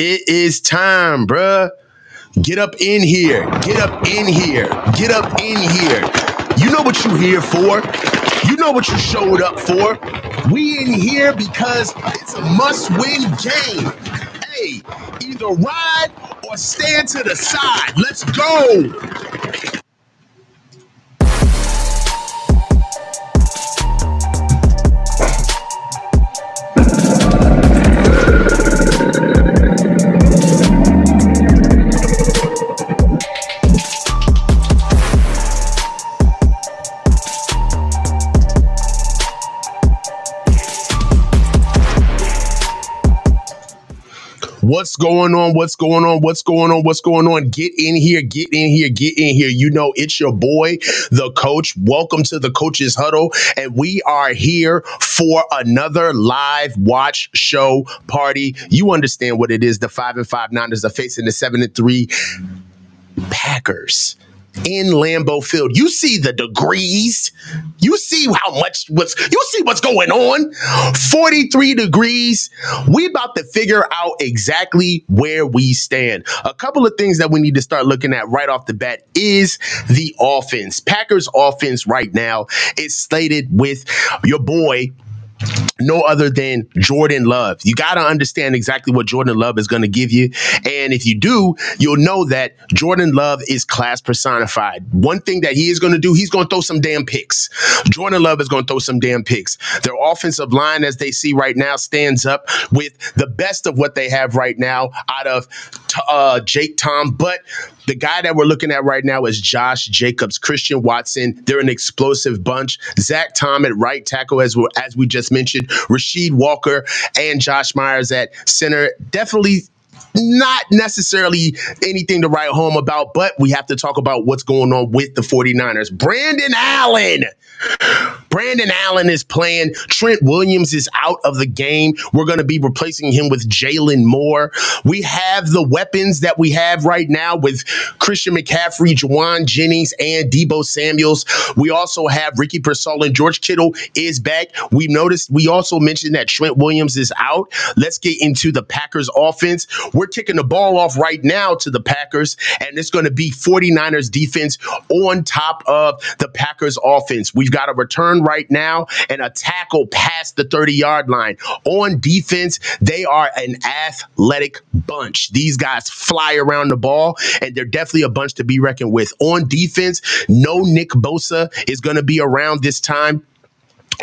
It is time, bruh. Get up in here. Get up in here. Get up in here. You know what you're here for. You know what you showed up for. We in here because it's a must-win game. Hey, either ride or stand to the side. Let's go. What's going on? What's going on? What's going on? What's going on? Get in here. Get in here. Get in here. You know, it's your boy, the coach. Welcome to the Coach's Huddle. And we are here for another live watch show party. You understand what it is. The 5-5 Niners are facing the 7-3 Packers in Lambeau Field. You see the degrees. You see you see what's going on. 43 degrees. We about to figure out exactly where we stand. A couple of things that we need to start looking at right off the bat is the offense. Packers offense right now is slated with your boy, no other than Jordan Love. You got to understand exactly what Jordan Love is going to give you. And if you do, you'll know that Jordan Love is class personified. One thing that he is going to do, he's going to throw some damn picks. Jordan Love is going to throw some damn picks. Their offensive line, as they see right now, stands up with the best of what they have right now out of Jake Tom. But the guy that we're looking at right now is Josh Jacobs, Christian Watson. They're an explosive bunch. Zach Tom at right tackle, as we just mentioned. Rasheed Walker and Josh Myers at center. Definitely not necessarily anything to write home about, but we have to talk about what's going on with the 49ers. Brandon Allen is playing. Trent Williams is out of the game. We're going to be replacing him with Jalen Moore. We have the weapons that we have right now with Christian McCaffrey, Juwan Jennings, and Deebo Samuels. We also have Ricky Pearsall and George Kittle is back. We also mentioned that Trent Williams is out. Let's get into the Packers offense. We're kicking the ball off right now to the Packers, and it's going to be 49ers defense on top of the Packers offense. We've got a return right now and a tackle past the 30-yard line. On defense, they are an athletic bunch. These guys fly around the ball, and they're definitely a bunch to be reckoned with. On defense, no Nick Bosa is going to be around this time.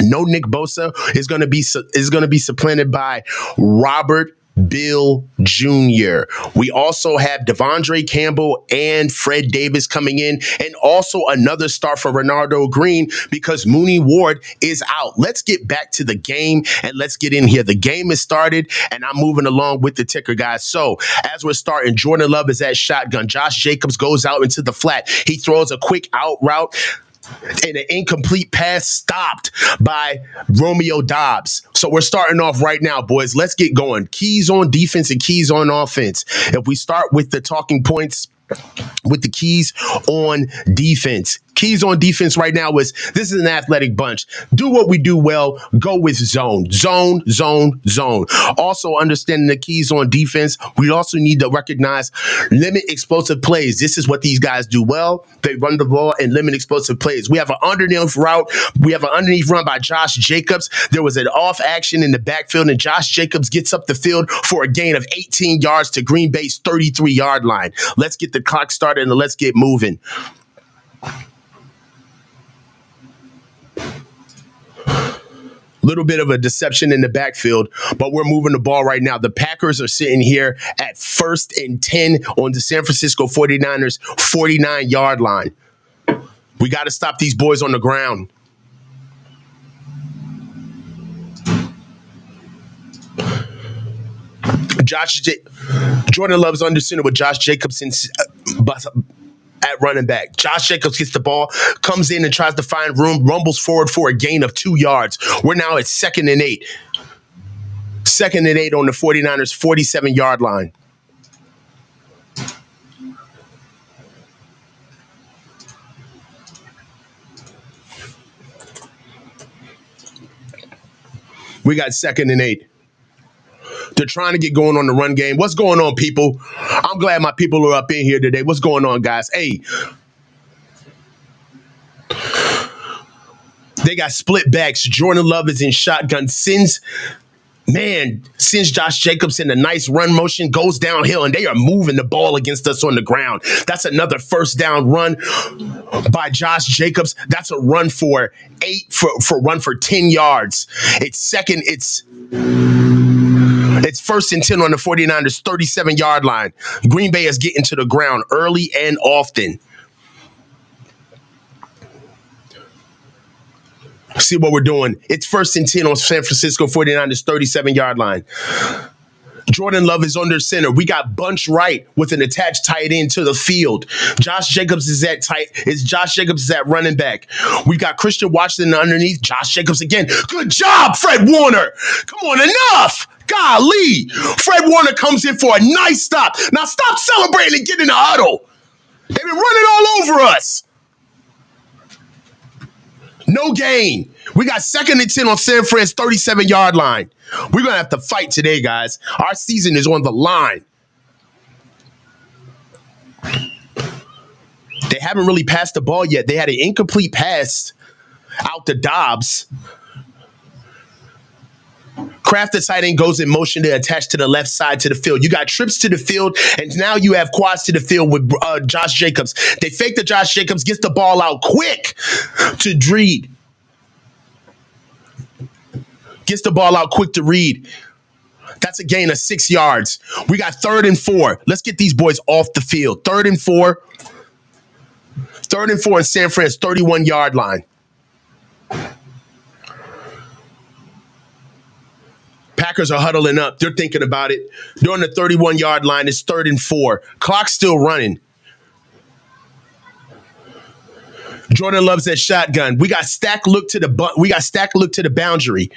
No Nick Bosa is going to be supplanted by Robert Bill Jr. We also have Devondre Campbell and Fred Davis coming in, and also another start for Renardo Green because Mooney Ward is out. Let's get back to the game and let's get in here. The game is started, and I'm moving along with the ticker, guys. So as we're starting, Jordan Love is at shotgun. Josh Jacobs goes out into the flat. He throws a quick out route, and an incomplete pass stopped by Romeo Doubs. So we're starting off right now, boys. Let's get going. Keys on defense and keys on offense. If we start with the talking points, with the keys on defense. Keys on defense right now is this is an athletic bunch. Do what we do well. Go with zone. Zone, zone, zone. Also understanding the keys on defense, we also need to recognize limit explosive plays. This is what these guys do well. They run the ball and limit explosive plays. We have an underneath route. We have an underneath run by Josh Jacobs. There was an off action in the backfield, and Josh Jacobs gets up the field for a gain of 18 yards to Green Bay's 33-yard line. Let's get the clock started and let's get moving. Little bit of a deception in the backfield, but we're moving the ball right now. The Packers are sitting here at 1st and 10 on the San Francisco 49ers 49-yard line. We got to stop these boys on the ground. Jordan Love's under center with Josh Jacobs at running back. Josh Jacobs gets the ball, comes in and tries to find room, rumbles forward for a gain of 2 yards. We're now at 2nd and 8. 2nd and 8 on the 49ers 47-yard line. We got 2nd and 8. They're trying to get going on the run game. What's going on, people? I'm glad my people are up in here today. What's going on, guys? Hey, they got split backs. Jordan Love is in shotgun. Sends Josh Jacobs in a nice run motion, goes downhill, and they are moving the ball against us on the ground. That's another first down run by Josh Jacobs. That's a run for 10 yards. It's first and 10 on the 49ers 37-yard line. Green Bay is getting to the ground early and often. See what we're doing. It's first and 10 on San Francisco 49ers 37-yard line. Jordan Love is under center. We got bunch right with an attached tight end to the field. Josh Jacobs is at running back. We got Christian Washington underneath. Josh Jacobs again. Good job, Fred Warner. Come on, enough. Golly. Fred Warner comes in for a nice stop. Now stop celebrating and get in the huddle. They've been running all over us. No gain. We got second and 10 on San Fran's 37-yard line. We're going to have to fight today, guys. Our season is on the line. They haven't really passed the ball yet. They had an incomplete pass out to Dobbs. Kraft, the tight end, goes in motion to attach to the left side to the field. You got trips to the field, and now you have quads to the field with Josh Jacobs. They fake the Josh Jacobs, gets the ball out quick to Reed. Gets the ball out quick to Reed. That's a gain of 6 yards. We got 3rd and 4. Let's get these boys off the field. 3rd and 4. 3rd and 4 in San Fran's 31-yard line. Packers are huddling up. They're thinking about it. They're on the 31-yard line. It's 3rd and 4. Clock's still running. Jordan Love's at shotgun. We got stack look to the boundary.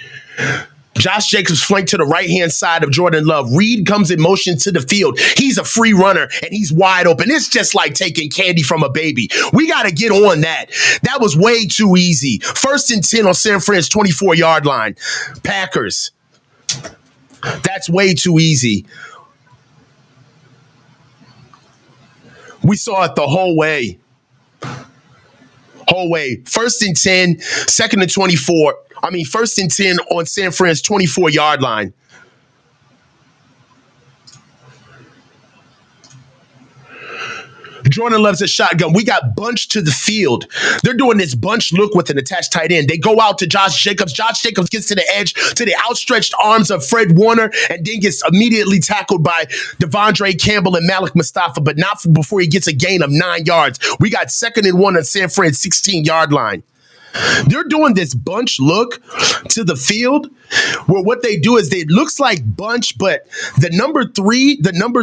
Josh Jacobs flanked to the right-hand side of Jordan Love. Reed comes in motion to the field. He's a free runner, and he's wide open. It's just like taking candy from a baby. We got to get on that. That was way too easy. 1st and 10 on San Fran's 24-yard line. Packers. That's way too easy. We saw it the whole way. 1st and 10, 2nd and 24. 1st and 10 on San Fran's 24-yard line. Jordan Love's a shotgun. We got bunch to the field. They're doing this bunch look with an attached tight end. They go out to Josh Jacobs. Josh Jacobs gets to the edge, to the outstretched arms of Fred Warner, and then gets immediately tackled by Devondre Campbell and Malik Mustafa, but not before he gets a gain of 9 yards. We got 2nd and 1 on San Fran's 16-yard line. They're doing this bunch look to the field where what they do is it looks like bunch, but the number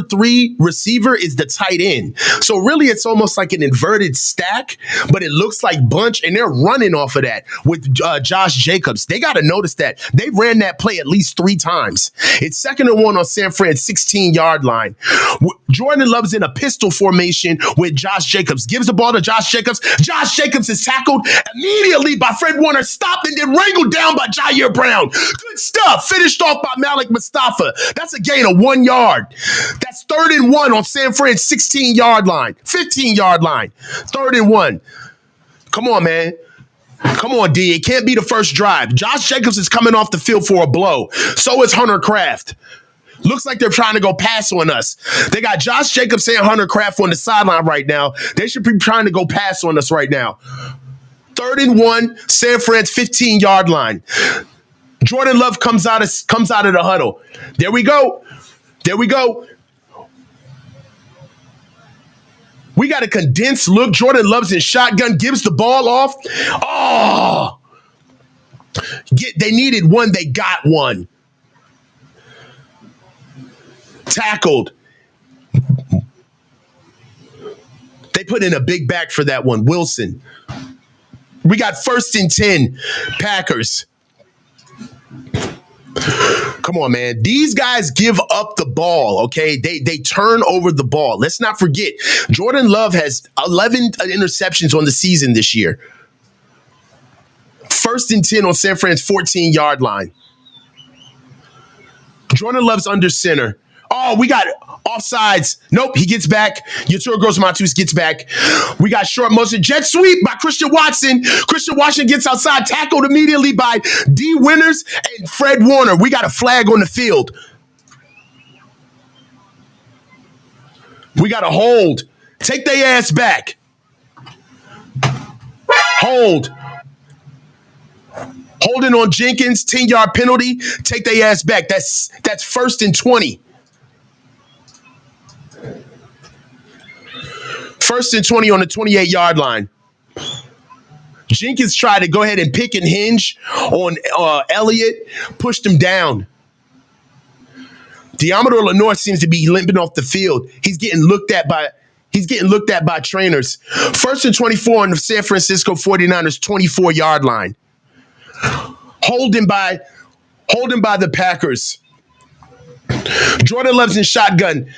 three receiver is the tight end. So really it's almost like an inverted stack, but it looks like bunch, and they're running off of that with Josh Jacobs. They got to notice that. They ran that play at least 3 times. It's 2nd and 1 on San Fran's 16-yard line. Jordan Love's in a pistol formation with Josh Jacobs. Gives the ball to Josh Jacobs. Josh Jacobs is tackled immediately by Fred Warner, stopped and then wrangled down by Jair Brown. Good stuff. Finished off by Malik Mustafa. That's a gain of 1 yard. That's 3rd and 1 on San Fran's 16-yard line, 15-yard line. 3rd and 1. Come on, man. Come on, D. It can't be the first drive. Josh Jacobs is coming off the field for a blow. So is Hunter Kraft. Looks like they're trying to go pass on us. They got Josh Jacobs and Hunter Kraft on the sideline right now. They should be trying to go pass on us right now. 3rd and 1, San Fran's 15-yard line. Jordan Love comes out of the huddle. There we go. We got a condensed look. Jordan Love's in shotgun, gives the ball off. Oh! They needed one. They got one. Tackled. They put in a big back for that one. Wilson. We got 1st and 10, Packers. Come on, man. These guys give up the ball, okay? They turn over the ball. Let's not forget, Jordan Love has 11 interceptions on the season this year. 1st and 10 on San Fran's 14-yard line. Jordan Love's under center. Oh, we got offsides. Nope, he gets back. Yatura Gross-Matos gets back. We got short motion. Jet sweep by Christian Watson. Christian Watson gets outside, tackled immediately by D. Winters and Fred Warner. We got a flag on the field. We got a hold. Take their ass back. Hold. Holding on Jenkins, 10-yard penalty. Take their ass back. That's 1st and 20. 1st and 20 on the 28-yard line. Jenkins tried to go ahead and pick and hinge on Elliott, pushed him down. Diamador Lenore seems to be limping off the field. He's getting looked at by trainers. 1st and 24 on the San Francisco 49ers 24-yard line. Holding by the Packers. Jordan Love's in shotgun.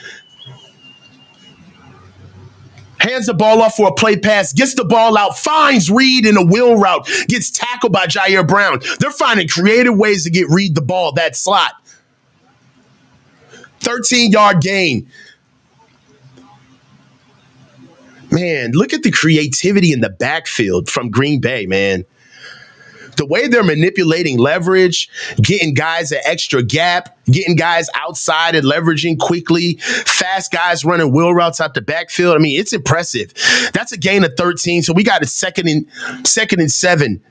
Hands the ball off for a play pass, gets the ball out, finds Reed in a wheel route, gets tackled by Jair Brown. They're finding creative ways to get Reed the ball that slot. 13-yard gain. Man, look at the creativity in the backfield from Green Bay, man. The way they're manipulating leverage, getting guys an extra gap, getting guys outside and leveraging quickly, fast guys running wheel routes out the backfield. I mean, it's impressive. That's a gain of 13. So we got a second and 7.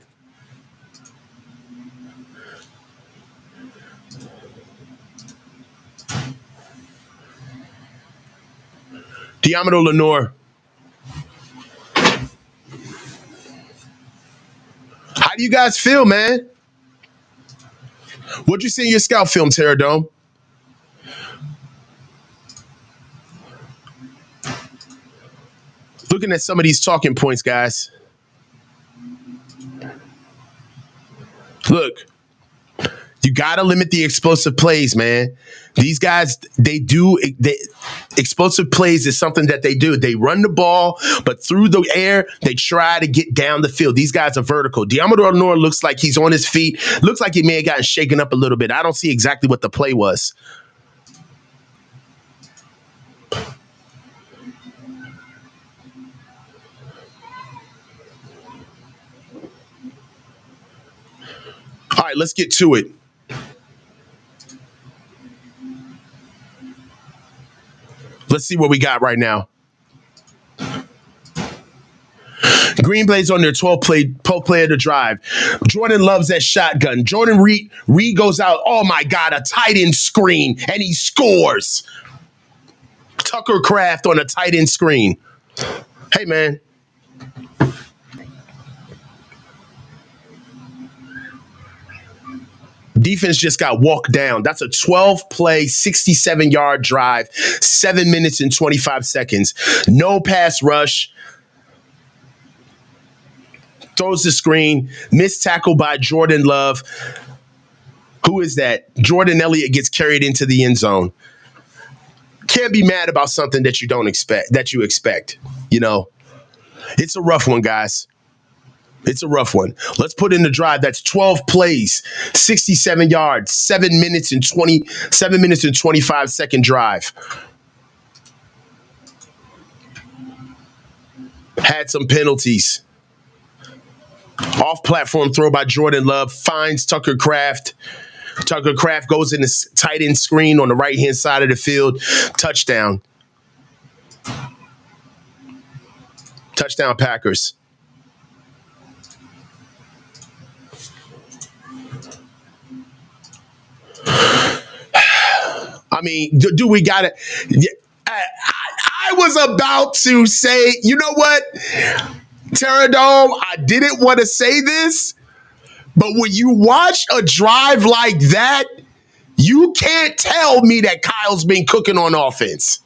Diamador Lenore. How do you guys feel, man? What'd you see in your scout film, Terra Dome? Looking at some of these talking points, guys. Look, you got to limit the explosive plays, man. These guys, explosive plays is something that they do. They run the ball, but through the air, they try to get down the field. These guys are vertical. Diamador Lenore looks like he's on his feet. Looks like he may have gotten shaken up a little bit. I don't see exactly what the play was. All right, let's get to it. Let's see what we got right now. Green Bay's on their 12 play of the drive. Jordan Love's that shotgun. Jordan Reed goes out. Oh, my God, a tight end screen, and he scores. Tucker Kraft on a tight end screen. Hey, man. Defense just got walked down. That's a 12-play, 67-yard drive, 7 minutes and 25 seconds. No pass rush. Throws the screen. Missed tackle by Jordan Love. Who is that? Jordan Elliott gets carried into the end zone. Can't be mad about something that you don't expect, that you expect. You know, it's a rough one, guys. It's a rough one. Let's put in the drive. That's 12 plays, 67 yards, 7 minutes and 25 second drive. Had some penalties. Off-platform throw by Jordan Love finds Tucker Kraft. Tucker Kraft goes in the tight end screen on the right-hand side of the field. Touchdown. Touchdown, Packers. I mean, do we got it? I was about to say, you know what, Terra Dome, I didn't want to say this, but when you watch a drive like that, you can't tell me that Kyle's been cooking on offense.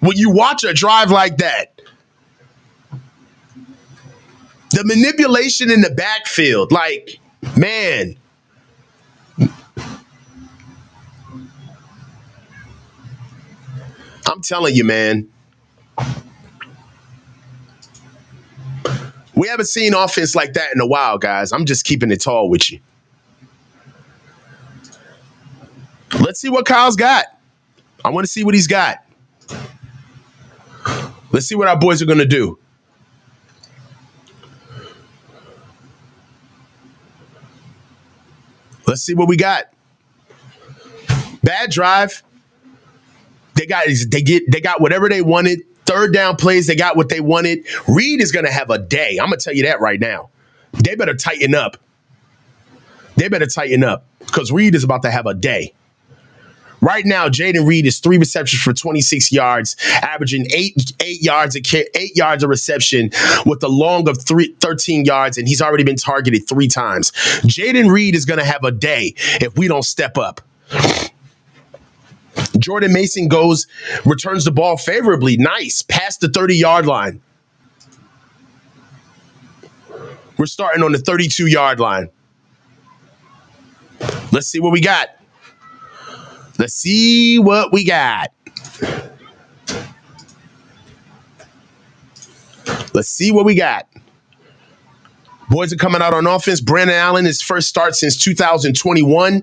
When you watch a drive like that, the manipulation in the backfield, like, man. I'm telling you, man. We haven't seen offense like that in a while, guys. I'm just keeping it tall with you. Let's Let's see what Kyle's got. I want to see what he's got. Let's see what our boys are going to do. Let's see what we got. Bad drive. They got whatever they wanted. Third down plays, they got what they wanted. Reed is going to have a day. I'm going to tell you that right now. They better tighten up. Because Reed is about to have a day. Right now, Jaden Reed is 3 receptions for 26 yards, averaging 8 yards a reception with a long of 13 yards, and he's already been targeted 3 times. Jaden Reed is going to have a day if we don't step up. Jordan Mason returns the ball favorably. Nice. Past the 30-yard line. We're starting on the 32-yard line. Let's see what we got. Let's see what we got. Let's see what we got. Boys are coming out on offense. Brandon Allen, his first start since 2021.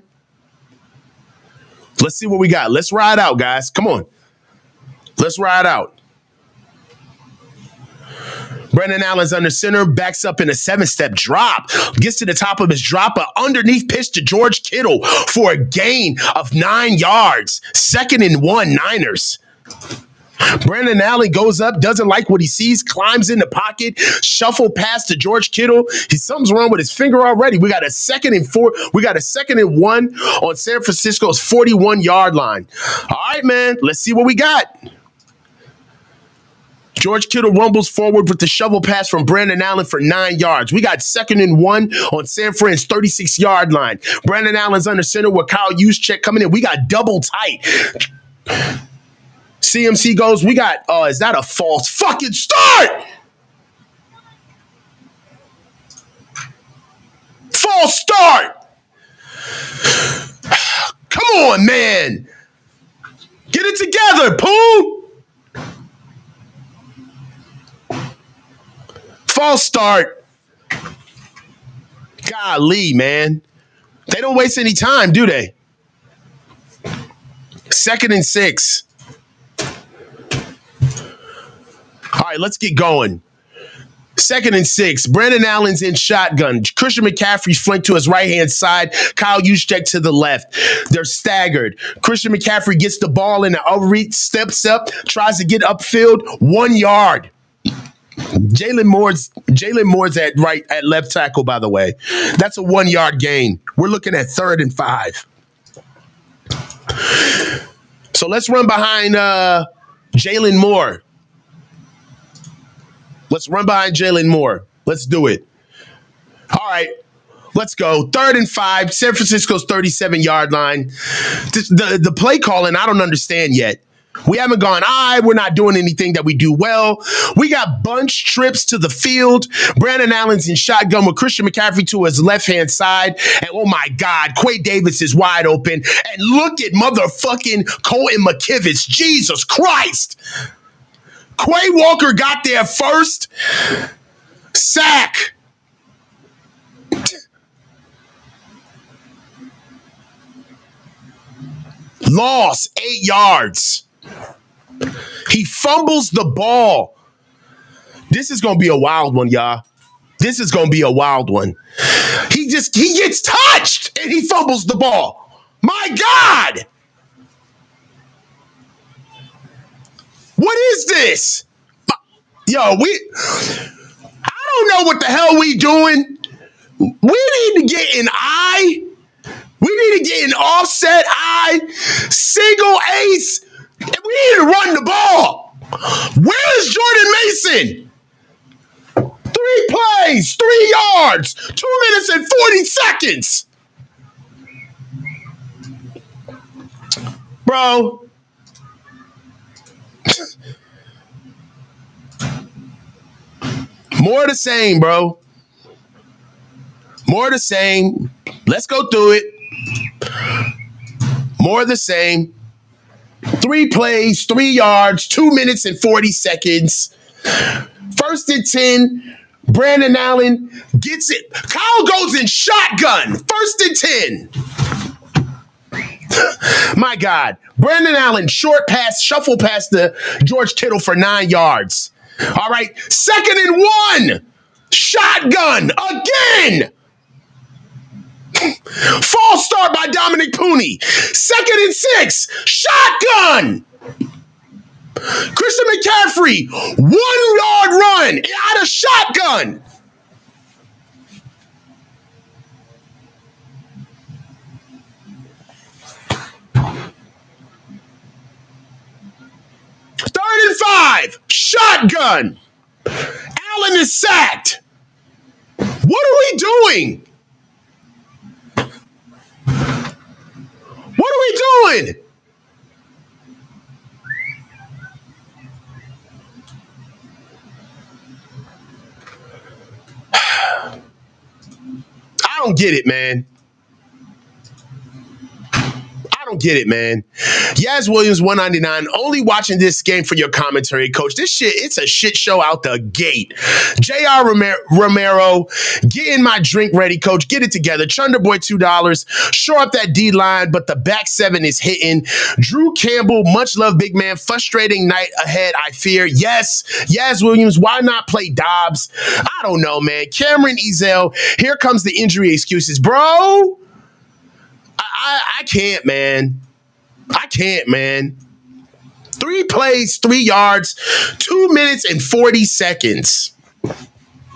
Let's see what we got. Let's ride out, guys. Come on. Let's ride out. Brandon Allen's under center, backs up in a 7-step drop, gets to the top of his drop, an underneath pitch to George Kittle for a gain of 9 yards. 2nd and 1, Niners. Brandon Allen goes up, doesn't like what he sees, climbs in the pocket, shuffle pass to George Kittle. Something's wrong with his finger already. We got a 2nd and 4. We got a 2nd and 1 on San Francisco's 41-yard line. All right, man. Let's see what we got. George Kittle rumbles forward with the shovel pass from Brandon Allen for 9 yards. We got 2nd and 1 on San Fran's 36-yard line. Brandon Allen's under center with Kyle Juszczyk coming in. We got double tight. CMC goes, we got, is that a false fucking start? False start. Come on, man. Get it together, Pooh. False start. Golly, man. They don't waste any time, do they? 2nd and 6. All right, let's get going. 2nd and 6. Brandon Allen's in shotgun. Christian McCaffrey's flanked to his right-hand side. Kyle Juszczyk to the left. They're staggered. Christian McCaffrey gets the ball in the overreach, steps up, tries to get upfield. 1 yard. Jalen Moore's at left tackle, by the way. That's a 1 yard gain. We're looking at 3rd and 5. So let's run behind Jalen Moore. Let's run behind Jalen Moore. Let's do it. All right. Let's go. 3rd and 5. San Francisco's 37-yard line. The play calling, I don't understand yet. We haven't gone, we're not doing anything that we do well. We got bunch trips to the field. Brandon Allen's in shotgun with Christian McCaffrey to his left-hand side. And oh my God, Quay Davis is wide open. And look at motherfucking Colton McKivitz. Jesus Christ. Quay Walker got there first. Sack. Loss, 8 yards. He fumbles the ball. This is going to be a wild one, y'all. This is going to be a wild one. He gets touched and he fumbles the ball. My God. What is this? Yo, I don't know what the hell we doing. We need to get an eye. We need to get an offset eye, single ace, and we need to run the ball. Where is Jordan Mason? 3 plays, 3 yards, 2 minutes and 40 seconds. Bro. More of the same, bro. More of the same. Let's go through it. More of the same. 3 plays, 3 yards, 2 minutes and 40 seconds. 1st and 10. Brandon Allen gets it. Kyle goes in shotgun. 1st and 10. My God. Brandon Allen, short pass, shuffle pass to George Kittle for 9 yards. All right. 2nd and 1. Shotgun again. False start by Dominic Pooney. 2nd and 6. Shotgun. Christian McCaffrey, 1-yard run out of shotgun. Third and 5. Shotgun. Allen is sacked. What are we doing? What are we doing? I don't get it, man. I don't get it, man. Yaz Williams, 199. Only watching this game for your commentary, coach. This shit, it's a shit show out the gate. JR Romero, getting my drink ready, coach. Get it together. Chunderboy, $2. Shore up that D line, but the back 7 is hitting. Drew Campbell, much love, big man. Frustrating night ahead, I fear. Yes. Yaz Williams, why not play Dobbs? I don't know, man. Cameron Ezel, here comes the injury excuses. Bro, I can't, man. I can't, man. 3 plays, 3 yards, 2 minutes and 40 seconds.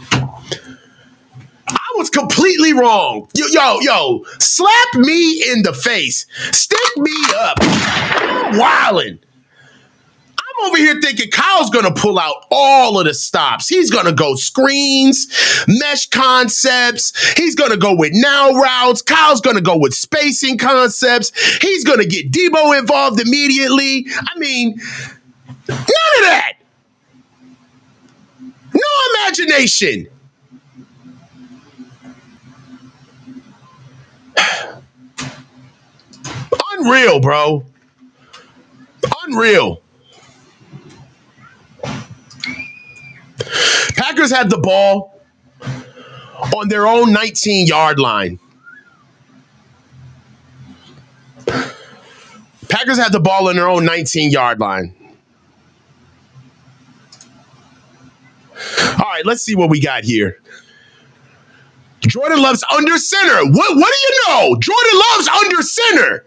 I was completely wrong. Yo, slap me in the face. Stick me up. I'm wildin'. I'm over here thinking Kyle's going to pull out all of the stops. He's going to go screens, mesh concepts. He's going to go with now routes. Kyle's going to go with spacing concepts. He's going to get Debo involved immediately. I mean, none of that. No imagination. Unreal, bro. Unreal. Packers have the ball on their own 19-yard line. Packers have the ball on their own 19-yard line. All right, let's see what we got here. Jordan Love's under center. What do you know? Jordan Love's under center.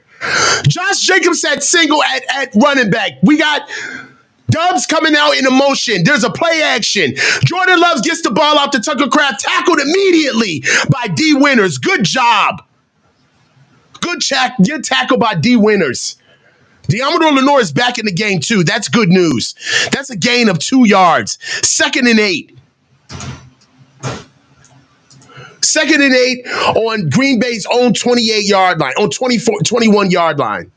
Josh Jacobs at single at running back. We got Dubs coming out in a motion. There's a play action. Jordan Love gets the ball out to Tucker Kraft, tackled immediately by D. Winters. Good job. Good tackle by D. Winters. Deommodore Lenoir is back in the game too. That's good news. That's a gain of 2 yards. 2nd and 8. 2nd and 8 on Green Bay's own 28-yard line, on 21-yard line.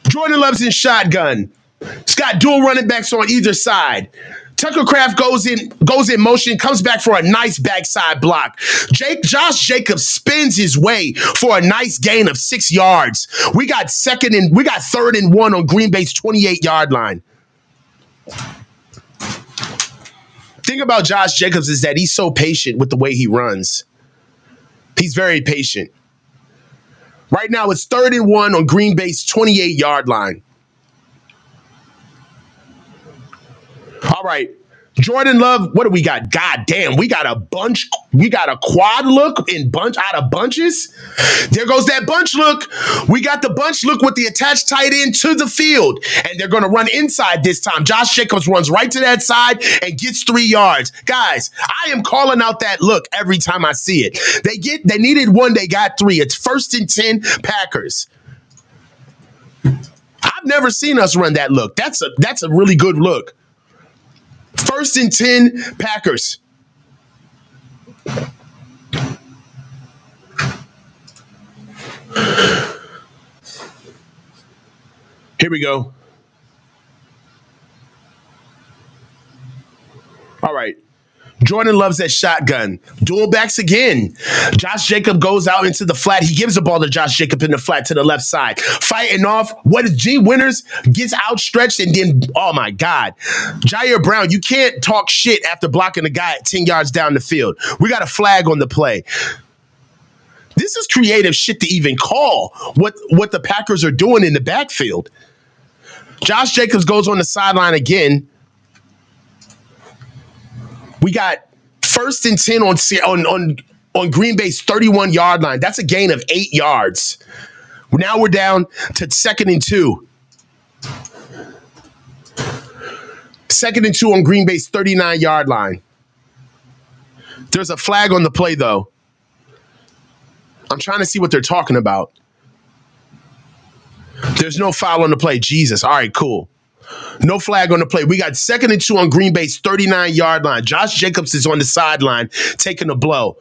Jordan Love's in shotgun. It's got dual running backs on either side. Tucker Kraft goes in motion, comes back for a nice backside block. Josh Jacobs spins his way for a nice gain of 6 yards. We got 3rd and 1 on Green Bay's 28-yard line. Thing about Josh Jacobs is that he's so patient with the way he runs. He's very patient. Right now, it's 3rd and 1 on Green Bay's 28-yard line. All right. Jordan Love, what do we got? God damn, we got a bunch. We got a quad look out of bunches. There goes that bunch look. We got the bunch look with the attached tight end to the field. And they're going to run inside this time. Josh Jacobs runs right to that side and gets 3 yards. Guys, I am calling out that look every time I see it. They needed 1, they got 3. It's 1st and 10 Packers. I've never seen us run that look. That's a really good look. 1st and 10 Packers. Here we go. All right. Jordan loves that shotgun. Dual backs again. Josh Jacob goes out into the flat. He gives the ball to Josh Jacob in the flat to the left side. Fighting off. What is G Winters? Gets outstretched and then, oh my God. Jair Brown, you can't talk shit after blocking a guy at 10 yards down the field. We got a flag on the play. This is creative shit to even call what the Packers are doing in the backfield. Josh Jacobs goes on the sideline again. We got 1st and 10 on Green Bay's 31-yard line. That's a gain of 8 yards. Now we're down to 2nd and 2. 2nd and 2 on Green Bay's 39-yard line. There's a flag on the play, though. I'm trying to see what they're talking about. There's no foul on the play. Jesus. All right, cool. No flag on the play. We got 2nd and 2 on Green Bay's 39-yard line. Josh Jacobs is on the sideline taking a blow.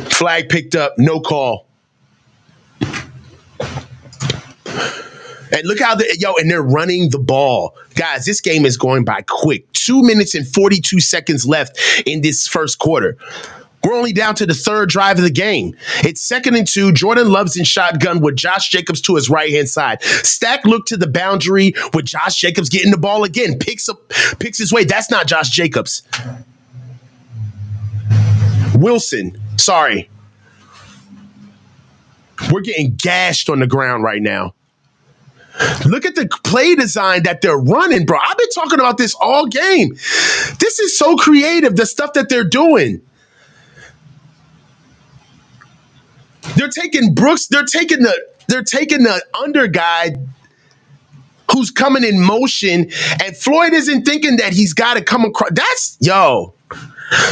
Flag picked up. No call. And look how and they're running the ball. Guys, this game is going by quick. 2 minutes and 42 seconds left in this first quarter. We're only down to the 3rd drive of the game. It's 2nd and 2. Jordan Love's in shotgun with Josh Jacobs to his right-hand side. Stack look to the boundary with Josh Jacobs getting the ball again. Picks his way. That's not Josh Jacobs. Wilson. Sorry. We're getting gashed on the ground right now. Look at the play design that they're running, bro. I've been talking about this all game. This is so creative, the stuff that they're doing. They're taking Brooks. They're taking the under guy who's coming in motion, and Floyd isn't thinking that he's got to come across.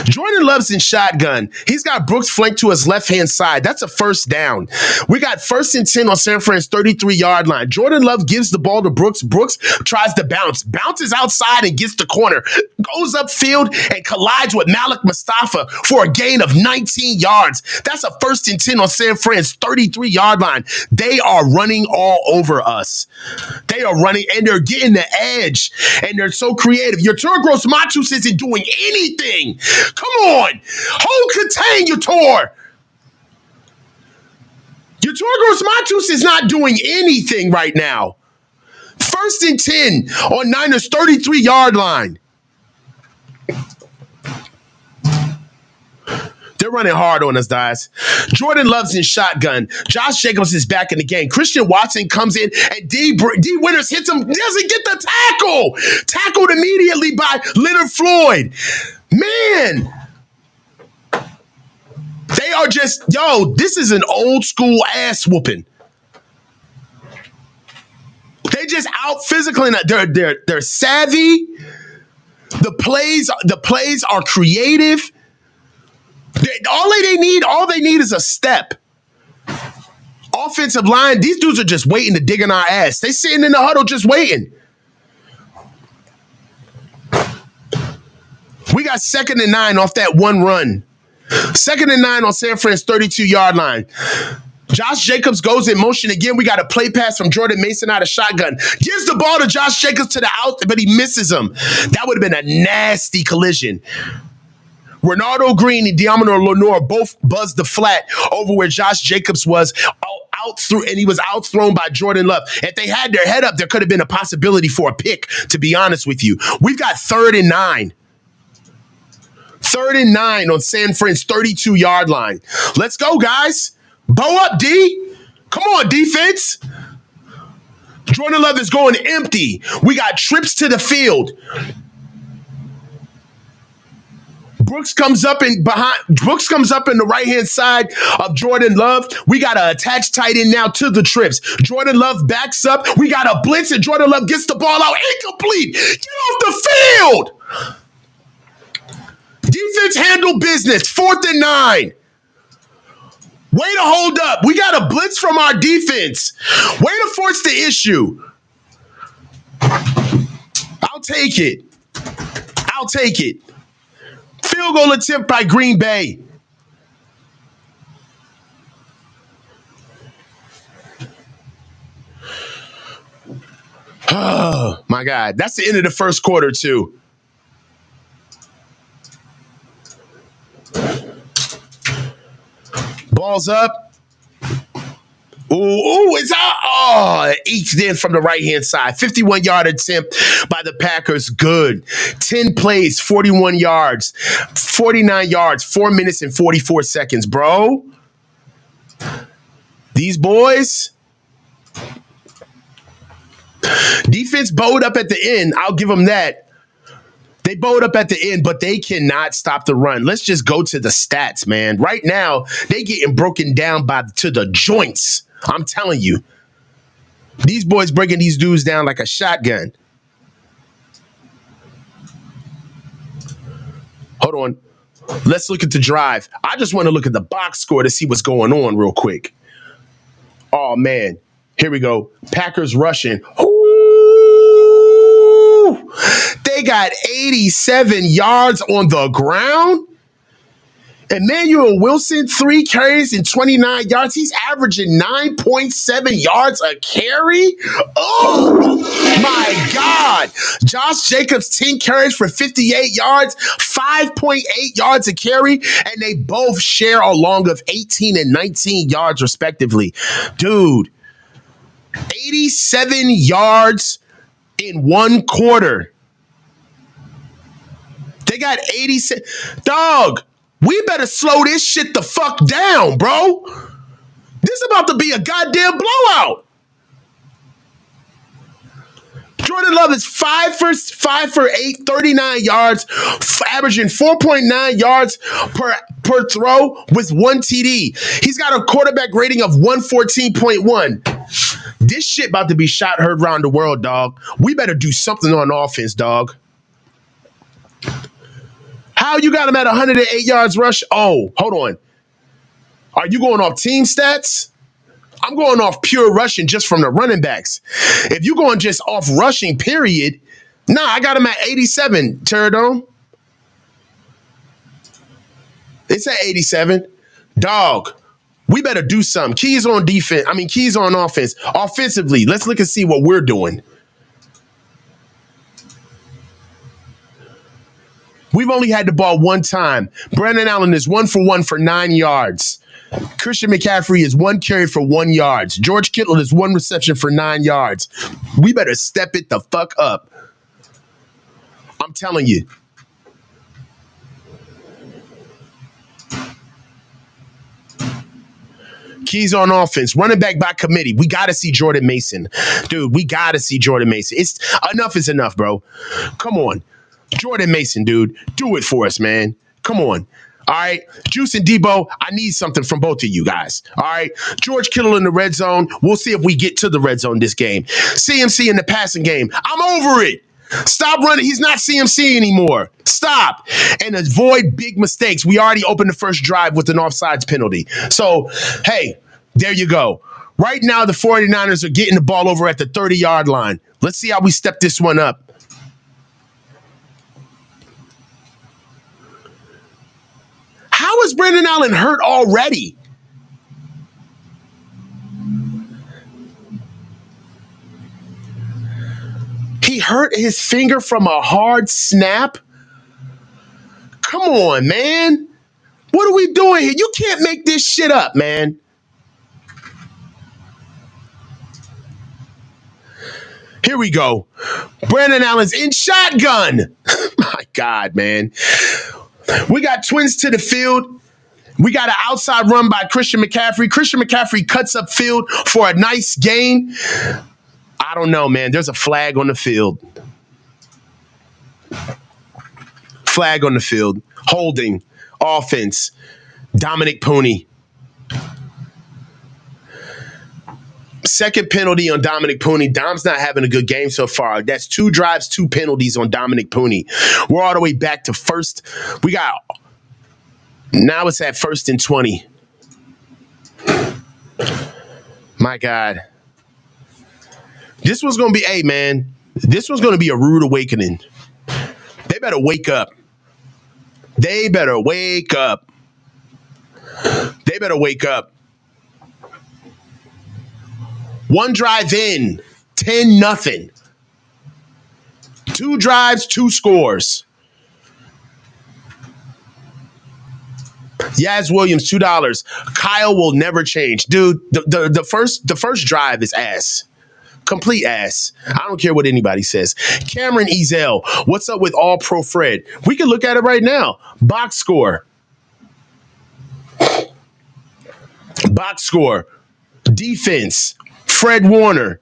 Jordan Love's in shotgun. He's got Brooks flanked to his left-hand side. That's a 1st down. We got 1st and 10 on San Fran's 33-yard line. Jordan Love gives the ball to Brooks. Brooks tries to bounce. Bounces outside and gets the corner. Goes upfield and collides with Malik Mustafa for a gain of 19 yards. That's a 1st and 10 on San Fran's 33-yard line. They are running all over us. They are running, and they're getting the edge, and they're so creative. Your Turgros Matus isn't doing anything. Come on. Hold contain your tour. Your Turgos Matus is not doing anything right now. 1st and 10 on Niners 33-yard line. They're running hard on us, guys. Jordan Love's in shotgun. Josh Jacobs is back in the game. Christian Watson comes in, and D. Winters hits him. Doesn't get the tackle. Tackled immediately by Leonard Floyd. Man. They are just, this is an old school ass whooping. They just out physically. They're savvy. The plays are creative. All they need is a step. Offensive line, these dudes are just waiting to dig in our ass. They sitting in the huddle just waiting. We got 2nd and 9 off that one run. 2nd and 9 on San Fran's 32-yard line. Josh Jacobs goes in motion again. We got a play pass from Jordan Mason out of shotgun. Gives the ball to Josh Jacobs to the out, but he misses him. That would have been a nasty collision. Ronaldo Green and Diamond Lenore both buzzed the flat over where Josh Jacobs was he was outthrown by Jordan Love. If they had their head up, there could have been a possibility for a pick, to be honest with you. We've got 3rd and 9. 3rd and 9 on San Fran's 32-yard line. Let's go, guys. Bow up, D. Come on, defense. Jordan Love is going empty. We got trips to the field. Brooks comes up in the right-hand side of Jordan Love. We got to attach tight end now to the trips. Jordan Love backs up. We got a blitz, and Jordan Love gets the ball out. Incomplete. Get off the field. Defense handle business. 4th and 9. Way to hold up. We got a blitz from our defense. Way to force the issue. I'll take it. Field goal attempt by Green Bay. Oh, my My God. That's the end of the first quarter, too. Ball's up. Ooh, it's out. Oh, eked in from the right-hand side. 51-yard attempt by the Packers. Good. 10 plays, 41 yards, 49 yards, 4 minutes and 44 seconds, bro. These boys, defense bowed up at the end. I'll give them that. They bowed up at the end, but they cannot stop the run. Let's just go to the stats, man. Right now, they getting broken down to the joints. I'm telling you. These boys breaking these dudes down like a shotgun. Hold on. Let's look at the drive. I just want to look at the box score to see what's going on real quick. Oh, man. Here we go. Packers rushing. Ooh! They got 87 yards on the ground. Emmanuel Wilson, 3 carries and 29 yards. He's averaging 9.7 yards a carry. Oh, my God. Josh Jacobs, 10 carries for 58 yards, 5.8 yards a carry, and they both share a long of 18 and 19 yards, respectively. Dude, 87 yards in one quarter. They got 86. Dog. We better slow this shit the fuck down, bro. This is about to be a goddamn blowout. Jordan Love is 5 for 8, 39 yards, averaging 4.9 yards per throw with 1 TD. He's got a quarterback rating of 114.1. This shit about to be shot heard around the world, dog. We better do something on offense, dog. How you got him at 108 yards rush? Oh, hold on. Are you going off team stats? I'm going off pure rushing just from the running backs. If you're going just off rushing, period, nah, I got him at 87, Pterodome. It's at 87. Dog, we better do something. Keys on defense. Keys on offense. Offensively, let's look and see what we're doing. We've only had the ball one time. Brandon Allen is 1 for 1 for 9 yards. Christian McCaffrey is 1 carry for 1 yard. George Kittle is 1 reception for 9 yards. We better step it the fuck up. I'm telling you. Keys on offense. Running back by committee. We got to see Jordan Mason. Dude, we got to see Jordan Mason. Enough is enough, bro. Come on. Jordan Mason, dude. Do it for us, man. Come on. All right. Juice and Debo, I need something from both of you guys. All right. George Kittle in the red zone. We'll see if we get to the red zone this game. CMC in the passing game. I'm over it. Stop running. He's not CMC anymore. Stop. And avoid big mistakes. We already opened the first drive with an offsides penalty. So, hey, there you go. Right now, the 49ers are getting the ball over at the 30-yard line. Let's see how we step this one up. How is Brandon Allen hurt already? He hurt his finger from a hard snap? Come on, man. What are we doing here? You can't make this shit up, man. Here we go. Brandon Allen's in shotgun. My God, man. We got twins to the field. We got an outside run by Christian McCaffrey. Christian McCaffrey cuts up field for a nice gain. I don't know, man. There's a flag on the field. Flag on the field. Holding. Offense. Dominic Pony. Second penalty on Dominic Pony. Dom's not having a good game so far. That's 2 drives, 2 penalties on Dominic Pony. We're all the way back to first. Now it's at 1st and 20. My God. This one's going to be, man, this one's going to be a rude awakening. They better wake up. They better wake up. They better wake up. One drive in, 10-0. 2 drives, 2 scores. Yaz Williams, $2. Kyle will never change. Dude, the first drive is ass. Complete ass. I don't care what anybody says. Cameron Ezel, what's up with All Pro Fred? We can look at it right now. Box score. Box score. Defense. Fred Warner.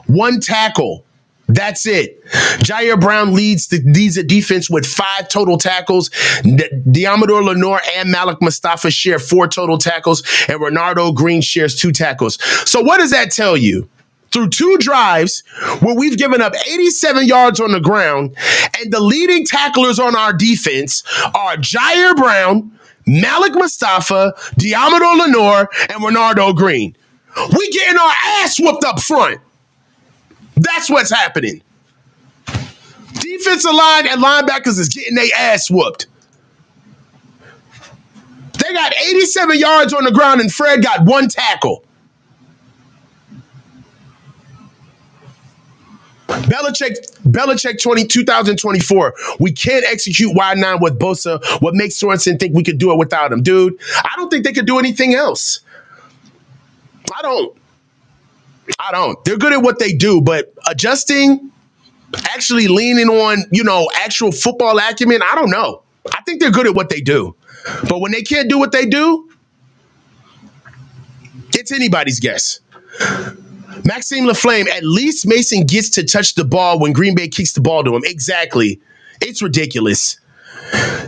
1 tackle. That's it. Jair Brown leads the defense with 5 total tackles. Diamador Lenore and Malik Mustafa share 4 total tackles, and Renardo Green shares 2 tackles. So what does that tell you? Through 2 drives where we've given up 87 yards on the ground, and the leading tacklers on our defense are Jair Brown, Malik Mustafa, Diamador Lenore, and Renardo Green. We getting our ass whooped up front. That's what's happening. Defensive line and linebackers is getting their ass whooped. They got 87 yards on the ground and Fred got 1 tackle. Belichick 2024. We can't execute wide 9 with Bosa. What makes Sorensen think we could do it without him? Dude, I don't think they could do anything else. I don't. They're good at what they do, but adjusting, actually leaning on, actual football acumen, I don't know. I think they're good at what they do. But when they can't do what they do, it's anybody's guess. Maxime Laflamme, at least Mason gets to touch the ball when Green Bay kicks the ball to him. Exactly. It's ridiculous.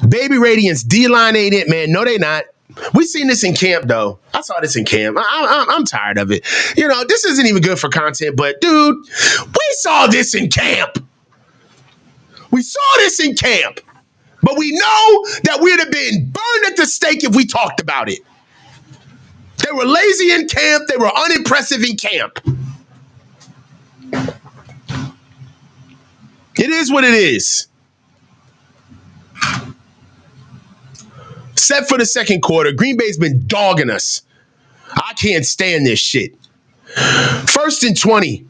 Baby Radiance, D-line ain't it, man. No, they not. We seen this in camp, though. I saw this in camp. I'm tired of it. This isn't even good for content, but, dude, we saw this in camp. We saw this in camp. But we know that we'd have been burned at the stake if we talked about it. They were lazy in camp. They were unimpressive in camp. It is what it is. Set for the second quarter. Green Bay's been dogging us. I can't stand this shit. 1st and 20.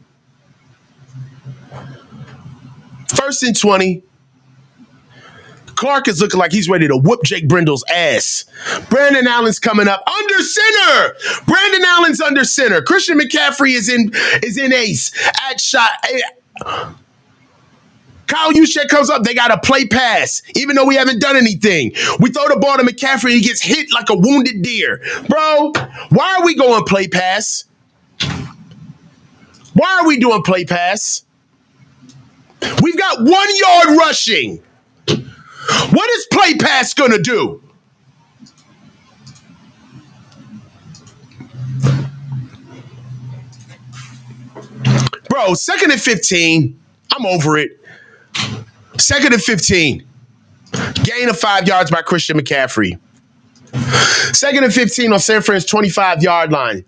1st and 20. Clark is looking like he's ready to whoop Jake Brindle's ass. Brandon Allen's coming up under center. Brandon Allen's under center. Christian McCaffrey is in ace at shot. Kyle Juszczyk comes up. They got a play pass, even though we haven't done anything. We throw the ball to McCaffrey and he gets hit like a wounded deer. Bro, why are we going play pass? Why are we doing play pass? We've got 1 yard rushing. What is play pass going to do? Bro, 2nd and 15. I'm over it. 2nd and 15. Gain of 5 yards by Christian McCaffrey. 2nd and 15 on San Fran's 25-yard line.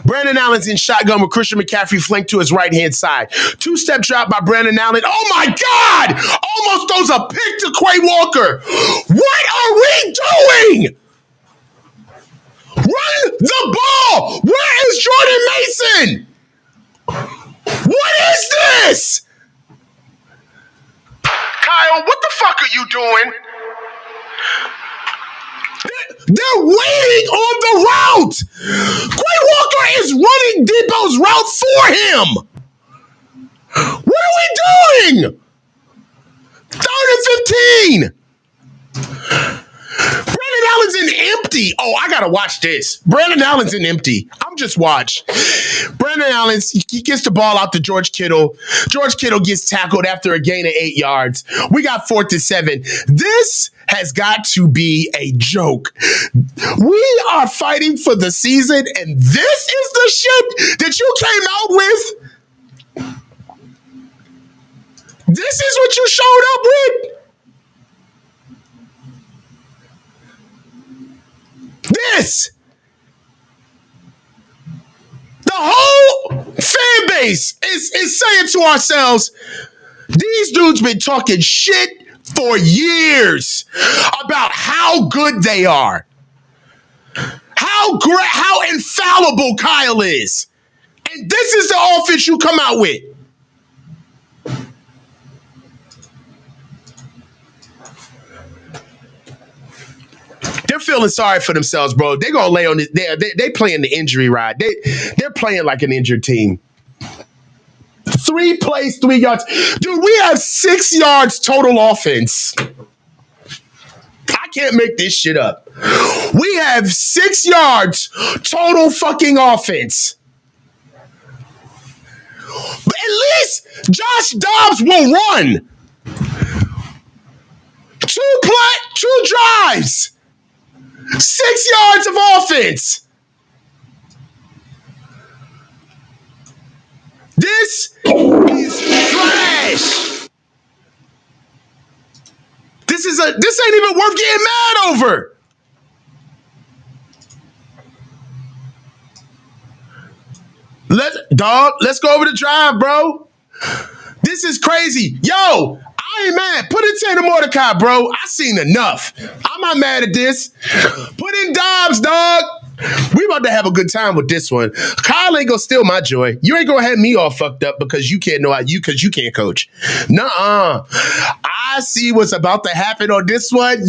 Brandon Allen's in shotgun with Christian McCaffrey flanked to his right-hand side. 2-step drop by Brandon Allen. Oh, my God! Almost throws a pick to Quay Walker. What are we doing? Run the ball! Where is Jordan Mason? What is this? Kyle, what the fuck are you doing? They're waiting on the route. Quay Walker is running Debo's route for him. What are we doing? 3rd and 15. Brandon Allen's in empty. Oh, I got to watch this. Brandon Allen's in empty. I'm just watch. Brandon Allen, he gets the ball out to George Kittle. George Kittle gets tackled after a gain of 8 yards. We got 4th and 7. This has got to be a joke. We are fighting for the season, and this is the shit that you came out with? This is what you showed up with? This. The whole fan base is saying to ourselves, these dudes been talking shit for years about how good they are. How infallible Kyle is. And this is the offense you come out with. They're feeling sorry for themselves, bro. They're gonna lay on this. They playing the injury ride. They're playing like an injured team. 3 plays, 3 yards. Dude, we have 6 yards total offense. I can't make this shit up. We have 6 yards total fucking offense. But at least Josh Dobbs will run. 2 drives. 6 yards of offense. This is trash. This ain't even worth getting mad over. Let's go over the drive, bro. This is crazy. Yo, I ain't mad. Put in 10 to Mordecai, bro. I seen enough. I'm not mad at this. Put in Dobbs, dog. We about to have a good time with this one. Kyle ain't gonna steal my joy. You ain't gonna have me all fucked up because you can't because you can't coach. Nuh-uh. I see what's about to happen on this one.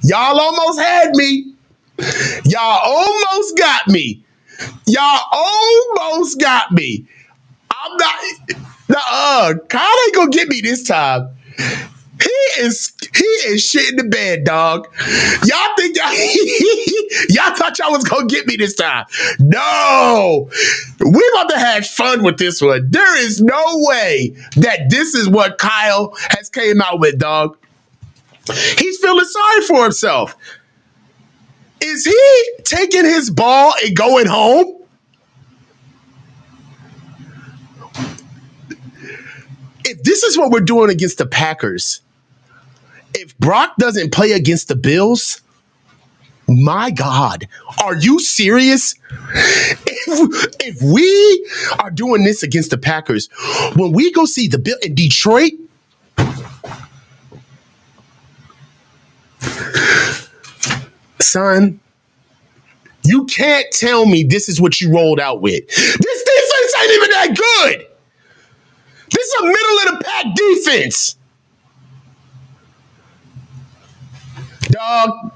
Y'all almost had me. Y'all almost got me. I'm not. Kyle ain't gonna get me this time. He is shit in the bed, dog. Y'all think y'all thought y'all was gonna get me this time? No, we about to have fun with this one. There is no way that this is what Kyle has came out with, dog. He's feeling sorry for himself. Is he taking his ball and going home? If this is what we're doing against the Packers, if Brock doesn't play against the Bills, my God, are you serious? If we are doing this against the Packers, when we go see the Bill in Detroit, son, you can't tell me this is what you rolled out with. This defense ain't even that good. This is a middle of the pack defense. Dog,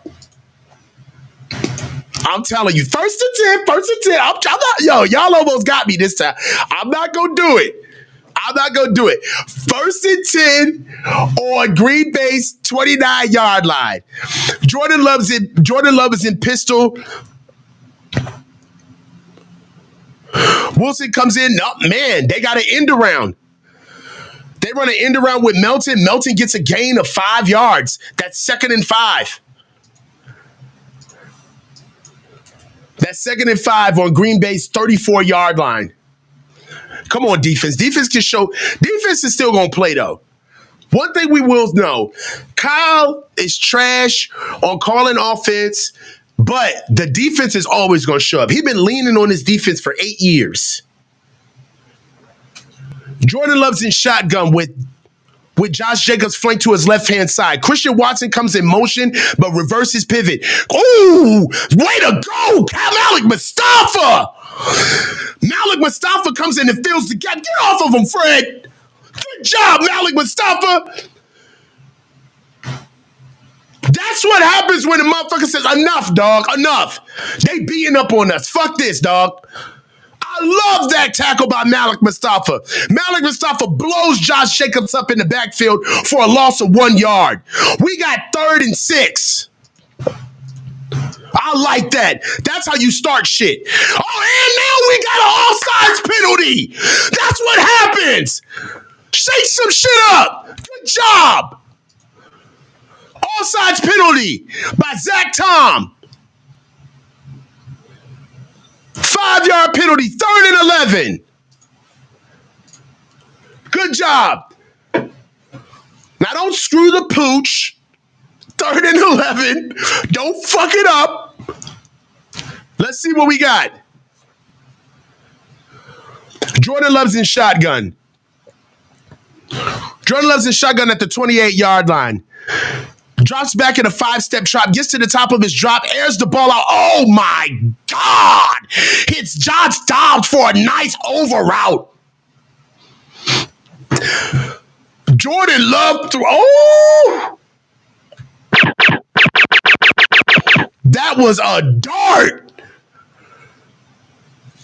I'm telling you, first and 10. I'm not, y'all almost got me this time. I'm not gonna do it. First and 10 on Green Bay's 29-yard line. Jordan Love is in pistol. Wilson comes in. Oh, man, they got an end around. They run an end around with Melton. Melton gets a gain of 5 yards. That's 2nd and 5. That's 2nd and 5 on Green Bay's 34-yard line. Come on, defense. Defense is still going to play, though. One thing we will know, Kyle is trash on calling offense, but the defense is always going to show up. He's been leaning on his defense for 8 years. Jordan Love's in shotgun with Josh Jacobs flanked to his left-hand side. Christian Watson comes in motion, but reverses pivot. Ooh, way to go, Malik Mustafa. Malik Mustafa comes in and fills the gap. Get off of him, Fred. Good job, Malik Mustafa. That's what happens when the motherfucker says, enough, dog, enough. They beating up on us. Fuck this, dog. I love that tackle by Malik Mustafa. Malik Mustafa blows Josh Jacobs up in the backfield for a loss of 1 yard. We got 3rd and 6. I like that. That's how you start shit. Oh, and now we got an offsides penalty. That's what happens. Shake some shit up. Good job. Offsides penalty by Zach Tom. 5-yard penalty, 3rd and 11. Good job. Now don't screw the pooch. 3rd and 11. Don't fuck it up. Let's see what we got. Jordan Love's in shotgun. Jordan Love's in shotgun at the 28-yard line. Drops back in a 5-step drop, gets to the top of his drop, airs the ball out. Oh, my God. Hits Josh Dobbs for a nice over route. Jordan Love threw. Oh! That was a dart.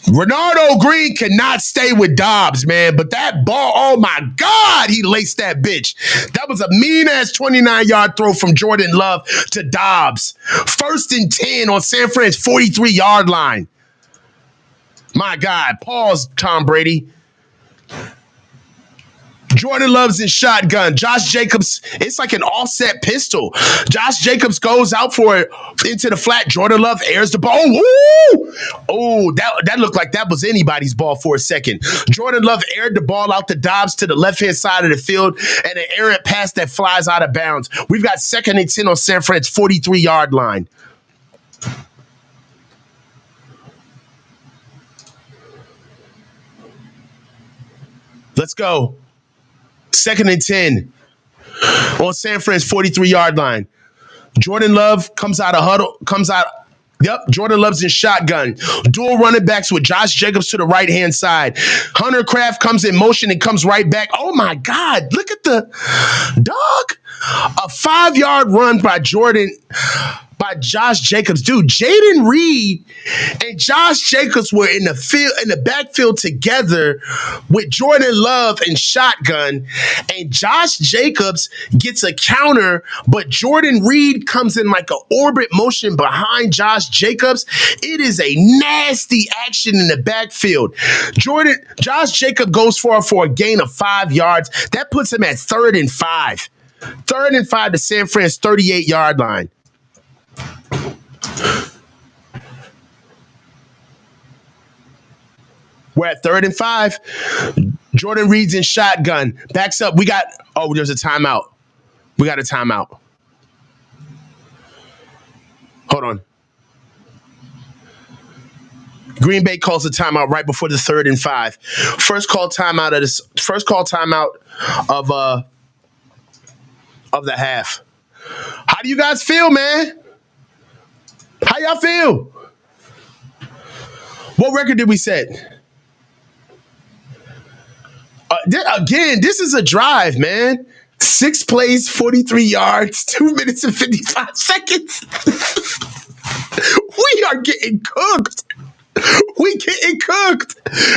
Renardo Green cannot stay with Dobbs, man. But that ball, oh my God, he laced that bitch. That was a mean-ass 29-yard throw from Jordan Love to Dobbs. 1st and 10 on San Fran's 43-yard line. My God, pause, Tom Brady. Jordan Love's in shotgun. Josh Jacobs, it's like an offset pistol. Josh Jacobs goes out for it into the flat. Jordan Love airs the ball. Woo! Oh, that looked like that was anybody's ball for a second. Jordan Love aired the ball out to Dobbs to the left-hand side of the field, and an errant pass that flies out of bounds. We've got 2nd and 10 on San Fran's 43-yard line. Let's go. 2nd and 10 on San Fran's 43-yard line. Jordan Love comes out of huddle, Yep, Jordan Love's in shotgun. Dual running backs with Josh Jacobs to the right-hand side. Hunter Kraft comes in motion and comes right back. Oh, my God. Look at the dog. A 5-yard run by Josh Jacobs. Dude, Jaden Reed and Josh Jacobs were in the backfield together with Jordan Love and shotgun. And Josh Jacobs gets a counter, but Jordan Reed comes in like an orbit motion behind Josh Jacobs. It is a nasty action in the backfield. Josh Jacobs goes for a gain of 5 yards. That puts him at 3rd and 5. 3rd and 5 to San Fran's 38-yard line. We're at 3rd and 5. Jordan Reed's in shotgun. Backs up. There's a timeout. We got a timeout. Hold on. Green Bay calls a timeout right before the 3rd and 5. First call timeout of the half. How do you guys feel, man? How y'all feel? What record did we set? This is a drive, man. 6 plays, 43 yards, 2 minutes and 55 seconds. We are getting cooked. We getting cooked.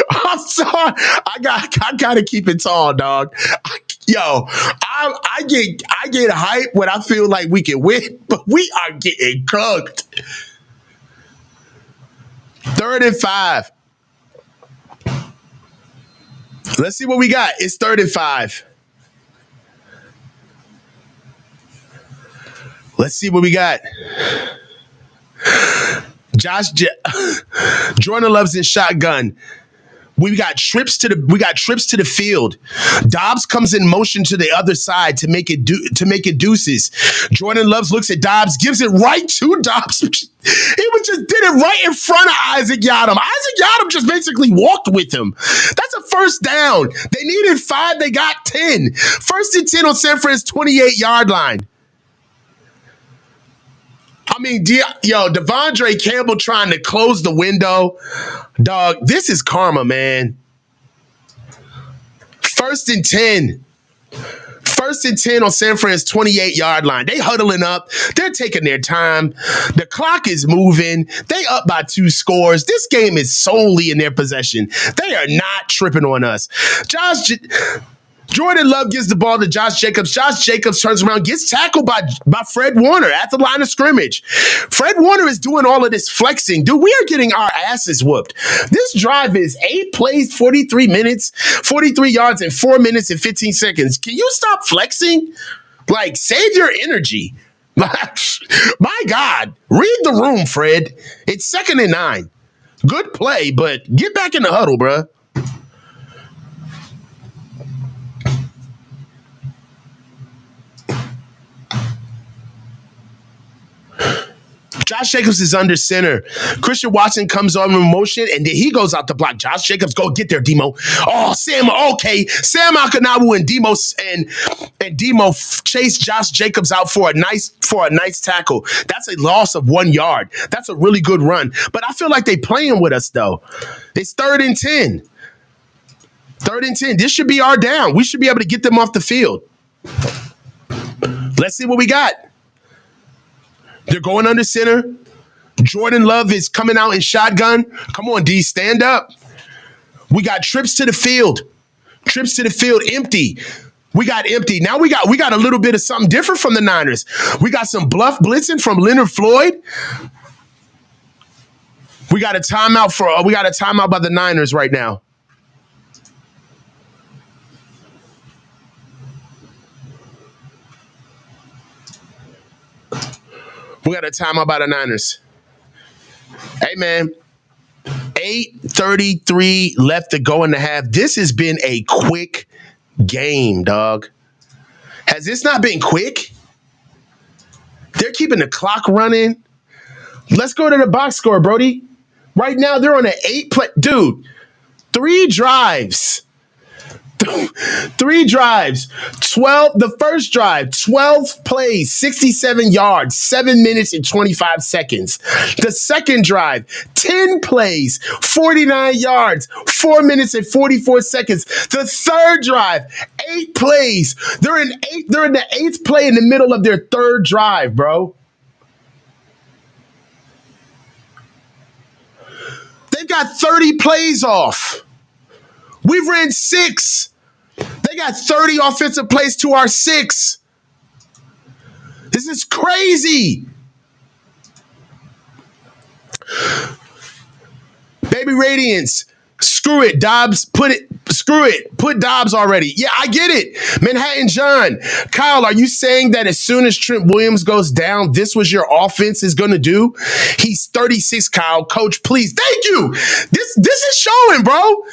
I'm sorry. I gotta keep it tall, dog. I get hype when I feel like we can win, but we are getting cooked. 3rd and 5. Let's see what we got. It's 3rd and 5. Let's see what we got. Jordan Love's in shotgun. We got trips to the field. Dobbs comes in motion to the other side to make it deuces. Jordan Love looks at Dobbs, gives it right to Dobbs. He just did it right in front of Isaac Yiadom. Isaac Yiadom just basically walked with him. That's a 1st down. They needed 5. They got 10. 1st and 10 on San Fran's 28-yard line. I mean, Devondre Campbell trying to close the window. Dog, this is karma, man. 1st and 10. 1st and 10 on San Fran's 28-yard line. They huddling up. They're taking their time. The clock is moving. They up by 2 scores. This game is solely in their possession. They are not tripping on us. Jordan Love gives the ball to Josh Jacobs. Josh Jacobs turns around, gets tackled by Fred Warner at the line of scrimmage. Fred Warner is doing all of this flexing. Dude, we are getting our asses whooped. This drive is 8 plays, 43 minutes, 43 yards, and 4 minutes and 15 seconds. Can you stop flexing? Like, save your energy. My God. Read the room, Fred. It's 2nd and 9. Good play, but get back in the huddle, bruh. Josh Jacobs is under center. Christian Watson comes on in motion, and then he goes out the block. Josh Jacobs, go get there, Demo. Oh, Sam Akanawu and Demo chase Josh Jacobs out for a nice tackle. That's a loss of 1 yard. That's a really good run. But I feel like they playing with us, though. It's 3rd and 10. 3rd and 10. This should be our down. We should be able to get them off the field. Let's see what we got. They're going under center. Jordan Love is coming out in shotgun. Come on, D, stand up. We got trips to the field. Trips to the field empty. We got empty. Now we got a little bit of something different from the Niners. We got some bluff blitzing from Leonard Floyd. We got a timeout by the Niners right now. We got a timeout by the Niners. Hey, man. 8:33 left to go in the half. This has been a quick game, dog. Has this not been quick? They're keeping the clock running. Let's go to the box score, Brody. Right now, they're on an 8-play. Dude, 3 drives. 3 drives. 12. The first drive, 12 plays, 67 yards, 7 minutes and 25 seconds. The second drive, 10 plays, 49 yards, 4 minutes and 44 seconds. The third drive, 8 plays. They're in the 8th play in the middle of their third drive, bro. They've got 30 plays off. We've ran 6. They got 30 offensive plays to our 6. This is crazy. Baby Radiance. Screw it, Dobbs. Screw it. Put Dobbs already. Yeah, I get it. Manhattan John. Kyle, are you saying that as soon as Trent Williams goes down, this was your offense is going to do? He's 36, Kyle. Coach, please. Thank you. This is showing, bro.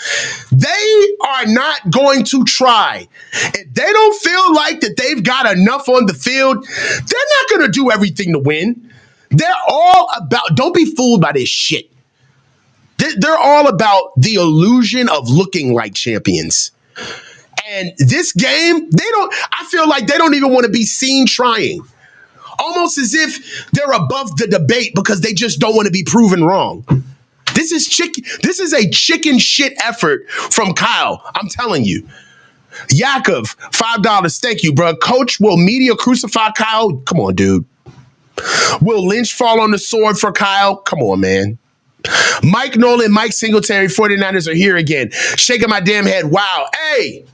They are not going to try. If they don't feel like that they've got enough on the field, they're not going to do everything to win. They're all about, don't be fooled by this shit. They're all about the illusion of looking like champions. And this game, I feel like they don't even want to be seen trying. Almost as if they're above the debate because they just don't want to be proven wrong. This is a chicken shit effort from Kyle. I'm telling you. Yakov, $5. Thank you, bro. Coach, will media crucify Kyle? Come on, dude. Will Lynch fall on the sword for Kyle? Come on, man. Mike Nolan, Mike Singletary, 49ers are here again. Shaking my damn head. Wow. Hey,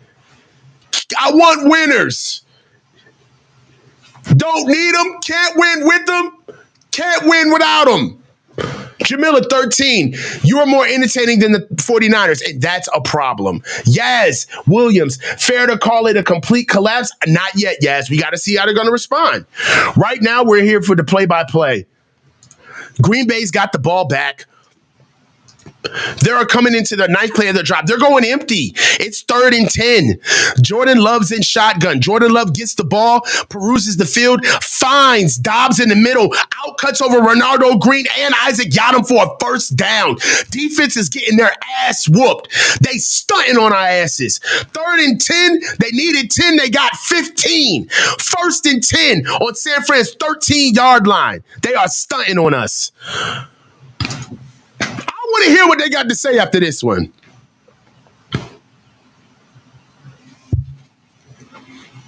I want winners. Don't need them. Can't win with them. Can't win without them. Jamila, 13. You are more entertaining than the 49ers, and that's a problem. Yaz Williams, fair to call it a complete collapse? Not yet, Yaz. We got to see how they're going to respond. Right now, we're here for the play-by-play. Green Bay's got the ball back. They're coming into the 9th play of the drive. They're going empty. It's 3rd and 10. Jordan Love's in shotgun. Jordan Love gets the ball, peruses the field, finds Dobbs in the middle, outcuts over Ronaldo Green and Isaac Yadam for a first down. Defense is getting their ass whooped. They stunting on our asses. 3rd and 10. They needed 10. They got 15. 1st and 10 on San Fran's 13-yard line. They are stunting on us. I want to hear what they got to say after this one.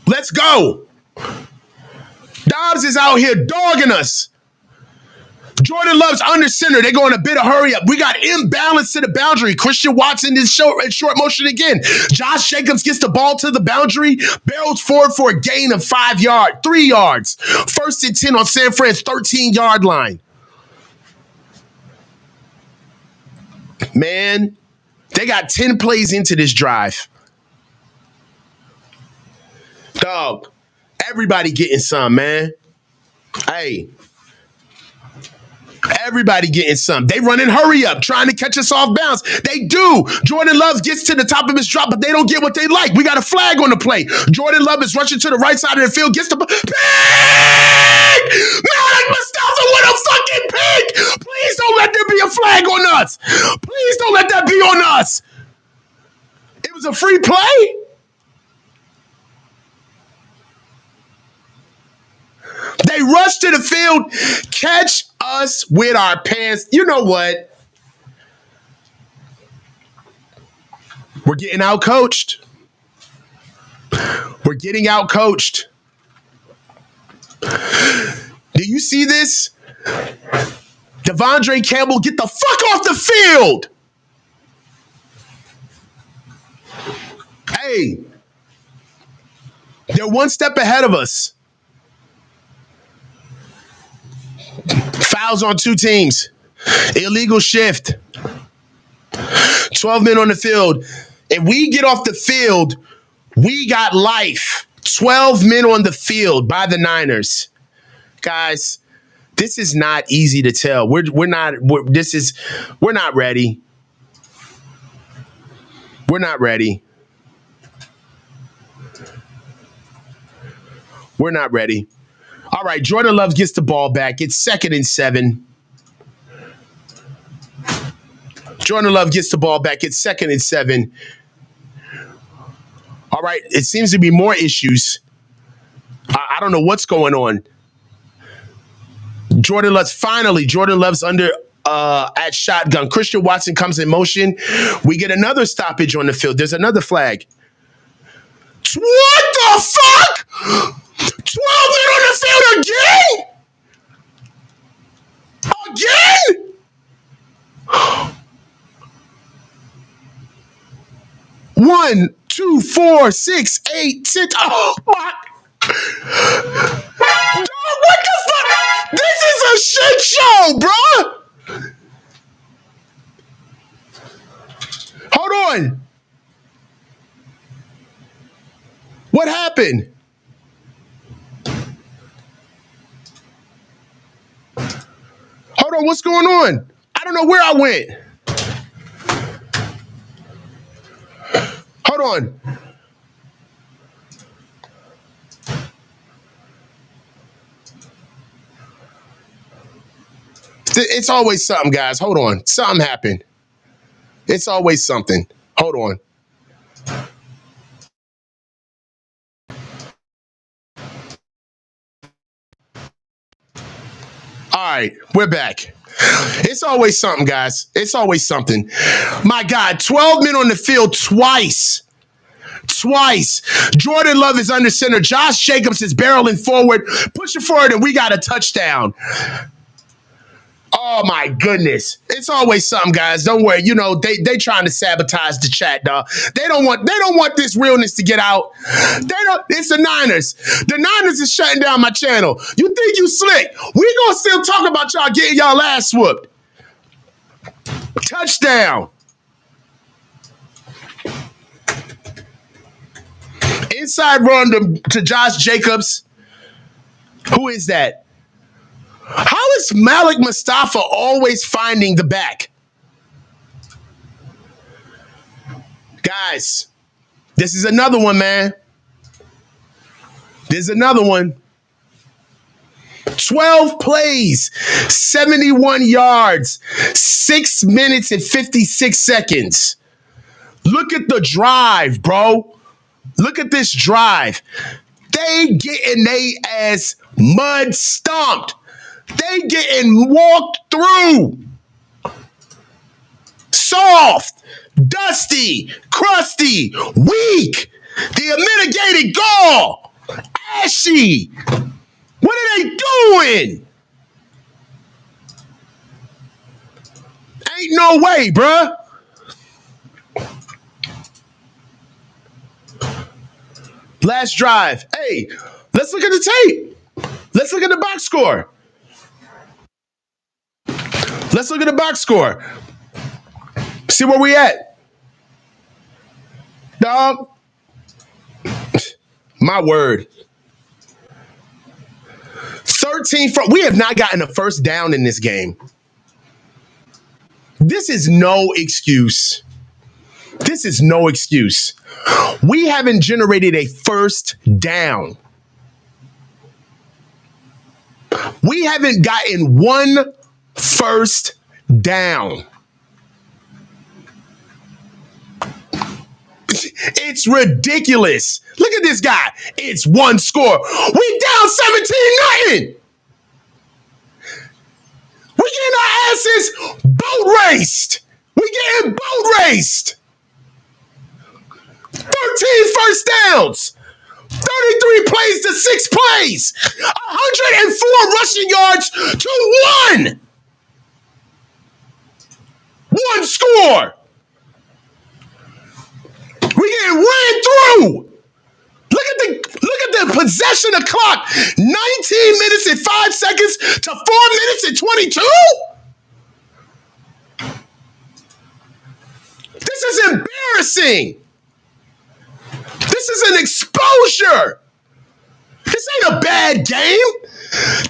Let's go. Dobbs is out here dogging us. Jordan Love's under center. They're going a bit of hurry up. We got imbalance to the boundary. Christian Watson is in short motion again. Josh Jacobs gets the ball to the boundary, barrels forward for a gain of 5 yards, 3 yards. 1st and 10 on San Fran's 13-yard line. Man, they got 10 plays into this drive. Dog, everybody getting some, man. Hey, everybody getting some. They running hurry up, trying to catch us off bounds. They do. Jordan Love gets to the top of his drop, but they don't get what they like. We got a flag on the play. Jordan Love is rushing to the right side of the field, gets the pick! Malik Mustafa with a fucking pick! Please don't let there be a flag on us. Please don't let that be on us. It was a free play. They rush to the field, catch us with our pants. You know what? We're getting out-coached. We're getting out-coached. Do you see this? Devondre Campbell, get the fuck off the field. Hey, they're one step ahead of us. Fouls on two teams. Illegal shift. 12 men on the field. If we get off the field, we got life. 12 men on the field by the Niners. Guys, this is not easy to tell. We're not ready. We're not ready. We're not ready. All right, Jordan Love gets the ball back. It's 2nd and 7. Jordan Love gets the ball back. It's 2nd and 7. All right, it seems to be more issues. I don't know what's going on. Jordan Love's under at shotgun. Christian Watson comes in motion. We get another stoppage on the field. There's another flag. What the fuck? 12 men on the field again? Again? 1, 2, 4, 6, 8, 6. Oh my. Dog, what the fuck? This is a shit show, bro. Hold on. What happened? Hold on, what's going on? I don't know where I went. Hold on. It's always something, guys. Hold on. Something happened. It's always something. Hold on. All right, we're back. It's always something, guys. It's always something. My God, 12 men on the field twice. Jordan Love is under center. Josh Jacobs is barreling forward, pushing forward, and we got a touchdown. Oh my goodness. It's always something, guys. Don't worry. You know, they trying to sabotage the chat, dog. They don't want this realness to get out. It's the Niners. The Niners is shutting down my channel. You think you slick? We gonna still talk about y'all getting y'all ass whooped. Touchdown. Inside run to Josh Jacobs. Who is that? How is Malik Mustafa always finding the back? Guys, this is another one, man. There's another one. 12 plays, 71 yards, 6 minutes and 56 seconds. Look at the drive, bro. Look at this drive. They getting they ass mud stomped. They getting walked through. Soft, dusty, crusty, weak. The unmitigated gall. Ashy. What are they doing? Ain't no way, bruh. Last drive. Hey, let's look at the tape. Let's look at the box score. Let's look at the box score. See where we at. Dog. My word. 13 from. We have not gotten a first down in this game. This is no excuse. This is no excuse. We haven't generated a first down. We haven't gotten one first down. It's ridiculous. Look at this guy. It's one score. We down 17-0. We getting our asses boat raced. We getting boat raced. 13 first downs. 33 plays to 6 plays. 104 rushing yards to 1. score. We getting ran through. Look at the possession of clock. 19 minutes and 5 seconds to 4 minutes and 22. This is embarrassing. This is an exposure. This ain't a bad game.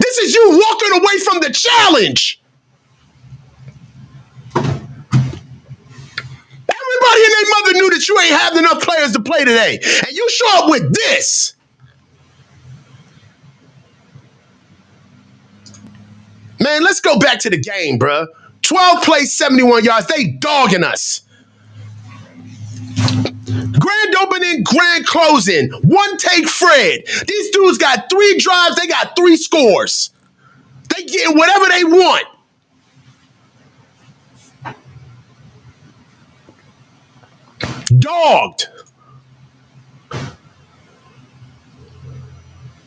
This is you walking away from the challenge. Everybody and their mother knew that you ain't have enough players to play today. And you show up with this. Man, let's go back to the game, bruh. 12 plays, 71 yards. They dogging us. Grand opening, grand closing. One take Fred. These dudes got 3 drives. They got 3 scores. They getting whatever they want. Dogged.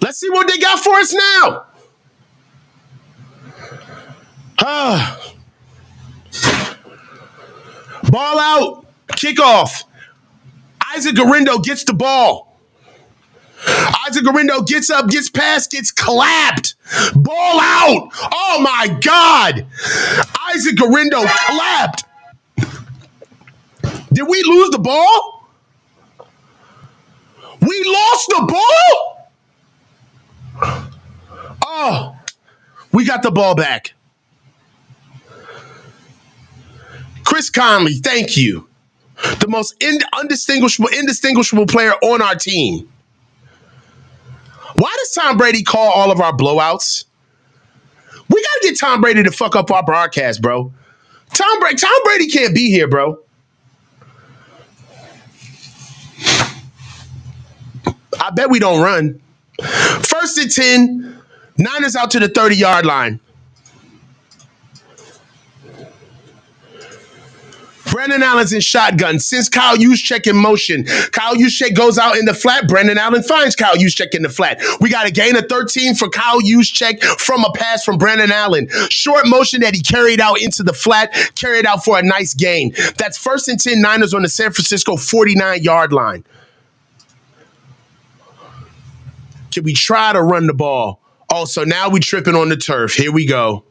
Let's see what they got for us now. Ball out. Kickoff. Isaac Garindo gets the ball. Isaac Garindo gets up, gets past, gets clapped. Ball out. Oh, my God. Isaac Garindo clapped. Did we lose the ball? We lost the ball? Oh, we got the ball back. Chris Conley, thank you. The most indistinguishable player on our team. Why does Tom Brady call all of our blowouts? We got to get Tom Brady to fuck up our broadcast, bro. Tom Brady can't be here, bro. I bet we don't run. 1st and 10. Niners out to the 30-yard line. Brandon Allen's in shotgun. Since Kyle Juszczyk in motion. Kyle Juszczyk goes out in the flat. Brandon Allen finds Kyle Juszczyk in the flat. We got a gain of 13 for Kyle Juszczyk from a pass from Brandon Allen. Short motion that he carried out into the flat. Carried out for a nice gain. That's 1st and 10 Niners on the San Francisco 49-yard line. Can we try to run the ball? Oh, so now we tripping on the turf. Here we go.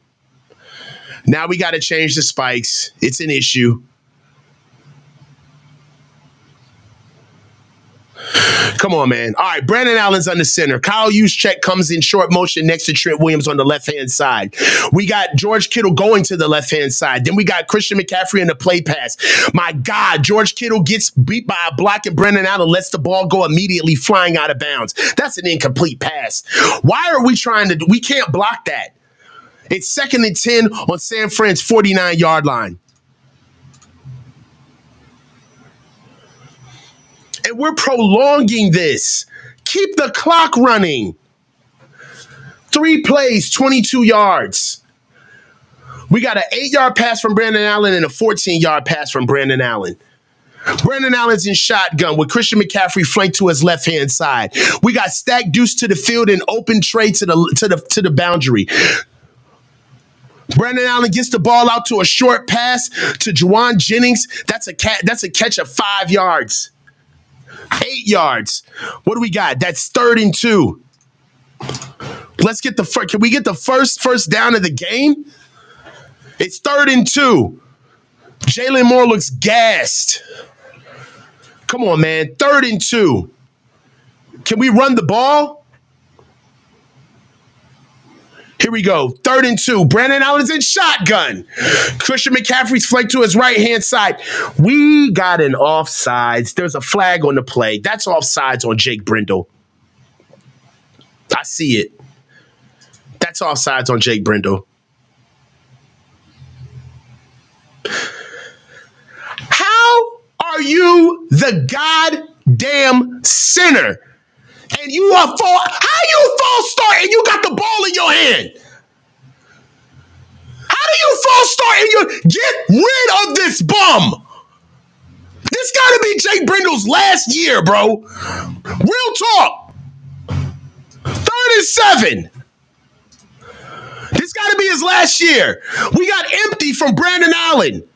Now we got to change the spikes. It's an issue. Come on, man. All right, Brandon Allen's on the center. Kyle Juszczyk comes in short motion next to Trent Williams on the left-hand side. We got George Kittle going to the left-hand side. Then we got Christian McCaffrey in the play pass. My God, George Kittle gets beat by a block and Brandon Allen lets the ball go immediately flying out of bounds. That's an incomplete pass. Why are we trying to – we can't block that. It's 2nd and 10 on San Fran's 49-yard line. And we're prolonging this. Keep the clock running. 3 plays, 22 yards. We got an 8-yard pass from Brandon Allen and a 14-yard pass from Brandon Allen. Brandon Allen's in shotgun with Christian McCaffrey flanked to his left-hand side. We got Stack Deuce to the field and open trade to the boundary. Brandon Allen gets the ball out to a short pass to Juwan Jennings. That's a catch of 5 yards. 8 yards. What do we got? That's 3rd and 2. Let's get the first. Can we get the first down of the game? It's 3rd and 2. Jalen Moore looks gassed. Come on, man. 3rd and 2. Can we run the ball? Here we go. 3rd and 2. Brandon Allen's in shotgun. Christian McCaffrey's flanked to his right-hand side. We got an offsides. There's a flag on the play. That's offsides on Jake Brindle. I see it. That's offsides on Jake Brindle. How are you the goddamn center? And you are how you false start and you got the ball in your hand? How do you false start and you get rid of this bum? This got to be Jake Brindle's last year, bro. Real talk. 3rd and 7. This got to be his last year. We got empty from Brandon Allen.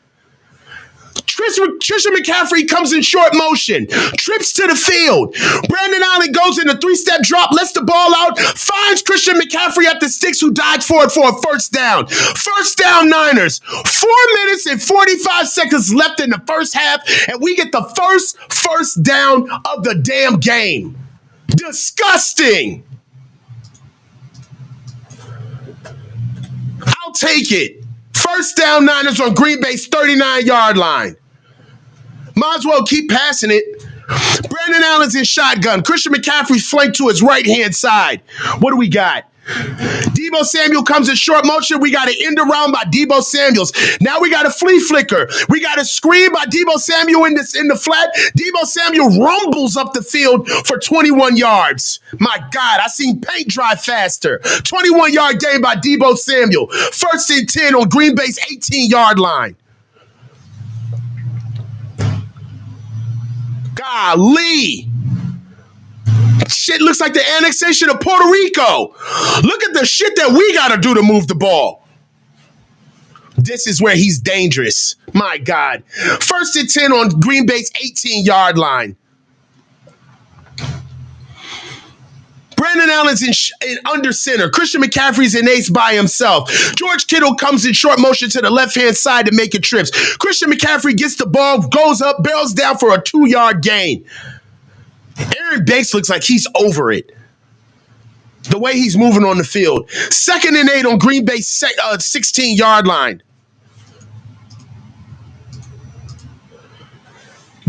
Trisha McCaffrey comes in short motion, trips to the field. Brandon Allen goes in a three-step drop, lets the ball out, finds Christian McCaffrey at the sticks, who dives for it for a first down. First down, Niners. 4 minutes and 45 seconds left in the first half, and we get the first down of the damn game. Disgusting. I'll take it. First down, Niners on Green Bay's 39-yard line. Might as well keep passing it. Brandon Allen's in shotgun. Christian McCaffrey's flanked to his right-hand side. What do we got? Deebo Samuel comes in short motion. We got an end around by Deebo Samuels. Now we got a flea flicker. We got a screen by Deebo Samuel in the flat. Deebo Samuel rumbles up the field for 21 yards. My God, I seen paint dry faster. 21-yard gain by Deebo Samuel. First and 10 on Green Bay's 18-yard line. Golly. Shit looks like the annexation of Puerto Rico. Look at the shit that we got to do to move the ball. This is where he's dangerous. My God. First and 10 on Green Bay's 18-yard line. Brandon Allen's in under center. Christian McCaffrey's in ace by himself. George Kittle comes in short motion to the left-hand side to make it trips. Christian McCaffrey gets the ball, goes up, barrels down for a 2-yard gain. Aaron Banks looks like he's over it. The way he's moving on the field. 2nd and 8 on Green Bay's 16-yard line.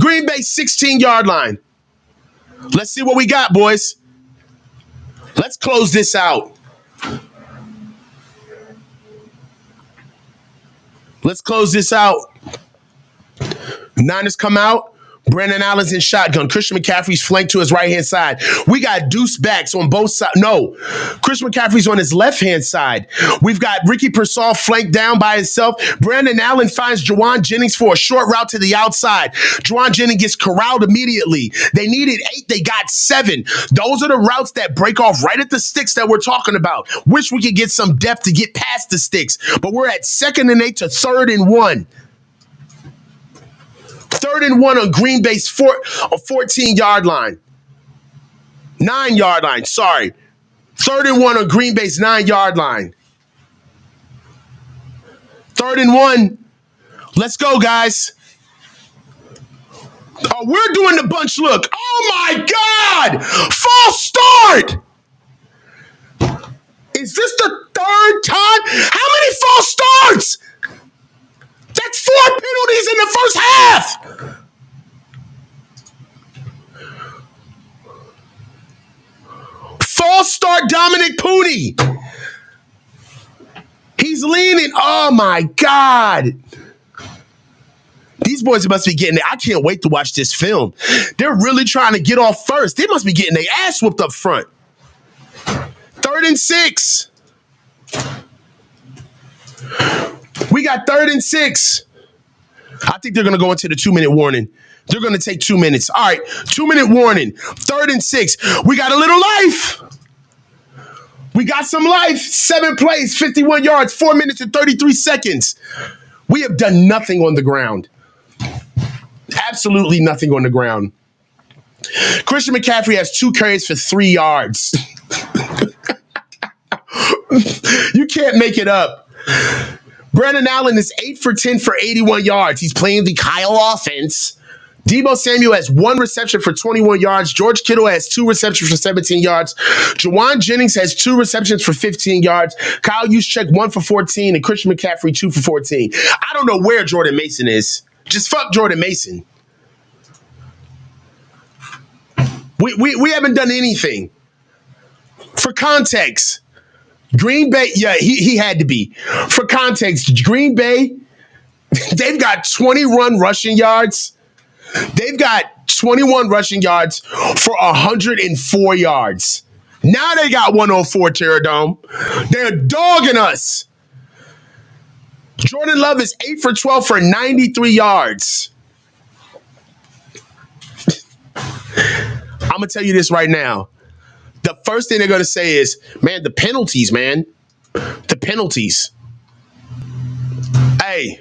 Green Bay's 16-yard line. Let's see what we got, boys. Let's close this out. Let's close this out. Niners come out. Brandon Allen's in shotgun. Christian McCaffrey's flanked to his right-hand side. We got deuce backs on both sides. No, Christian McCaffrey's on his left-hand side. We've got Ricky Pearsall flanked down by himself. Brandon Allen finds Juwan Jennings for a short route to the outside. Juwan Jennings gets corralled immediately. They needed 8. They got 7. Those are the routes that break off right at the sticks that we're talking about. Wish we could get some depth to get past the sticks. But we're at 2nd and 8 to 3rd and 1. 3rd and 1 on Green Bay's 14-yard line. 9-yard line, sorry. 3rd and 1 on Green Bay's 9-yard line. 3rd and 1. Let's go, guys. Oh, we're doing the bunch look. Oh, my God. False start. Is this the 3rd time? How many false starts? That's 4 penalties in the first half. False start Dominic Pooney. He's leaning. Oh, my God. These boys must be getting it. I can't wait to watch this film. They're really trying to get off first. They must be getting their ass whooped up front. 3rd and 6. We got 3rd and 6. I think they're going to go into the 2-minute warning. They're going to take 2 minutes. All right, 2-minute warning. 3rd and 6. We got a little life. We got some life. 7 plays, 51 yards, 4 minutes and 33 seconds. We have done nothing on the ground. Absolutely nothing on the ground. Christian McCaffrey has 2 carries for 3 yards. You can't make it up. Brandon Allen is 8 for 10 for 81 yards. He's playing the Kyle offense. Deebo Samuel has 1 reception for 21 yards. George Kittle has 2 receptions for 17 yards. Juwan Jennings has 2 receptions for 15 yards. Kyle Juszczyk 1 for 14, and Christian McCaffrey 2 for 14. I don't know where Jordan Mason is. Just fuck Jordan Mason. We haven't done anything. For context, Green Bay, yeah, he had to be. For context, Green Bay, they've got 21 rushing yards. They've got 21 rushing yards for 104 yards. Now they got 104, Terradome. They're dogging us. Jordan Love is 8 for 12 for 93 yards. I'm going to tell you this right now. The first thing they're going to say is, man, the penalties, man. The penalties. Hey,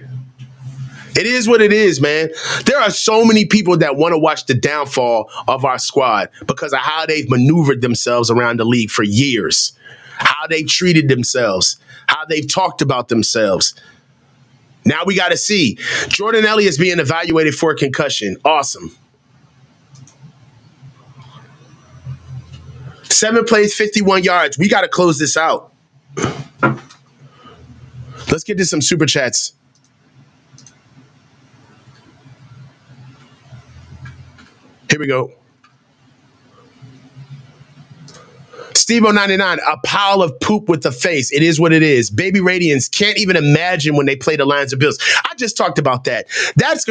It is what it is, man. There are so many people that want to watch the downfall of our squad because of how they've maneuvered themselves around the league for years, how they've treated themselves, how they've talked about themselves. Now we got to see. Jordan Elliott's being evaluated for a concussion. Awesome. 7 plays, 51 yards. We got to close this out. Let's get to some super chats. Here we go. Steve-O99, a pile of poop with the face. It is what it is. Baby Radiance can't even imagine when they play the Lions of Bills. I just talked about that. That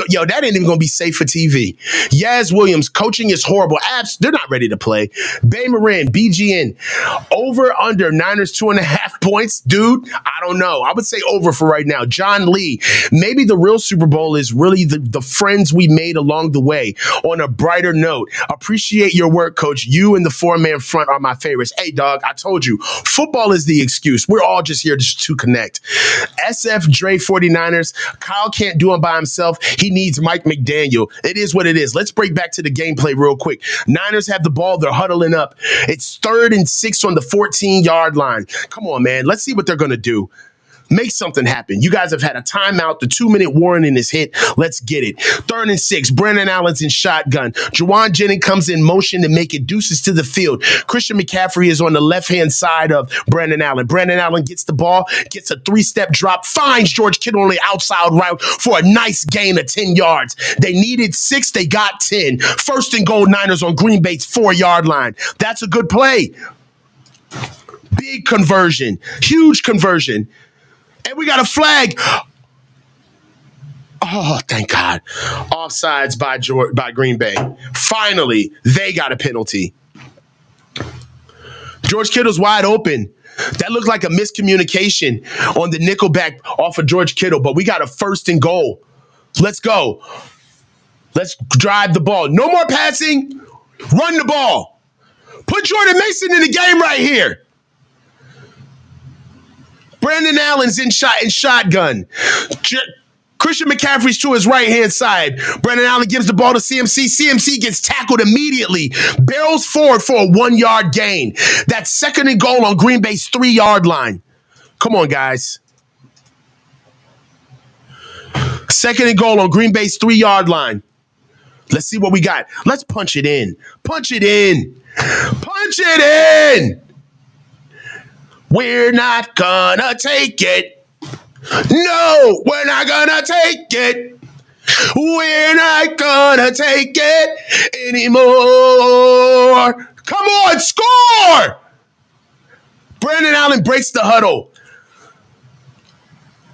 ain't even going to be safe for TV. Yaz Williams, coaching is horrible. They're not ready to play. Bay Moran, BGN, over under Niners 2.5 points. Dude, I don't know. I would say over for right now. John Lee, maybe the real Super Bowl is really the friends we made along the way. On a brighter note, appreciate your work, Coach. You and the four-man front are my favorites. Hey, dog, I told you, football is the excuse. We're all just here to connect. SF Dre 49ers, Kyle can't do it by himself. He needs Mike McDaniel. It is what it is. Let's break back to the gameplay real quick. Niners have the ball. They're huddling up. It's 3rd and 6 on the 14-yard line. Come on, man. Let's see what they're going to do. Make something happen. You guys have had a timeout. The 2-minute warning is hit. Let's get it. 3rd and 6. Brandon Allen's in shotgun. Juwan Jennings comes in motion to make it deuces to the field. Christian McCaffrey is on the left-hand side of Brandon Allen. Brandon Allen gets the ball, gets a 3-step drop, finds George Kittle on the outside route for a nice gain of 10 yards. They needed 6. They got 10. 1st and goal, Niners on Green Bay's 4-yard line. That's a good play. Big conversion. Huge conversion. And we got a flag. Oh, thank God. Offsides by Green Bay. Finally, they got a penalty. George Kittle's wide open. That looked like a miscommunication on the nickelback off of George Kittle, but we got a 1st and goal. Let's go. Let's drive the ball. No more passing. Run the ball. Put Jordan Mason in the game right here. Brandon Allen's in shotgun. Christian McCaffrey's to his right-hand side. Brandon Allen gives the ball to CMC. CMC gets tackled immediately. Barrels forward for a 1-yard gain. That's 2nd and goal on Green Bay's 3-yard line. Come on, guys. 2nd and goal on Green Bay's 3-yard line. Let's see what we got. Let's punch it in. Punch it in. Punch it in. We're not gonna take it. No, we're not gonna take it. We're not gonna take it anymore. Come on, score! Brandon Allen breaks the huddle.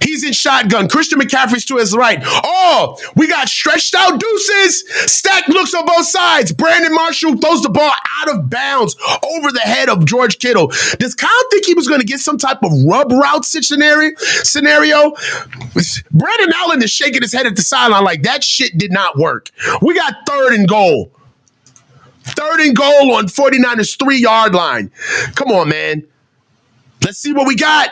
He's in shotgun. Christian McCaffrey's to his right. Oh, we got stretched out deuces. Stack looks on both sides. Brandon Marshall throws the ball out of bounds over the head of George Kittle. Does Kyle think he was going to get some type of rub route scenario? Brandon Allen is shaking his head at the sideline like that shit did not work. We got 3rd and goal. 3rd and goal on 49ers 3-yard line. Come on, man. Let's see what we got.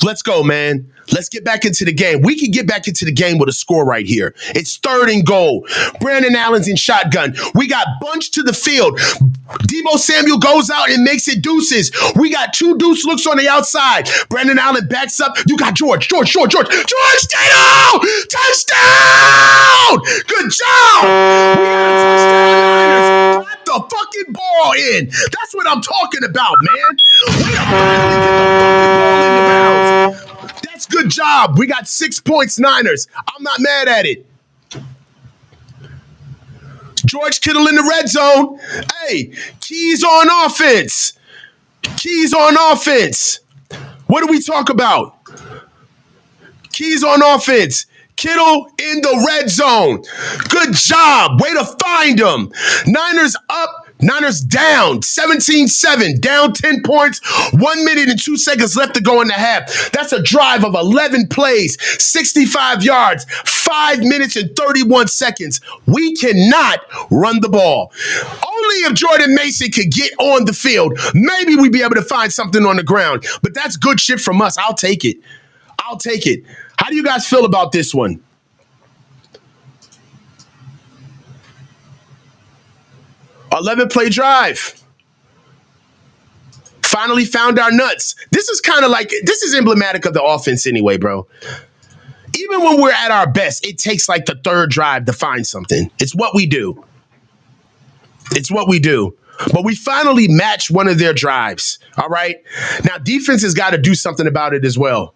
Let's go, man. Let's get back into the game. We can get back into the game with a score right here. It's 3rd and goal. Brandon Allen's in shotgun. We got bunched to the field. Deebo Samuel goes out and makes it deuces. We got 2 deuce looks on the outside. Brandon Allen backs up. You got George. George, Kittle! Touchdown! Good job! We got a touchdown, Niners. Got the fucking ball in. That's what I'm talking about, man. We are finally get the fucking ball in the bounds. That's good job. We got 6 points, Niners. I'm not mad at it. George Kittle in the red zone. Hey, keys on offense. Keys on offense. What do we talk about? Keys on offense. Kittle in the red zone. Good job. Way to find him. Niners up Niners down 17-7, down 10 points, 1 minute and 2 seconds left to go in the half. That's a drive of 11 plays, 65 yards, 5 minutes and 31 seconds. We cannot run the ball. Only if Jordan Mason could get on the field, maybe we'd be able to find something on the ground. But that's good shit from us. I'll take it. I'll take it. How do you guys feel about this one? 11-play drive. Finally found our nuts. This is kind of like, this is emblematic of the offense anyway, bro. Even when we're at our best, it takes like the third drive to find something. It's what we do. It's what we do. But we finally matched one of their drives. All right. Now, defense has got to do something about it as well.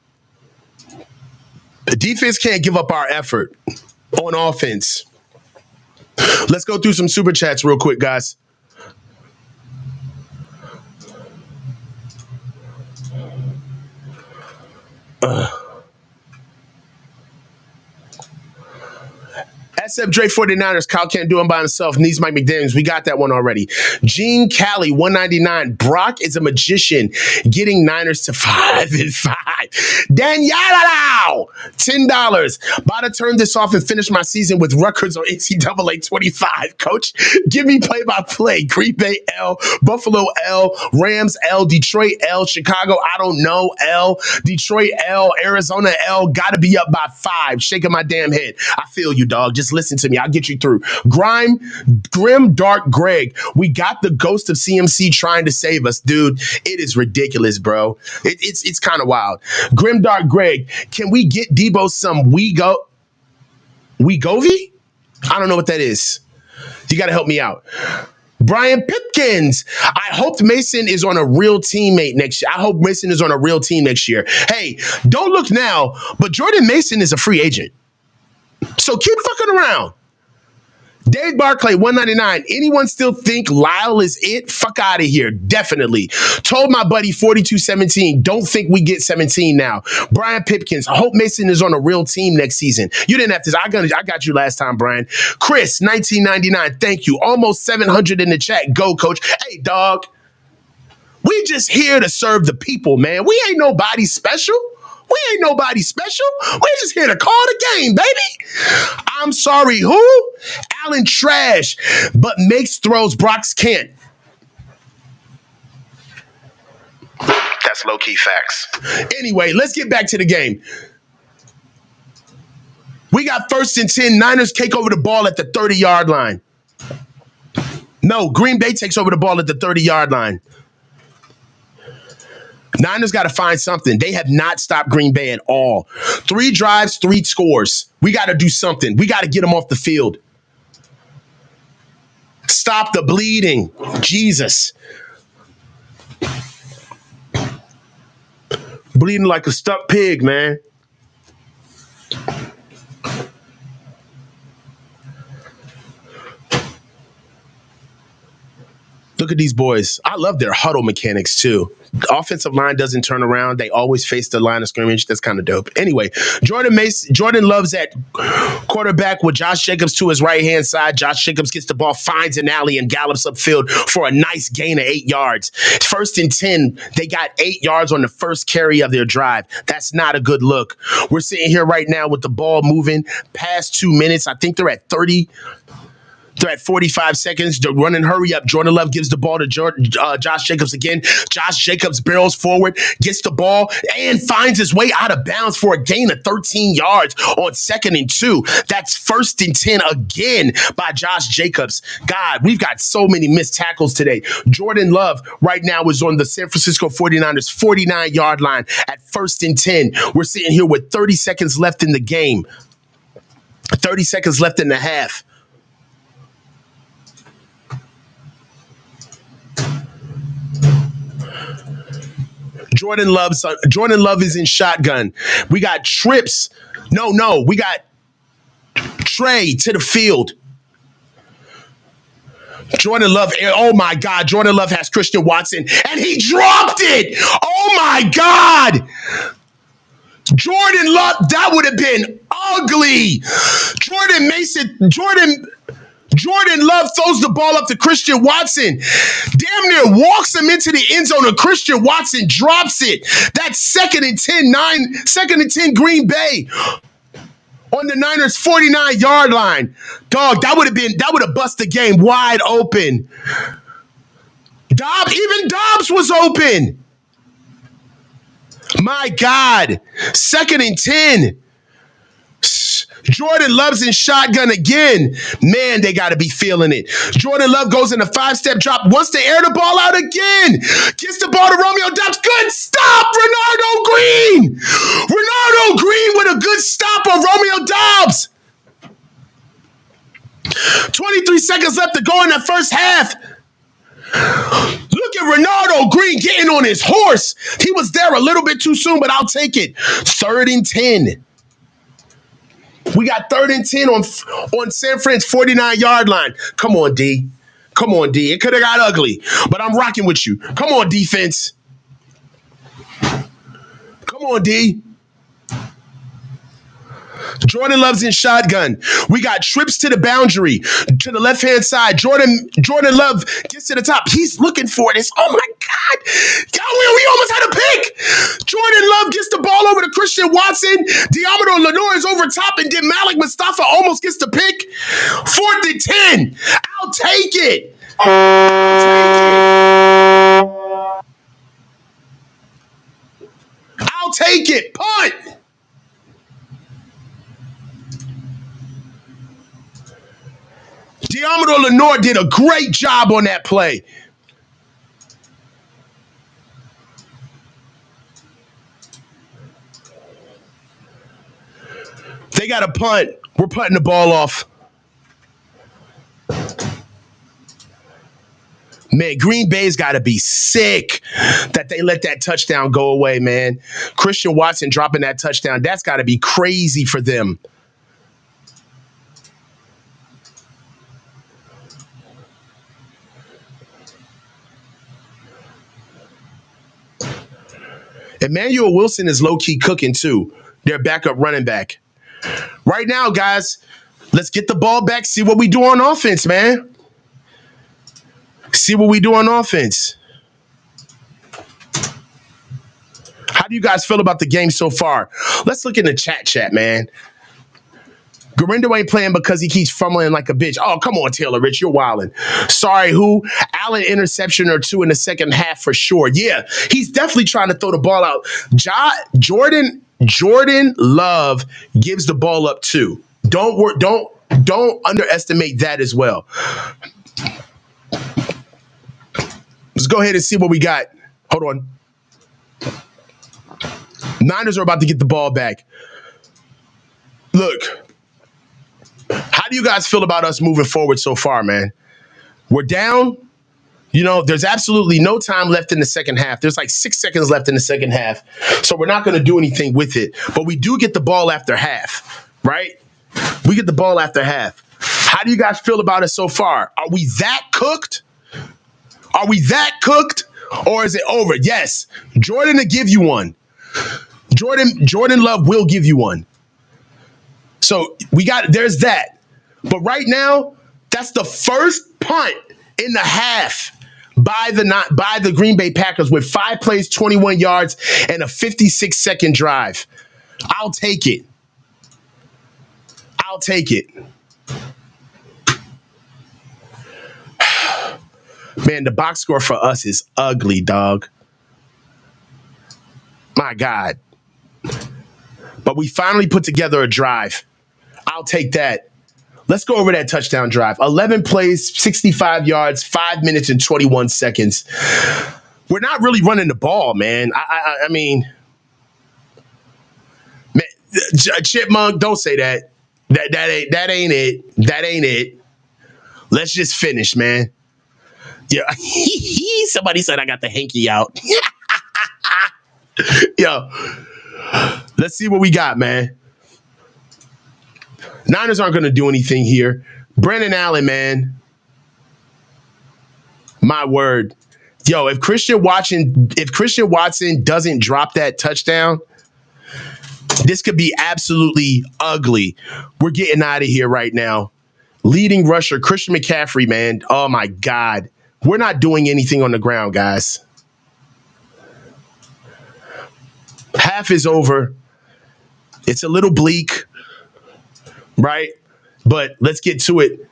The defense can't give up our effort on offense. Let's go through some super chats real quick, guys. SF Dre 49ers, Kyle can't do him by himself. Needs Mike McDaniels. We got that one already. Gene Callie, 199. Brock is a magician, getting Niners to 5-5. Danielle, $10. About to turn this off and finish my season with records on NCAA 25. Coach, give me play-by-play. Green Bay L, Buffalo L, Rams L, Detroit L, Chicago, I don't know L, Detroit L, Arizona L. Got to be up by 5. Shaking my damn head. I feel you, dog. Just listen to me. I'll get you through. Grim Dark Greg. We got the ghost of CMC trying to save us, dude. It is ridiculous, bro. It's kind of wild. Grim Dark Greg. Can we get Debo some Wegovy? I don't know what that is. You got to help me out. Brian Pipkins. I hope Mason is on a real teammate next year. I hope Mason is on a real team next year. Hey, don't look now, but Jordan Mason is a free agent. So keep fucking around. Dave Barclay, 199. Anyone still think Lyle is it? Fuck out of here. Definitely. Told my buddy 4217. Don't think we get 17 now. Brian Pipkins. I hope Mason is on a real team next season. You didn't have to. I got you last time, Brian. Chris, 1999. Thank you. Almost 700 in the chat. Go, coach. Hey, dog. We just here to serve the people, man. We ain't nobody special. We ain't nobody special. We're just here to call the game, baby. I'm sorry, who? Allen trash, but makes throws Brock's can't. That's low-key facts. Anyway, let's get back to the game. We got 1st and 10. Niners take over the ball at the 30-yard line. No, Green Bay takes over the ball at the 30-yard line. Niners got to find something. They have not stopped Green Bay at all. 3 drives, 3 scores. We got to do something. We got to get them off the field. Stop the bleeding. Jesus. Bleeding like a stuck pig, man. Look at these boys. I love their huddle mechanics, too. The offensive line doesn't turn around. They always face the line of scrimmage. That's kind of dope. Anyway, Jordan Love's at quarterback with Josh Jacobs to his right-hand side. Josh Jacobs gets the ball, finds an alley, and gallops upfield for a nice gain of 8 yards. 1st and 10. They got 8 yards on the first carry of their drive. That's not a good look. We're sitting here right now with the ball moving past 2 minutes. I think they're at 30. They're at 45 seconds. They're running hurry up. Jordan Love gives the ball to Josh Jacobs again. Josh Jacobs barrels forward, gets the ball, and finds his way out of bounds for a gain of 13 yards on 2nd and 2. That's 1st and 10 again by Josh Jacobs. God, we've got so many missed tackles today. Jordan Love right now is on the San Francisco 49ers 49-yard line at 1st and 10. We're sitting here with 30 seconds left in the game. 30 seconds left in the half. Jordan Love is in shotgun. We got trips. No. We got Trey to the field. Jordan Love. Oh, my God. Jordan Love has Christian Watson, and he dropped it. Oh, my God. Jordan Love, that would have been ugly. Jordan Jordan Love throws the ball up to Christian Watson. Damn near walks him into the end zone, and Christian Watson drops it. That's second and 10 Green Bay on the Niners 49-yard line. Dog, that would have bust the game wide open. Even Dobbs was open. My God. Second and 10. Jordan Love's in shotgun again. Man, they got to be feeling it. Jordan Love goes in a 5-step drop, wants to air the ball out again. Gets the ball to Romeo Doubs. Good stop, Renardo Green. Renardo Green with a good stop on Romeo Doubs. 23 seconds left to go in that first half. Look at Renardo Green getting on his horse. He was there a little bit too soon, but I'll take it. 3rd and 10. We got 3rd and 10 on San Fran's 49-yard line. Come on, D. Come on, D. It could have got ugly, but I'm rocking with you. Come on, defense. Come on, D. Jordan Love's in shotgun. We got trips to the boundary, to the left-hand side. Jordan Love gets to the top. He's looking for this. Oh, my God. We almost had a pick. Jordan Love gets the ball over to Christian Watson. Diamador Lenore is over top, and then Malik Mustafa almost gets the pick. 4th and 10. I'll take it. I'll take it. Punt. Diamador Lenore did a great job on that play. They got a punt. We're punting the ball off. Man, Green Bay's got to be sick that they let that touchdown go away, man. Christian Watson dropping that touchdown, that's got to be crazy for them. Emmanuel Wilson is low-key cooking, too. Their backup running back. Right now, guys, let's get the ball back, see what we do on offense, man. See what we do on offense. How do you guys feel about the game so far? Let's look in the chat, man. Garindo ain't playing because he keeps fumbling like a bitch. Oh, come on, Taylor Rich, you're wilding. Sorry, who? Allen interception or 2 in the second half for sure. Yeah, he's definitely trying to throw the ball out. Jordan Love gives the ball up too. Don't underestimate that as well. Let's go ahead and see what we got. Hold on. Niners are about to get the ball back. Look. How do you guys feel about us moving forward so far, man? We're down. You know, there's absolutely no time left in the second half. There's like 6 seconds left in the second half. So we're not going to do anything with it. But we do get the ball after half, right? We get the ball after half. How do you guys feel about it so far? Are we that cooked? Are we that cooked? Or is it over? Yes. Jordan will give you one. Jordan Love will give you one. So there's that. But right now, that's the first punt in the half by the Green Bay Packers with 5 plays, 21 yards, and a 56-second drive. I'll take it. I'll take it. Man, the box score for us is ugly, dog. My God. But we finally put together a drive. I'll take that. Let's go over that touchdown drive. 11 plays, 65 yards, 5 minutes and 21 seconds. We're not really running the ball, man. I mean, man, Chipmunk, don't say that. That ain't it. That ain't it. Let's just finish, man. Yeah. Somebody said I got the hanky out. Yo, let's see what we got, man. Niners aren't going to do anything here. Brandon Allen, man. My word. Yo, if Christian Watson doesn't drop that touchdown, this could be absolutely ugly. We're getting out of here right now. Leading rusher, Christian McCaffrey, man. Oh, my God. We're not doing anything on the ground, guys. Half is over. It's a little bleak, right? But let's get to it.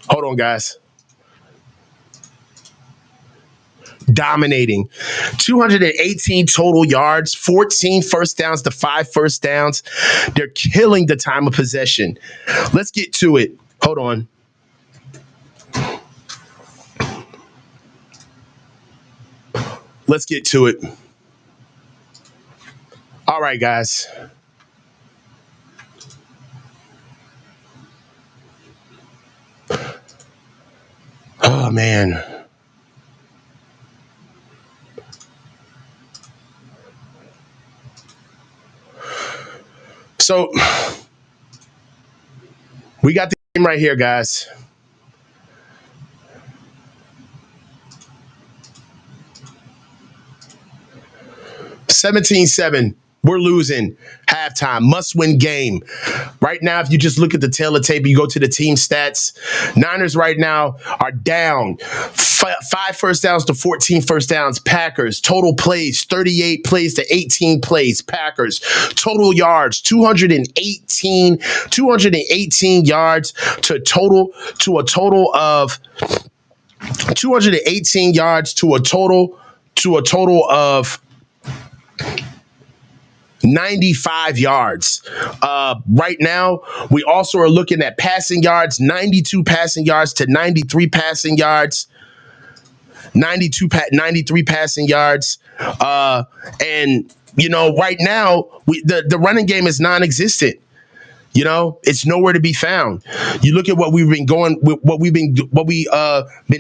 Hold on, guys. Dominating. 218 total yards, 14 first downs to 5 first downs. They're killing the time of possession. Let's get to it. Hold on. Let's get to it. All right, guys. Oh, man. So we got the game right here, guys. $17-7. We're losing halftime. Must-win game. Right now, if you just look at the tail of tape, you go to the team stats. Niners right now are down 5 first downs to 14 first downs. Packers, total plays, 38 plays to 18 plays. Packers, total yards, 218 yards to a total of 218 yards to a total of 95 yards. Right now, we also are looking at passing yards, 92 passing yards to 93 passing yards. 93 passing yards. And, you know, right now, the running game is non-existent. You know, it's nowhere to be found. You look at what we've been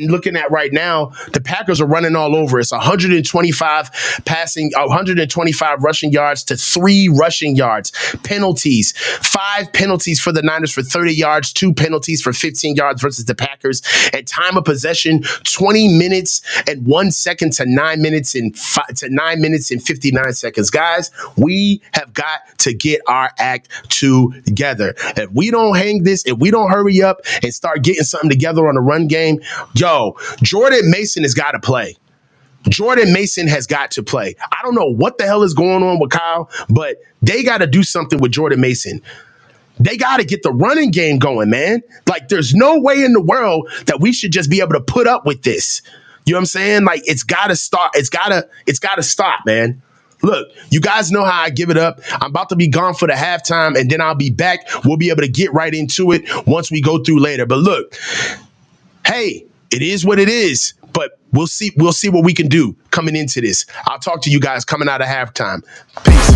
looking at right now. The Packers are running all over. It's 125 rushing yards to 3 rushing yards. Penalties, 5 penalties for the Niners for 30 yards, 2 penalties for 15 yards versus the Packers. At time of possession, 20 minutes and 1 second to 9 minutes and 59 seconds. Guys, we have got to get our act together. If we don't if we don't hurry up and start getting something together on the run game, Jordan Mason has got to play. Jordan Mason has got to play. I don't know what the hell is going on with Kyle, but they got to do something with Jordan Mason. They got to get the running game going, man. Like, there's no way in the world that we should just be able to put up with this. You know what I'm saying? Like, it's got to start. It's got to stop, man. Look, you guys know how I give it up. I'm about to be gone for the halftime, and then I'll be back. We'll be able to get right into it once we go through later. But look, hey, it is what it is. But we'll see what we can do coming into this. I'll talk to you guys coming out of halftime. Peace.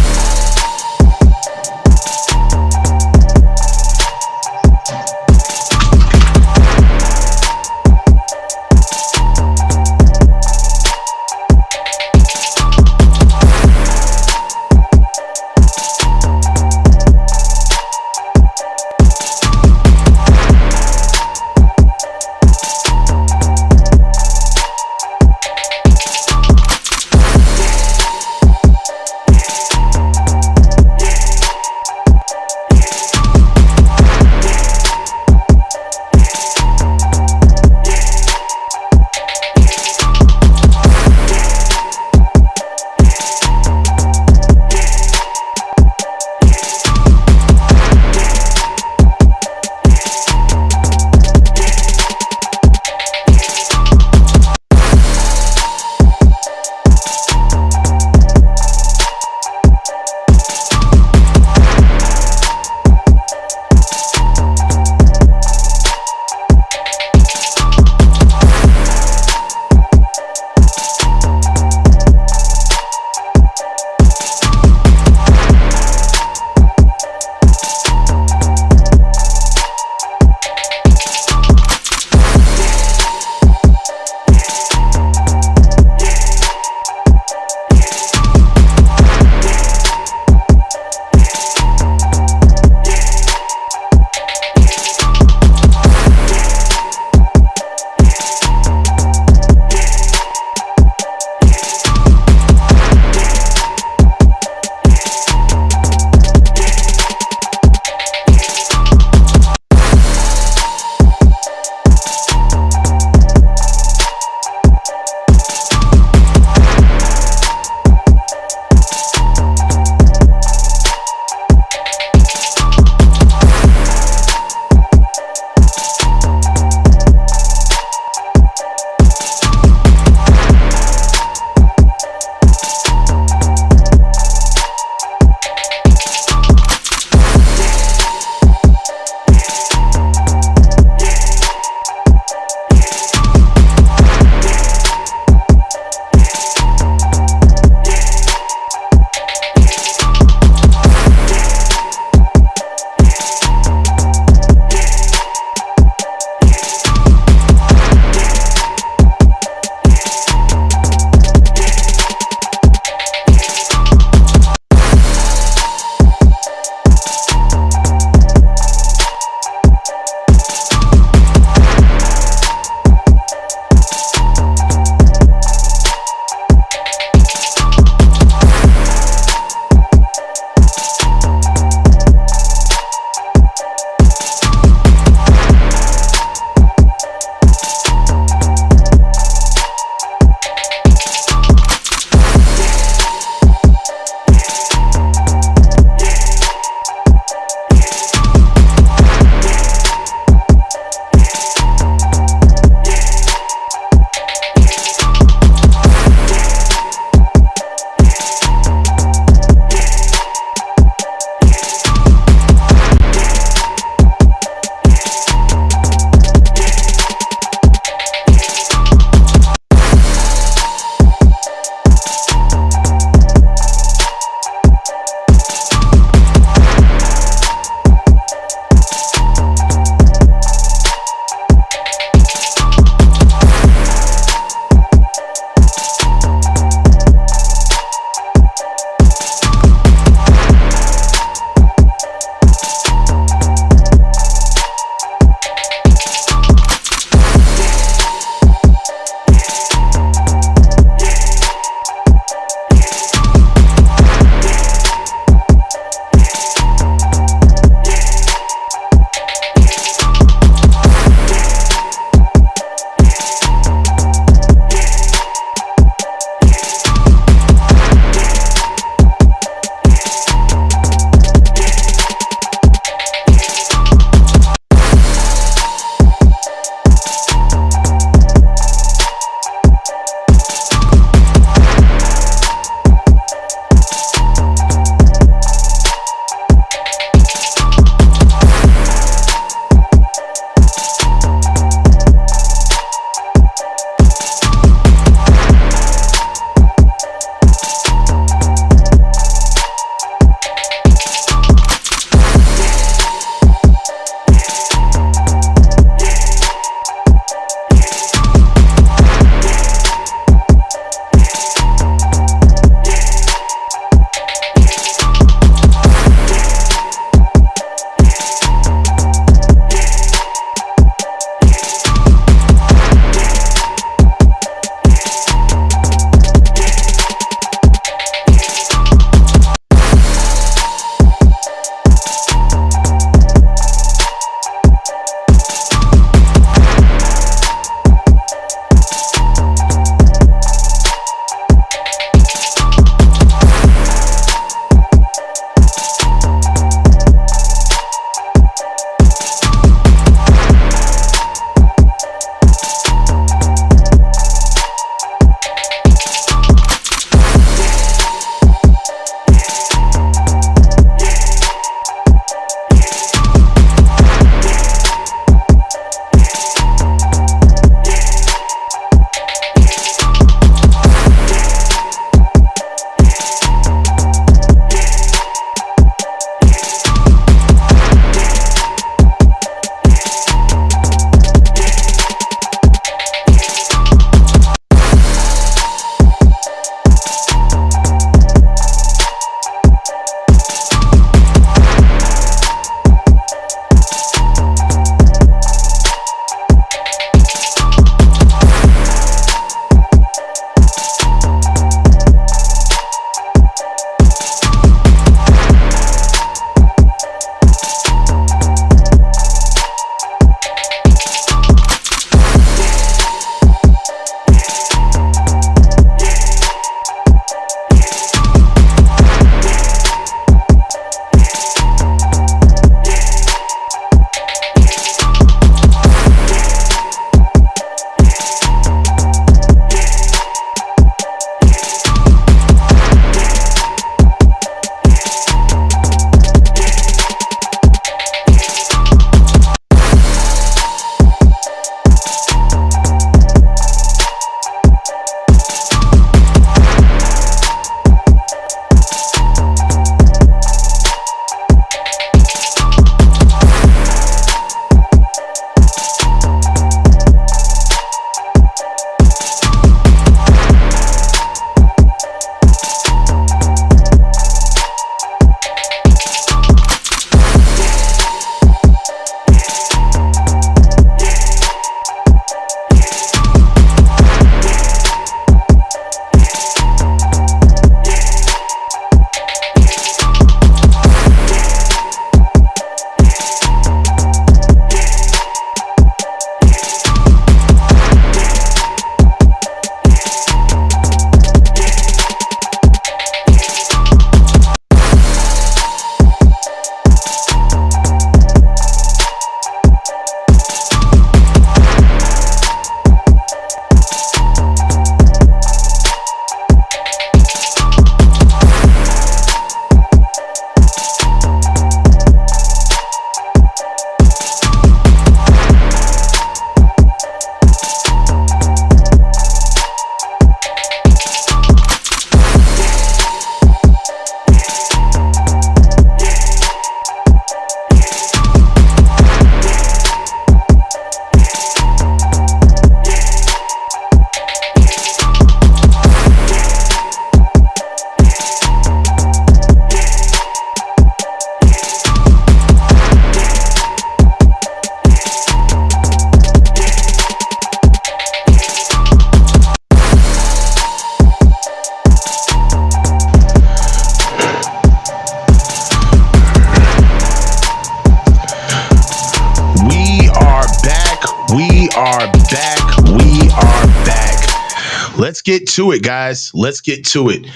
Let's get to it, guys. Let's get to it.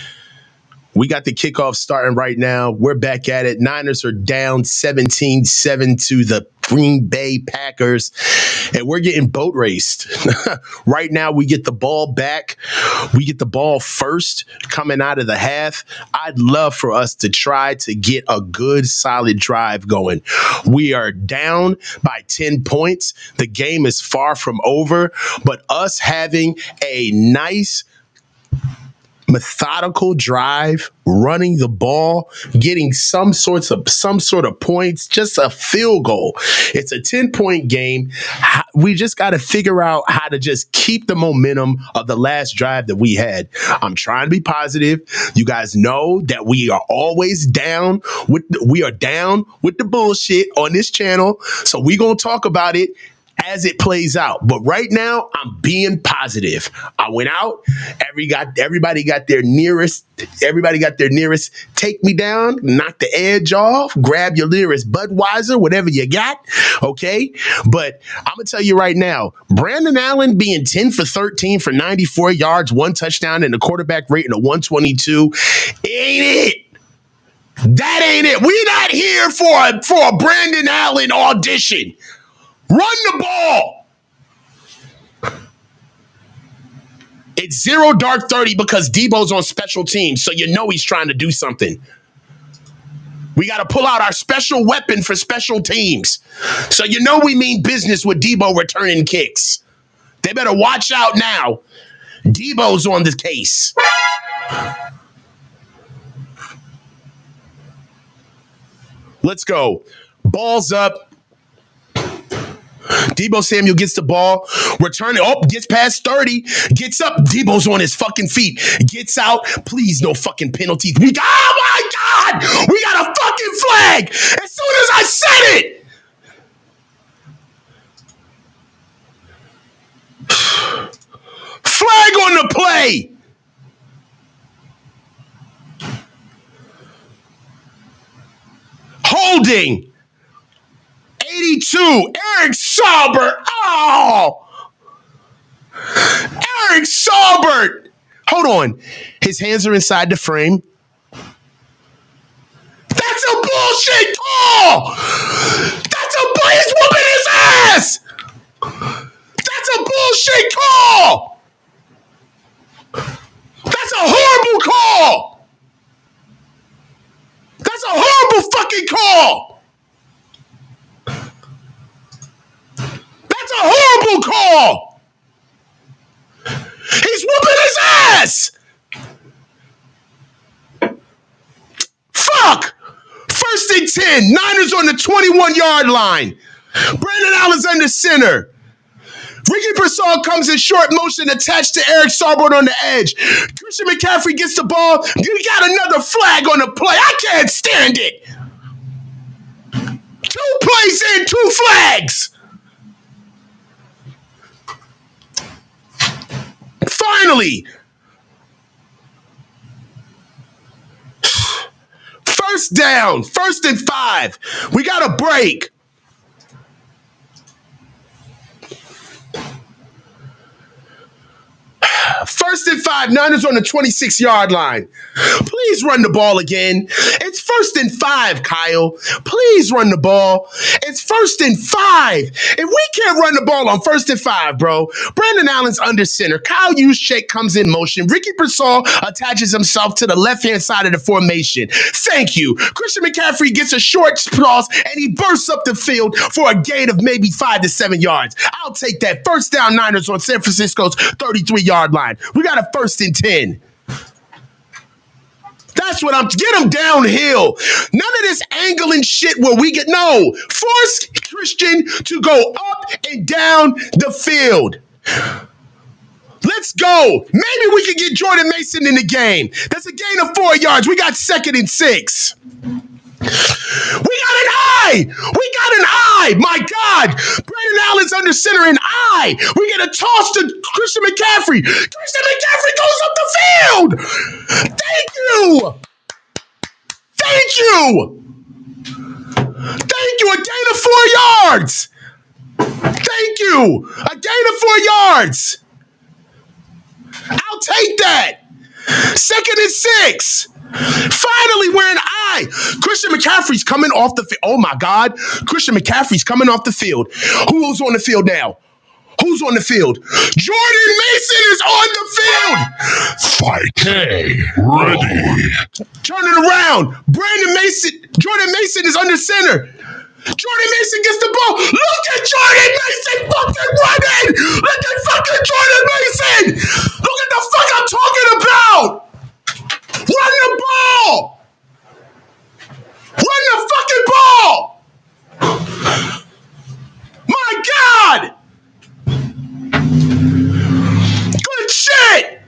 We got the kickoff starting right now. We're back at it. Niners are down 17-7 to the Green Bay Packers, and we're getting boat raced. Right now, we get the ball back. We get the ball first coming out of the half. I'd love for us to try to get a good, solid drive going. We are down by 10 points. The game is far from over, but us having a nice, methodical drive, running the ball, getting some sort of points, just a field goal. It's a 10-point game. We just got to figure out how to just keep the momentum of the last drive that we had. I'm trying to be positive. You guys know that we are always down with the bullshit on this channel. So we're going to talk about it as it plays out. But right now, I'm being positive. I went out. Everybody got their nearest. Take me down, knock the edge off, grab your nearest Budweiser, whatever you got. Okay. But I'm going to tell you right now, Brandon Allen being 10 for 13 for 94 yards, 1 touchdown, and a quarterback rating of 122 ain't it. That ain't it. We're not here for a Brandon Allen audition. Run the ball. It's 0 dark 30 because Debo's on special teams, so you know he's trying to do something. We got to pull out our special weapon for special teams. So you know we mean business with Debo returning kicks. They better watch out now. Debo's on the case. Let's go. Ball's up. Debo Samuel gets the ball, returning, gets past 30, gets up. Debo's on his fucking feet, gets out. Please, no fucking penalties. Oh my God, we got a fucking flag as soon as I said it. Flag on the play. Holding. 82, Eric Saubert. Oh, Eric Saubert. Hold on. His hands are inside the frame. That's a bullshit call. He's whooping his ass. That's a bullshit call. That's a horrible call. That's a horrible fucking call. That's a horrible call. He's whooping his ass. Fuck. 1st and 10. Niners on the 21-yard line. Brandon Allen's under center. Ricky Persson comes in short motion attached to Eric Saubert on the edge. Christian McCaffrey gets the ball. You got another flag on the play. I can't stand it. 2 plays in, 2 flags. Finally. 1st down, 1st and 5. We got a break. First and 5, Niners on the 26-yard line. Please run the ball again. It's 1st and 5, Kyle. Please run the ball. It's 1st and 5. If we can't run the ball on 1st and 5, bro, Brandon Allen's under center. Kyle Juszczyk comes in motion. Ricky Persson attaches himself to the left-hand side of the formation. Thank you. Christian McCaffrey gets a short toss, and he bursts up the field for a gain of maybe 5 to 7 yards. I'll take that. 1st down, Niners on San Francisco's 33-yard line. We got a 1st and 10. That's what get them downhill. None of this angling shit where we get, no. Force Christian to go up and down the field. Let's go. Maybe we can get Jordan Mason in the game. That's a gain of 4 yards. We got 2nd and 6. We got an eye. My God. Brandon Allen's under center and eye. We get a toss to Christian McCaffrey. Christian McCaffrey goes up the field. Thank you. A gain of 4 yards. Thank you. A gain of 4 yards. I'll take that. 2nd and 6. Finally, we're in I. Christian McCaffrey's coming off the field. Oh, my God. Christian McCaffrey's coming off the field. Who's on the field now? Who's on the field? Jordan Mason is on the field. Fight. Okay, ready. Turn it around. Jordan Mason is under center. Jordan Mason gets the ball. Look at Jordan Mason fucking running. Look at fucking Jordan Mason. Look at the fuck I'm talking about. Run the ball. Run the fucking ball. My God. Good shit.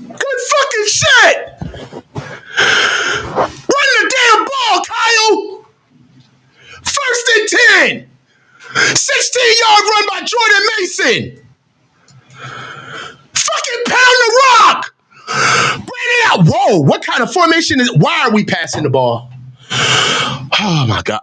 Good fucking shit. Run the damn ball, Kyle. 1st and 10. 16-yard run by Jordan Mason. Fucking pound the rock. Bring it out. Whoa, what kind of formation is? Why are we passing the ball? Oh, my God.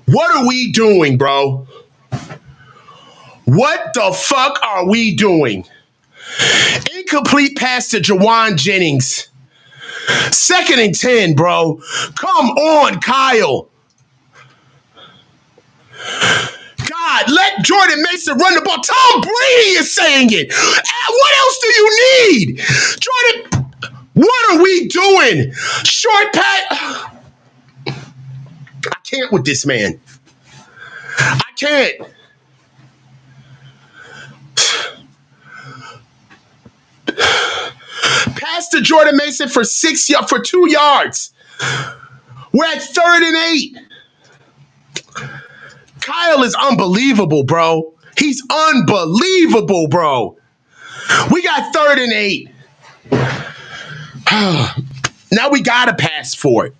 What are we doing, bro? What the fuck are we doing? Incomplete pass to Jawan Jennings. 2nd and 10, bro. Come on, Kyle. God, let Jordan Mason run the ball. Tom Brady is saying it. What else do you need? Jordan, what are we doing? Short pass. I can't with this man. I can't. Pass to Jordan Mason for 2 yards. We're at 3rd and 8. Kyle is unbelievable, bro. He's unbelievable, bro. We got 3rd and 8. Now we got to pass for it.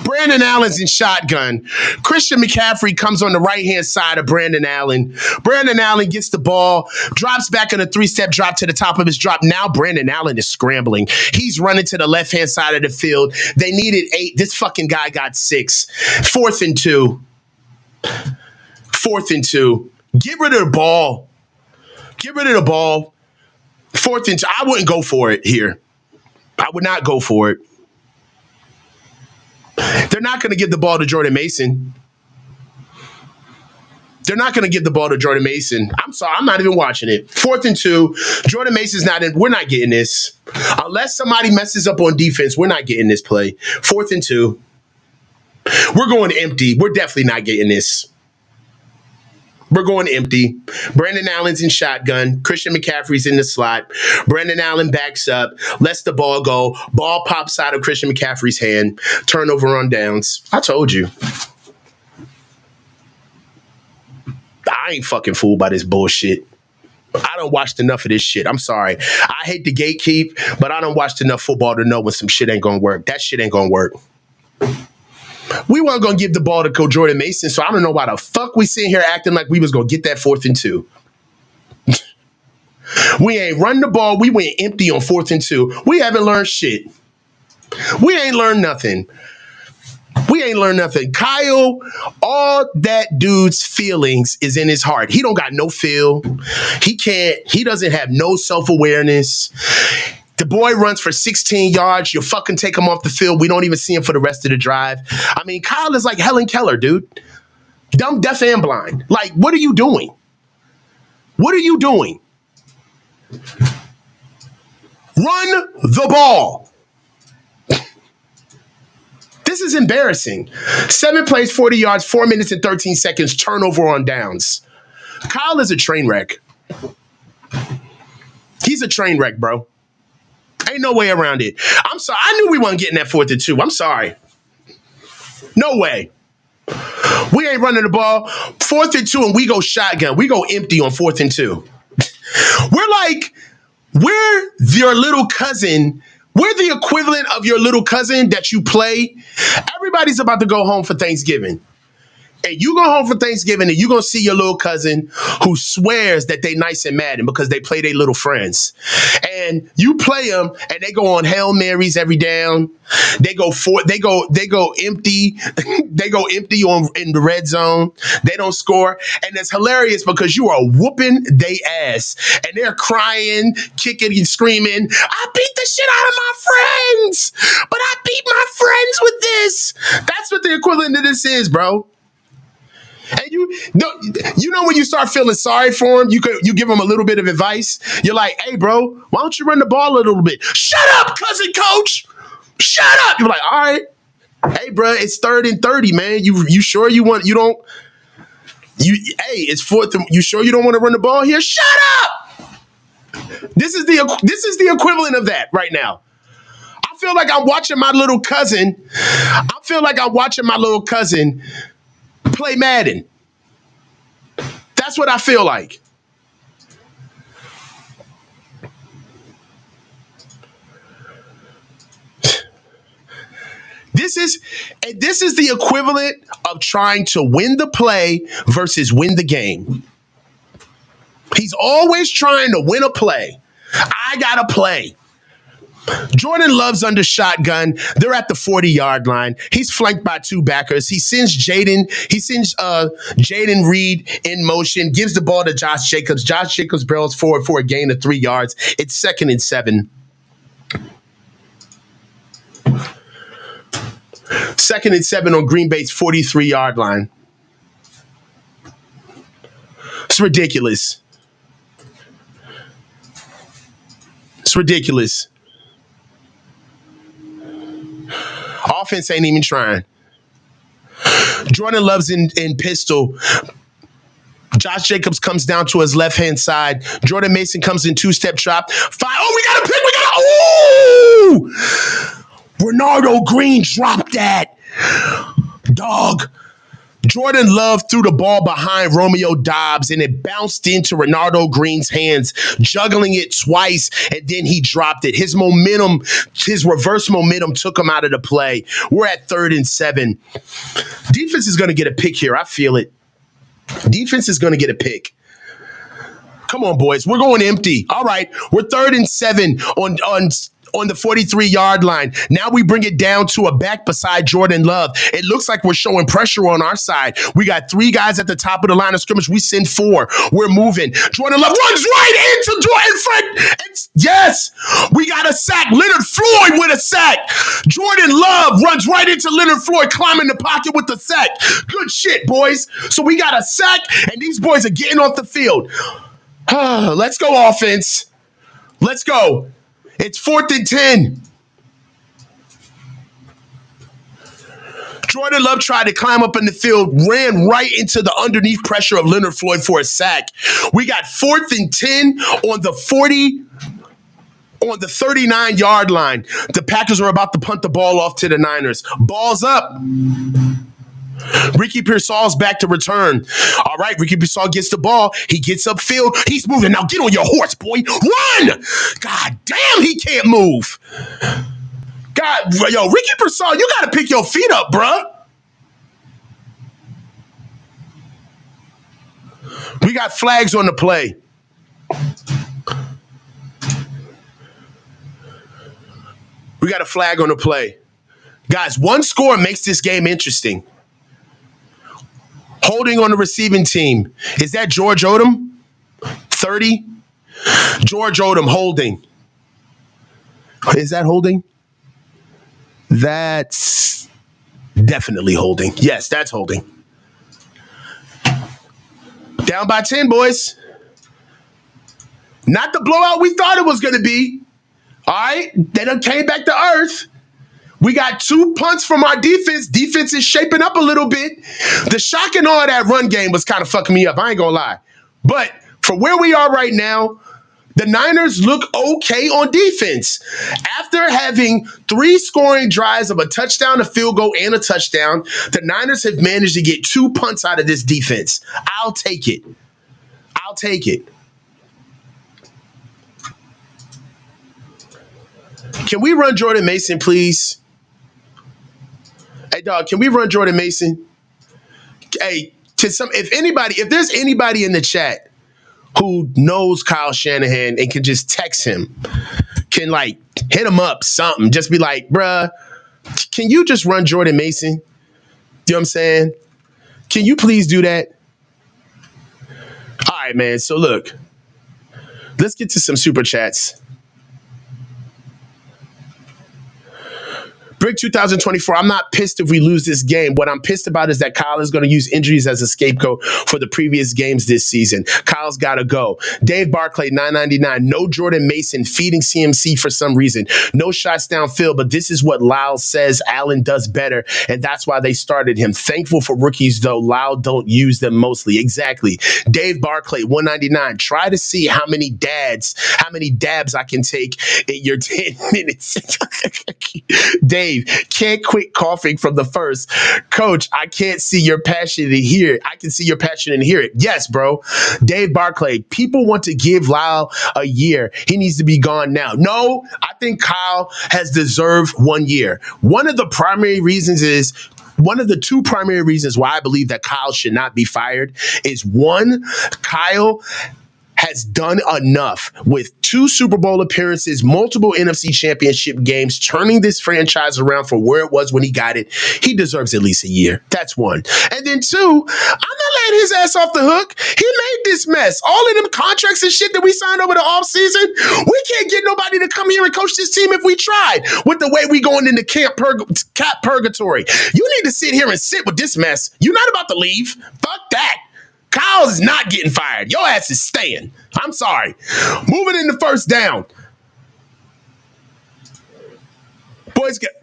Brandon Allen's in shotgun. Christian McCaffrey comes on the right-hand side of Brandon Allen. Brandon Allen gets the ball, drops back in a 3-step drop to the top of his drop. Now Brandon Allen is scrambling. He's running to the left-hand side of the field. They needed 8. This fucking guy got 6. 4th and 2. 4th and 2. Get rid of the ball. Get rid of the ball. 4th and 2. I wouldn't go for it here. I would not go for it. They're not going to give the ball to Jordan Mason. They're not going to give the ball to Jordan Mason. I'm sorry. I'm not even watching it. 4th and 2. Jordan Mason's not in. We're not getting this. Unless somebody messes up on defense, we're not getting this play. 4th and 2. We're going empty. We're definitely not getting this. We're going empty. Brandon Allen's in shotgun. Christian McCaffrey's in the slot. Brandon Allen backs up, lets the ball go. Ball pops out of Christian McCaffrey's hand. Turnover on downs. I told you. I ain't fucking fooled by this bullshit. I done watched enough of this shit. I'm sorry. I hate the gatekeep, but I done watched enough football to know when some shit ain't gonna work. That shit ain't gonna work. We weren't going to give the ball to Coach Jordan Mason, so I don't know why the fuck we sitting here acting like we was going to get that 4th and 2. We ain't run the ball. We went empty on 4th and 2. We haven't learned shit. We ain't learned nothing. We ain't learned nothing. Kyle, all that dude's feelings is in his heart. He don't got no feel. He doesn't have no self-awareness. The boy runs for 16 yards. You fucking take him off the field. We don't even see him for the rest of the drive. I mean, Kyle is like Helen Keller, dude. Dumb, deaf, and blind. Like, what are you doing? What are you doing? Run the ball. This is embarrassing. 7 plays, 40 yards, 4 minutes and 13 seconds, turnover on downs. Kyle is a train wreck. He's a train wreck, bro. Ain't no way around it. I'm sorry. I knew we weren't getting that 4th and 2. I'm sorry. No way. We ain't running the ball. 4th and 2, and we go shotgun. We go empty on 4th and 2. We're your little cousin. We're the equivalent of your little cousin that you play. Everybody's about to go home for Thanksgiving. And you go home for Thanksgiving and you gonna see your little cousin who swears that they nice and Madden because they play their little friends. And you play them and they go on Hail Marys every down. They go empty. They go empty in the red zone. They don't score. And it's hilarious because you are whooping they ass. And they're crying, kicking and screaming, I beat the shit out of my friends. But I beat my friends with this. That's what the equivalent of this is, bro. And you know when you start feeling sorry for him, you give him a little bit of advice. You're like, hey, bro, why don't you run the ball a little bit? Shut up, cousin coach. Shut up. You're like, all right. Hey, bro, it's 3rd and 30, man. You sure hey, it's 4th. You sure you don't want to run the ball here? Shut up. This is the equivalent of that right now. I feel like I'm watching my little cousin. Play Madden. That's what I feel like. This is the equivalent of trying to win the play versus win the game. He's always trying to win a play. I got to play. Jordan Love's under shotgun. They're at the 40-yard line. He's flanked by 2 backers. He sends Jaden Reed in motion, gives the ball to Josh Jacobs. Josh Jacobs barrels forward for a gain of 3 yards. It's 2nd and 7. 2nd and 7 on Green Bay's 43-yard line. It's ridiculous. It's ridiculous. Offense ain't even trying. Jordan Love's in pistol. Josh Jacobs comes down to his left-hand side. Jordan Mason comes in 2-step drop. We got a pick. Renardo Green dropped that. Dog. Jordan Love threw the ball behind Romeo Doubs, and it bounced into Renardo Green's hands, juggling it twice, and then he dropped it. His reverse momentum took him out of the play. We're at 3rd and 7. Defense is going to get a pick here. I feel it. Defense is going to get a pick. Come on, boys. We're going empty. All right. We're 3rd and 7 on the 43-yard line. Now we bring it down to a back beside Jordan Love. It looks like we're showing pressure on our side. We got 3 guys at the top of the line of scrimmage. We send 4. We're moving. Jordan Love runs right into Jordan Fred. Yes, we got a sack. Leonard Floyd with a sack. Jordan Love runs right into Leonard Floyd, climbing the pocket with the sack. Good shit, boys. So we got a sack, and these boys are getting off the field. Let's go, offense. Let's go. It's 4th and 10. Jordan Love tried to climb up in the field, ran right into the underneath pressure of Leonard Floyd for a sack. We got 4th and 10 on the 39-yard line. The Packers are about to punt the ball off to the Niners. Ball's up. Ricky Pearsall's back to return. All right, Ricky Pearsall gets the ball. He gets upfield. He's moving. Now get on your horse, boy. Run! God damn, he can't move. God, Ricky Pearsall, you got to pick your feet up, bruh. We got flags on the play. We got a flag on the play. Guys, one score makes this game interesting. Holding on the receiving team. Is that George Odom? 30? George Odom holding. Is that holding? That's definitely holding. Yes, that's holding. Down by 10, boys. Not the blowout we thought it was going to be. All right? They done came back to earth. We got 2 punts from our defense. Defense is shaping up a little bit. The shock and awe of that run game was kind of fucking me up. I ain't going to lie. But for where we are right now, the Niners look okay on defense. After having 3 scoring drives of a touchdown, a field goal, and a touchdown, the Niners have managed to get 2 punts out of this defense. I'll take it. I'll take it. Can we run Jordan Mason, please? Hey, dog, can we run Jordan Mason? Hey, if there's anybody in the chat who knows Kyle Shanahan and can just text him, can like hit him up, something, just be like, bruh, can you just run Jordan Mason? You know what I'm saying? Can you please do that? All right, man. So look, let's get to some super chats. Brick 2024, I'm not pissed if we lose this game. What I'm pissed about is that Kyle is going to use injuries as a scapegoat for the previous games this season. Kyle's got to go. Dave Barclay, 999. No Jordan Mason feeding CMC for some reason. No shots downfield, but this is what Lyle says Allen does better, and that's why they started him. Thankful for rookies, though. Lyle don't use them mostly. Exactly. Dave Barclay, 199. Try to see how many dabs I can take in your 10 minutes. Dave, can't quit coughing from the first. Coach, I can't see your passion and hear it. I can see your passion and hear it. Yes, bro. Dave Barclay, people want to give Lyle a year. He needs to be gone now. No, I think Kyle has deserved 1 year. One of the two primary reasons why I believe that Kyle should not be fired is, one, Kyle has done enough with 2 Super Bowl appearances, multiple NFC championship games, turning this franchise around from where it was when he got it. He deserves at least a year. That's one. And then 2, I'm not letting his ass off the hook. He made this mess. All of them contracts and shit that we signed over the offseason, we can't get nobody to come here and coach this team if we tried with the way we going into cap purgatory. You need to sit here and sit with this mess. You're not about to leave. Fuck that. Kyle's not getting fired. Your ass is staying. I'm sorry. Moving into first down.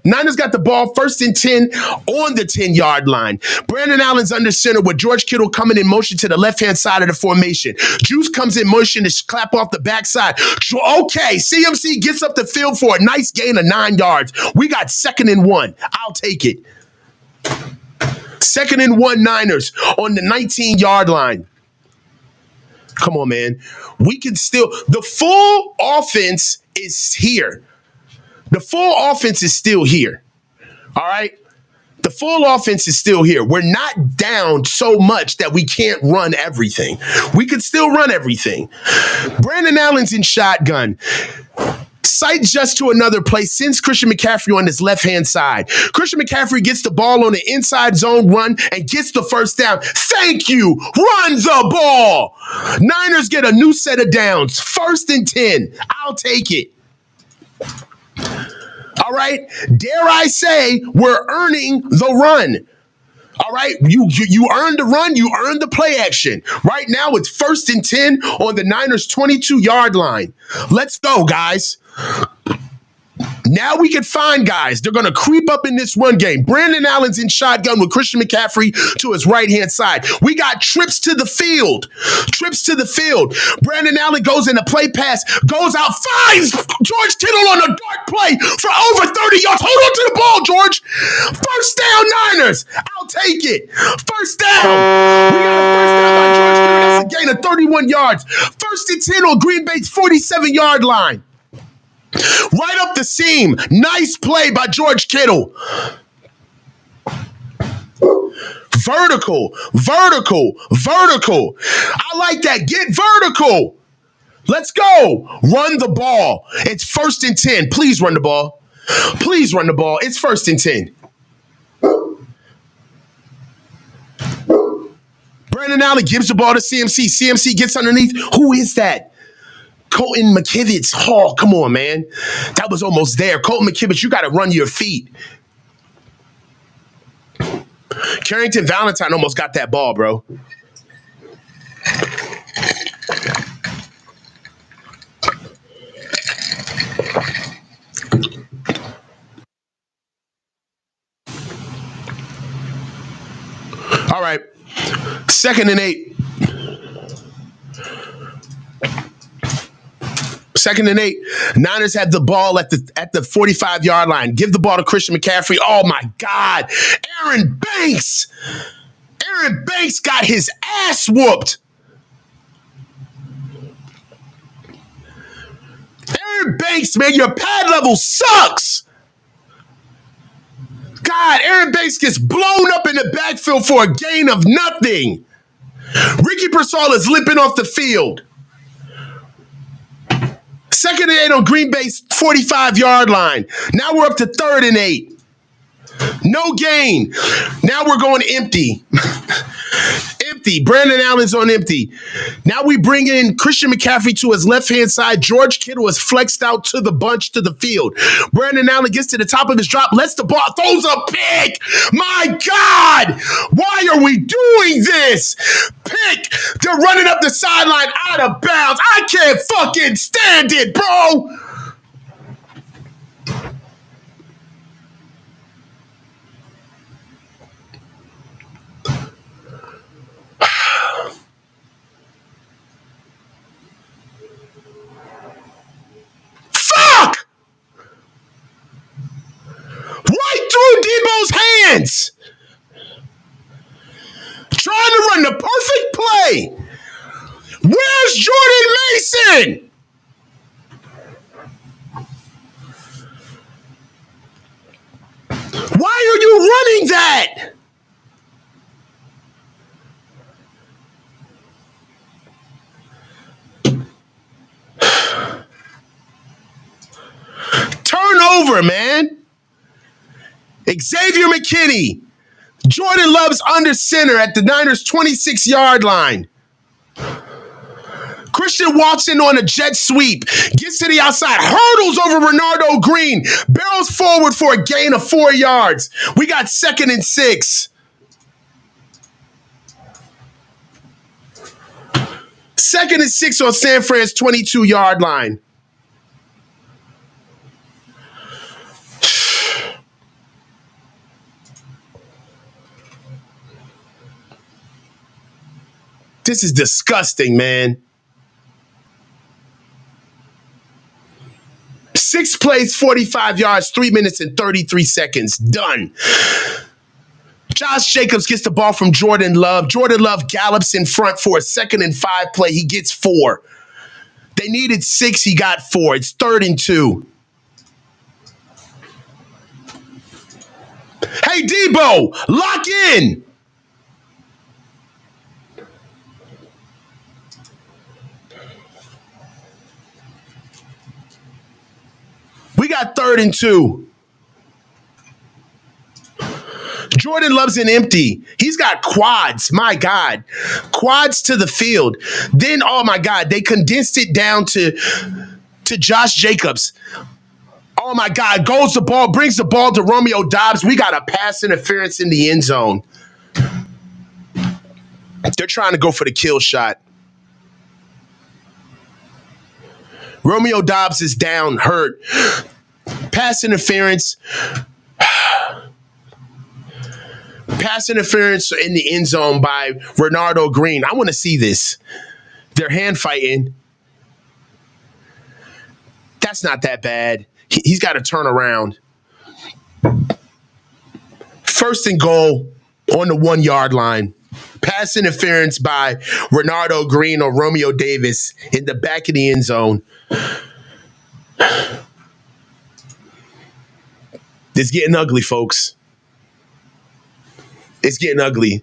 Niners got the ball 1st and 10 on the 10-yard line. Brandon Allen's under center with George Kittle coming in motion to the left-hand side of the formation. Juice comes in motion to clap off the backside. Okay, CMC gets up the field for a nice gain of 9 yards. We got 2nd and 1. I'll take it. 2nd and 1 Niners on the 19-yard line. Come on, man. We can still. The full offense is here. The full offense is still here. All right? The full offense is still here. We're not down so much that we can't run everything. We could still run everything. Brandon Allen's in shotgun. Sight just to another place, sends Christian McCaffrey on his left-hand side. Christian McCaffrey gets the ball on the inside zone run and gets the first down. Thank you. Run the ball. Niners get a new set of downs. 1st and 10. I'll take it. All right. Dare I say we're earning the run. All right, you earned the run, you earned the play action. Right now, it's 1st and 10 on the Niners' 22-yard line. Let's go, guys. Now we can find guys. They're going to creep up in this run game. Brandon Allen's in shotgun with Christian McCaffrey to his right-hand side. We got trips to the field. Brandon Allen goes in a play pass, goes out, finds George Kittle on a dart play for over 30 yards. Hold on to the ball, George. 1st down, Niners. I'll take it. 1st down. We got a 1st down by George Kittle. That's a gain of 31 yards. 1st and 10 on Green Bay's 47-yard line. Right up the seam. Nice play by George Kittle. Vertical. I like that. Get vertical. Let's go. Run the ball. It's 1st and 10. Please run the ball. It's 1st and 10. Brandon Allen gives the ball to CMC. CMC gets underneath. Who is that? Colton McKivitz. Oh, come on, man. That was almost there. Colton McKivitz, you got to run your feet. Carrington Valentine almost got that ball, bro. All right. 2nd and 8. 2nd and 8. Niners have the ball at the 45-yard line. Give the ball to Christian McCaffrey. Oh, my God. Aaron Banks got his ass whooped. Aaron Banks, man, your pad level sucks. God, Aaron base gets blown up in the backfield for a gain of nothing. Ricky Pearsall is limping off the field. 2nd and 8 on Green Bay's 45-yard line. Now we're up to 3rd and 8. No gain. Now we're going empty. Empty. Brandon Allen's on empty. Now we bring in Christian McCaffrey to his left-hand side. George Kittle is flexed out to the bunch to the field. Brandon Allen gets to the top of his drop, lets the ball, throws a pick. My God! Why are we doing this? Pick! They're running up the sideline out of bounds. I can't fucking stand it, bro! Fuck! Right through Debo's hands. Trying to run the perfect play. Where's Jordan Mason? Why are you running that? Turnover, man. Xavier McKinney. Jordan Love's under center at the Niners' 26-yard line. Christian Watson on a jet sweep. Gets to the outside. Hurdles over Renardo Green. Barrels forward for a gain of 4 yards. We got 2nd and 6. 2nd and 6 on San Fran's 22-yard line. This is disgusting, man. 6 plays, 45 yards, 3 minutes and 33 seconds. Done. Josh Jacobs gets the ball from Jordan Love. Jordan Love gallops in front for a 2nd and 5 play. He gets 4. They needed 6. He got 4. It's 3rd and 2. Hey, Debo, lock in. We got 3rd and 2. Jordan Love's an empty. He's got quads. My God. Quads to the field. Then, oh my God, they condensed it down to Josh Jacobs. Oh my God, goes the ball, brings the ball to Romeo Doubs. We got a pass interference in the end zone. They're trying to go for the kill shot. Romeo Doubs is down, hurt. Pass interference. Pass interference in the end zone by Renardo Green. I want to see this. They're hand fighting. That's not that bad. He's got to turn around. 1st and goal on the 1-yard line. Pass interference by Renardo Green or Romeo Davis in the back of the end zone. It's getting ugly, folks. It's getting ugly.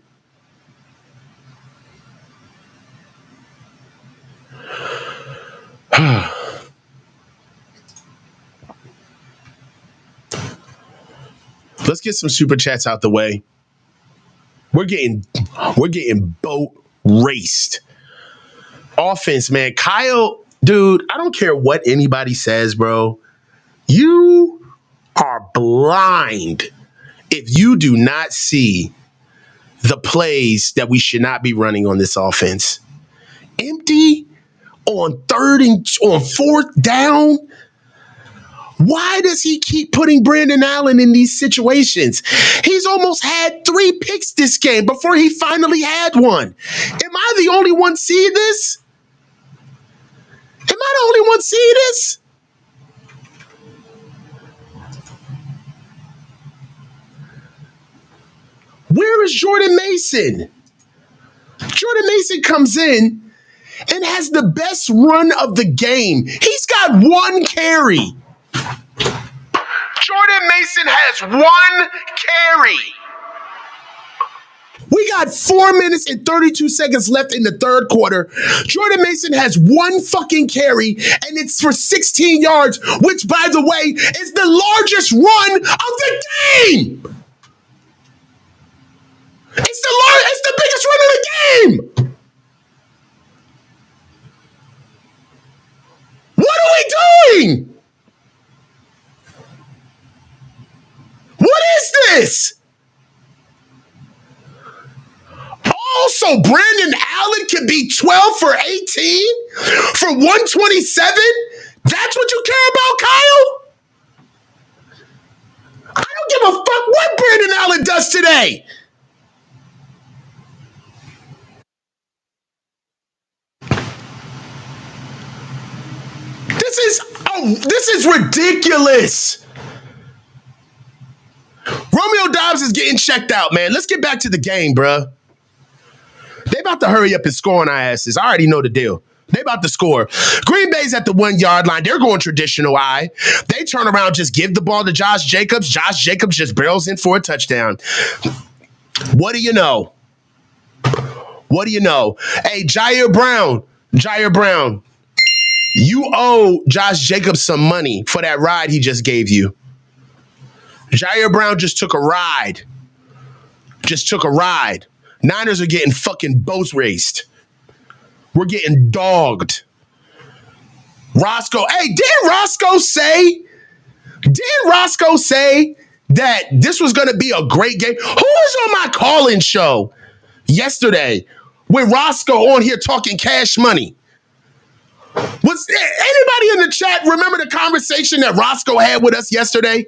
Let's get some super chats out the way. We're getting boat raced. Offense, man. Kyle, dude, I don't care what anybody says, bro. You are blind if you do not see the plays that we should not be running on this offense. Empty on 4th down. Why does he keep putting Brandon Allen in these situations? He's almost had 3 picks this game before he finally had one. Am I the only one seeing this? Am I the only one seeing this? Where is Jordan Mason? Jordan Mason comes in and has the best run of the game. He's got 1 carry. Jordan Mason has 1 carry. We got 4 minutes and 32 seconds left in the third quarter. Jordan Mason has one fucking carry, and it's for 16 yards, which, by the way, is the largest run of the game. It's the biggest run of the game. What are we doing? What is this? Also, Brandon Allen can be 12 for 18 for 127? That's what you care about, Kyle? I don't give a fuck what Brandon Allen does today. This is ridiculous. Romeo Dobbs is getting checked out, man. Let's get back to the game, bruh. They about to hurry up and score on our asses. I already know the deal. They about to score. Green Bay's at the 1 yard line. They're going traditional I. They turn around, just give the ball to Josh Jacobs. Josh Jacobs just barrels in for a touchdown. What do you know? What do you know? Hey, Jair Brown, you owe Josh Jacobs some money for that ride he just gave you. Jair Brown just took a ride. Niners are getting fucking boat raced. We're getting dogged. Roscoe, hey, didn't Roscoe say that this was going to be a great game? Who was on my call-in show yesterday with Roscoe on here talking cash money? Was anybody in the chat remember the conversation that Roscoe had with us yesterday?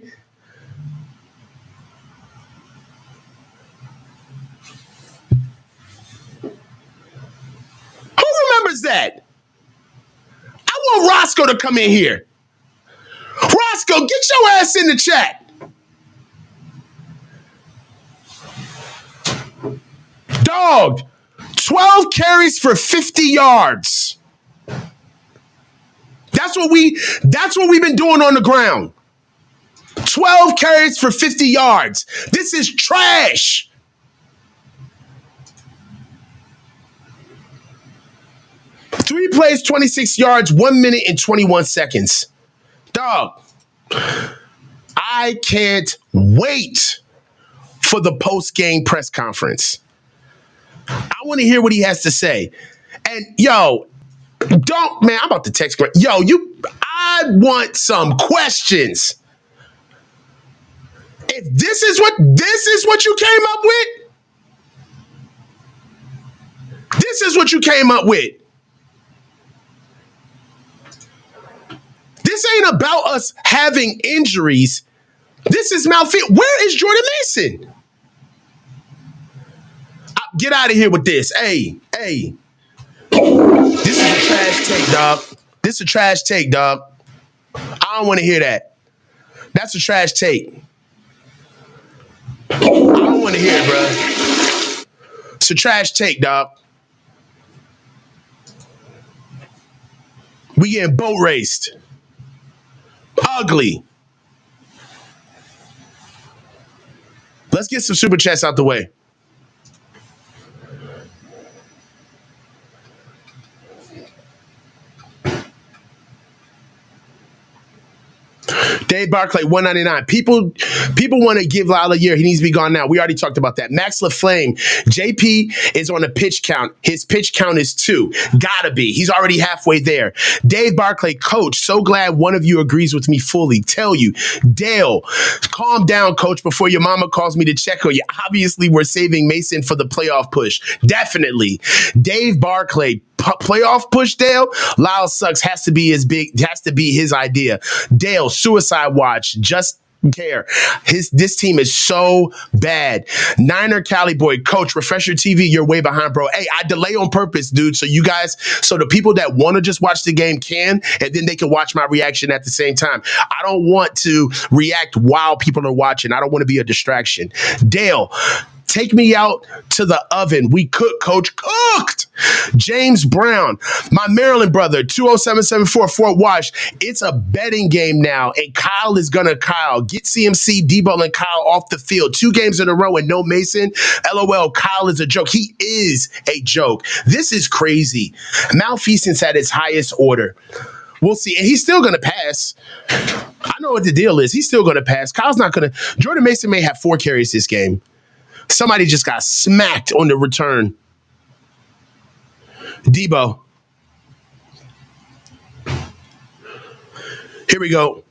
Who remembers that? I want Roscoe to come in here. Roscoe, get your ass in the chat. Dog, 12 carries for 50 yards. That's what we've been doing on the ground. 12 carries for 50 yards. This is trash. Three plays, 26 yards, 1 minute and 21 seconds. Dog, I can't wait for the post-game press conference. I want to hear what he has to say. And yo, I'm about to text. Yo, I want some questions. If this is what you came up with, this is what you came up with. This ain't about us having injuries. This is malfit. Where is Jordan Mason? Get out of here with this. Hey. This is a trash take, dog. This is a trash take, dog. I don't want to hear that. That's a trash take. I don't want to hear it, bro. It's a trash take, dog. We getting boat raced. Ugly. Let's get some super chats out the way. Dave Barclay, 199. People want to give Lyle a year. He needs to be gone now. We already talked about that. Max LaFlame, JP is on a pitch count. His pitch count is 2. Gotta be. He's already halfway there. Dave Barclay, coach, so glad one of you agrees with me fully. Tell you, Dale, calm down, coach, before your mama calls me to check on you. Obviously, we're saving Mason for the playoff push. Definitely. Dave Barclay, playoff push, Dale. Lyle sucks. Has to be his idea. Dale, suicide watch. Just care. This team is so bad. Niner Cali boy, coach, refresh your TV. You're way behind, bro. Hey, I delay on purpose, dude. So the people that want to just watch the game can, and then they can watch my reaction at the same time. I don't want to react while people are watching. I don't want to be a distraction. Dale, Take me out to the oven. We cook, coach. Cooked. James Brown, my Maryland brother, 20774 Fort Wash. It's a betting game now, and Kyle is going to Kyle. Get CMC, Debo, and Kyle off the field. 2 games in a row and no Mason. LOL, Kyle is a joke. He is a joke. This is crazy. Malfeasance at its highest order. We'll see. And he's still going to pass. I know what the deal is. He's still going to pass. Kyle's not going to. Jordan Mason may have 4 carries this game. Somebody just got smacked on the return. Debo. Here we go.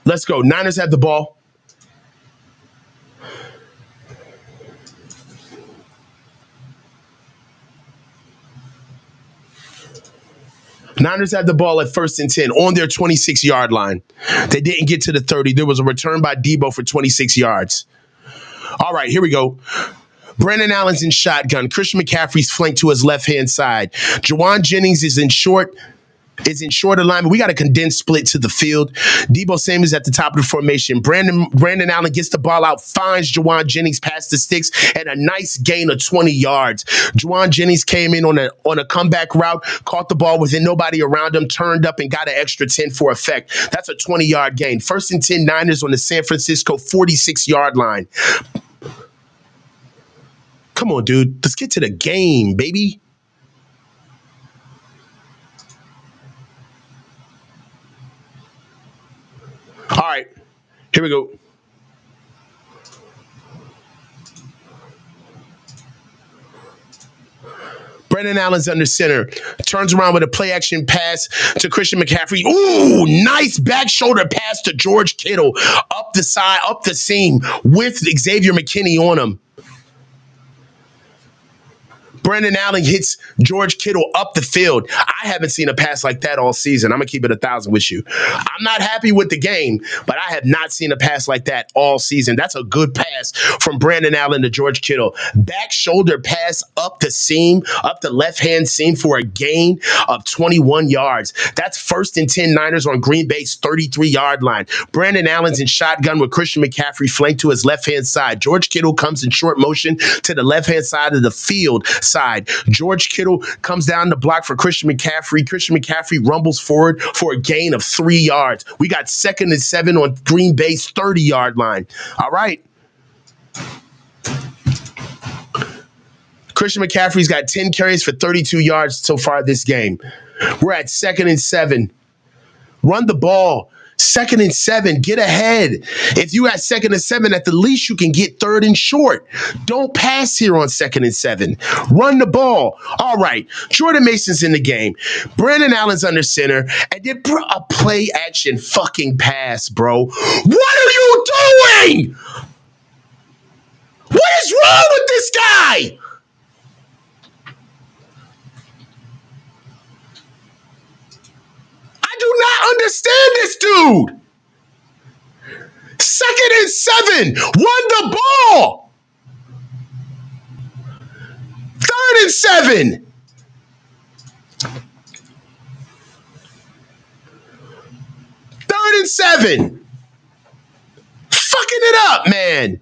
Let's go. Niners have the ball. Niners had the ball at 1st and 10 on their 26-yard line. They didn't get to the 30. There was a return by Debo for 26 yards. All right, here we go. Brandon Allen's in shotgun. Christian McCaffrey's flanked to his left-hand side. Juwan Jennings is in short alignment. We got a condensed split to the field. Debo Samuel's at the top of the formation. Brandon Allen gets the ball out, finds Juwan Jennings past the sticks, and a nice gain of 20 yards. Juwan Jennings came in on a comeback route, caught the ball with nobody around him, turned up and got an extra 10 for effect. That's a 20-yard gain. 1st and 10 Niners on the San Francisco 46-yard line. Come on, dude. Let's get to the game, baby. All right, here we go. Brandon Allen's under center. Turns around with a play action pass to Christian McCaffrey. Ooh, nice back shoulder pass to George Kittle. Up the side, up the seam with Xavier McKinney on him. Brandon Allen hits George Kittle up the field. I haven't seen a pass like that all season. I'm going to keep it 1,000 with you. I'm not happy with the game, but I have not seen a pass like that all season. That's a good pass from Brandon Allen to George Kittle. Back shoulder pass up the seam, up the left-hand seam for a gain of 21 yards. That's 1st and 10 Niners on Green Bay's 33-yard line. Brandon Allen's in shotgun with Christian McCaffrey flanked to his left-hand side. George Kittle comes in short motion to the left-hand side of the field. George Kittle comes down the block for Christian McCaffrey. Christian McCaffrey rumbles forward for a gain of 3 yards. We got 2nd and 7 on Green Bay's 30-yard line. All right. Christian McCaffrey's got 10 carries for 32 yards so far this game. We're at 2nd and 7. Run the ball. 2nd and 7, get ahead. If you at 2nd and 7, at the least you can get 3rd and short. Don't pass here on 2nd and 7. Run the ball. All right, Jordan Mason's in the game. Brandon Allen's under center, and then a play action fucking pass, bro. What are you doing? What is wrong with this guy? I do not understand this dude. 2nd and 7. Run the ball. 3rd and 7. 3rd and 7. Fucking it up, man.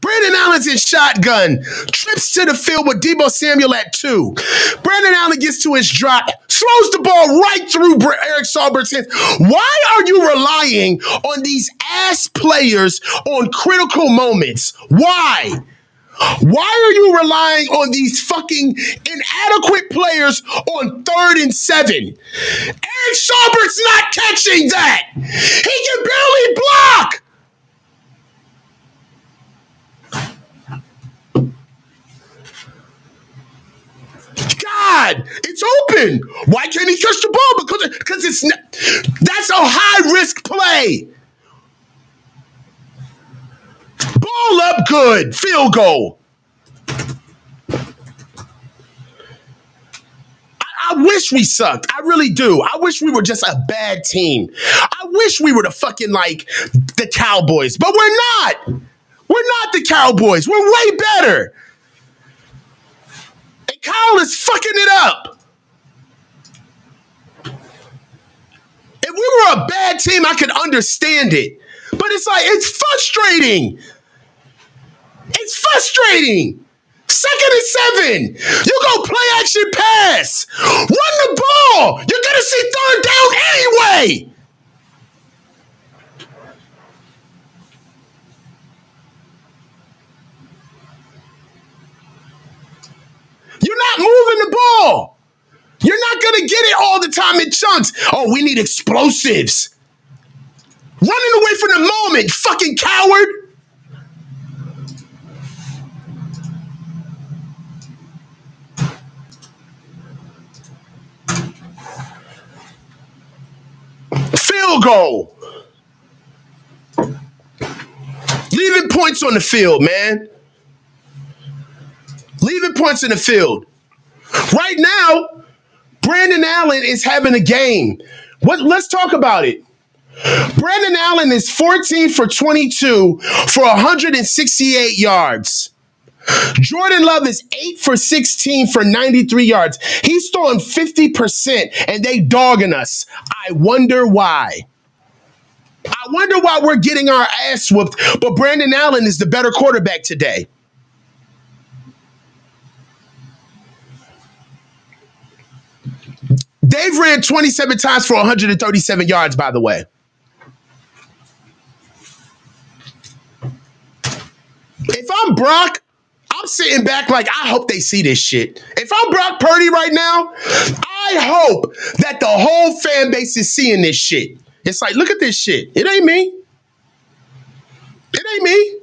Brandon Allen's in shotgun. Trips to the field with Debo Samuel at 2. Brandon Allen gets to his drop. Throws the ball right through Eric Saubert's hands. Why are you relying on these ass players on critical moments? Why? Why are you relying on these fucking inadequate players on 3rd and 7? Eric Saubert's not catching that. He can barely block. God, it's open. Why can't he catch the ball? Because it's not, that's a high risk play. Ball up good. Field goal. I wish we sucked. I really do. I wish we were just a bad team. I wish we were the fucking like the Cowboys, but we're not. We're not the Cowboys. We're way better. And Kyle is fucking it up. If we were a bad team, I could understand it. But it's like, it's frustrating. frustrating. 2nd and 7. You go play action pass. Run the ball. You're going to see 3rd down anyway. You're not moving the ball. You're not going to get it all the time in chunks. Oh, we need explosives. Running away from the moment, fucking coward. Field goal. Leaving points on the field, man. Leaving points in the field. Right now, Brandon Allen is having a game. Let's talk about it. Brandon Allen is 14 for 22 for 168 yards. Jordan Love is 8 for 16 for 93 yards. He's throwing 50% and they dogging us. I wonder why. I wonder why we're getting our ass whooped, but Brandon Allen is the better quarterback today. They've ran 27 times for 137 yards, by the way. If I'm Brock, I'm sitting back like, I hope they see this shit. If I'm Brock Purdy right now, I hope that the whole fan base is seeing this shit. It's like, look at this shit. It ain't me. It ain't me.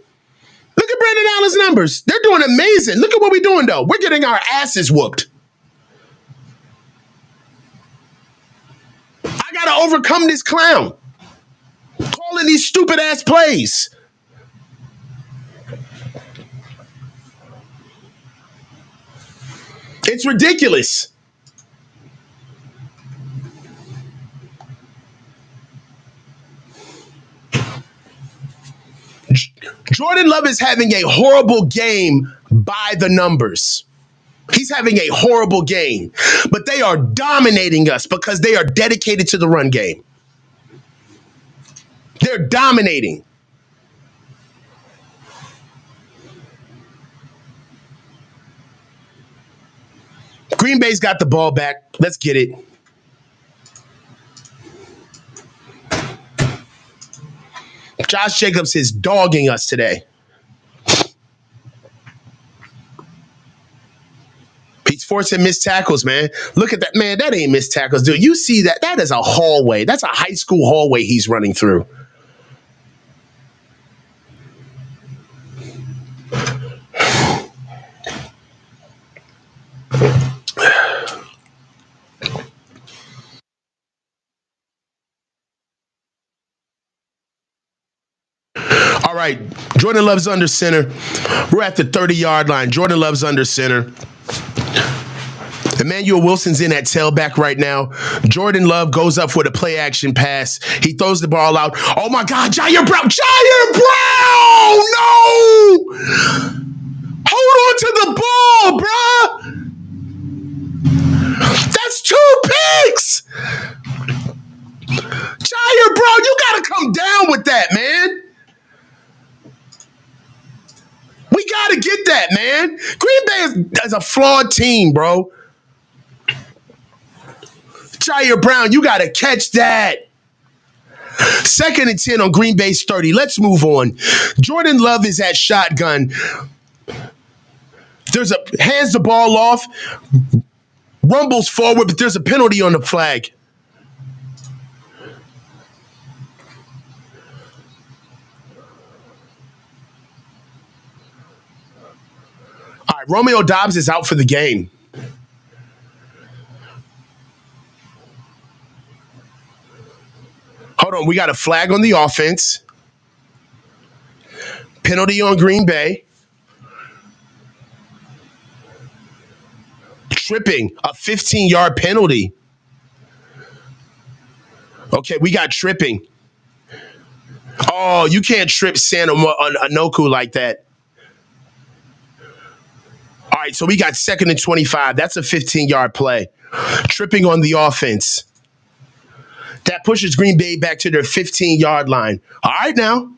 Look at Brandon Allen's numbers. They're doing amazing. Look at what we're doing, though. We're getting our asses whooped. I got to overcome this clown. Calling these stupid-ass plays. It's ridiculous. Jordan Love is having a horrible game by the numbers. He's having a horrible game, but they are dominating us because they are dedicated to the run game. They're dominating. Green Bay's got the ball back. Let's get it. Josh Jacobs is dogging us today. He's forcing missed tackles, man. Look at that, man. That ain't missed tackles, dude. You see that? That is a hallway. That's a high school hallway he's running through. All right, Jordan Love's under center. We're at the 30-yard line. Jordan Love's under center. Emmanuel Wilson's in at tailback right now. Jordan Love goes up for the play action pass. He throws the ball out. Oh my God, Jair Brown! Jair Brown! No! Hold on to the ball, bruh! That's 2 picks! Jair Brown, you gotta come down with that, man. We gotta get that, man. Green Bay is a flawed team, bro. Jair Brown, you got to catch that. 2nd and 10 on Green Bay's 30. Let's move on. Jordan Love is at shotgun. Hands the ball off, rumbles forward, but there's a penalty on the flag. All right, Romeo Doubs is out for the game. Hold on, we got a flag on the offense. Penalty on Green Bay. Tripping, a 15-yard penalty. Okay, we got tripping. Oh, you can't trip Santa Anoku like that. All right, so we got 2nd and 25. That's a 15-yard play. Tripping on the offense. That pushes Green Bay back to their 15-yard line. All right, now.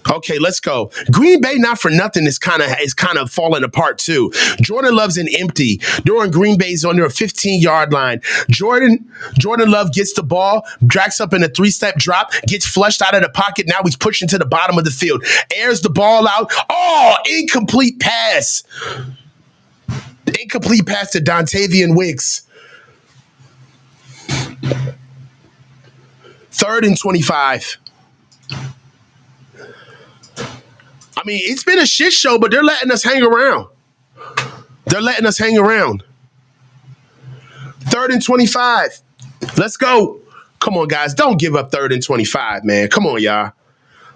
Okay, let's go. Green Bay, not for nothing, is kind of falling apart too. Jordan Love's an empty during Green Bay's on their 15-yard line. Jordan Love gets the ball, drags up in a three-step drop, gets flushed out of the pocket. Now he's pushing to the bottom of the field, airs the ball out. Oh, incomplete pass. Incomplete pass to Dontavian Wicks. 3rd and 25. I mean, it's been a shit show, but they're letting us hang around. 3rd and 25. Let's go. Come on, guys. Don't give up 3rd and 25, man. Come on, y'all.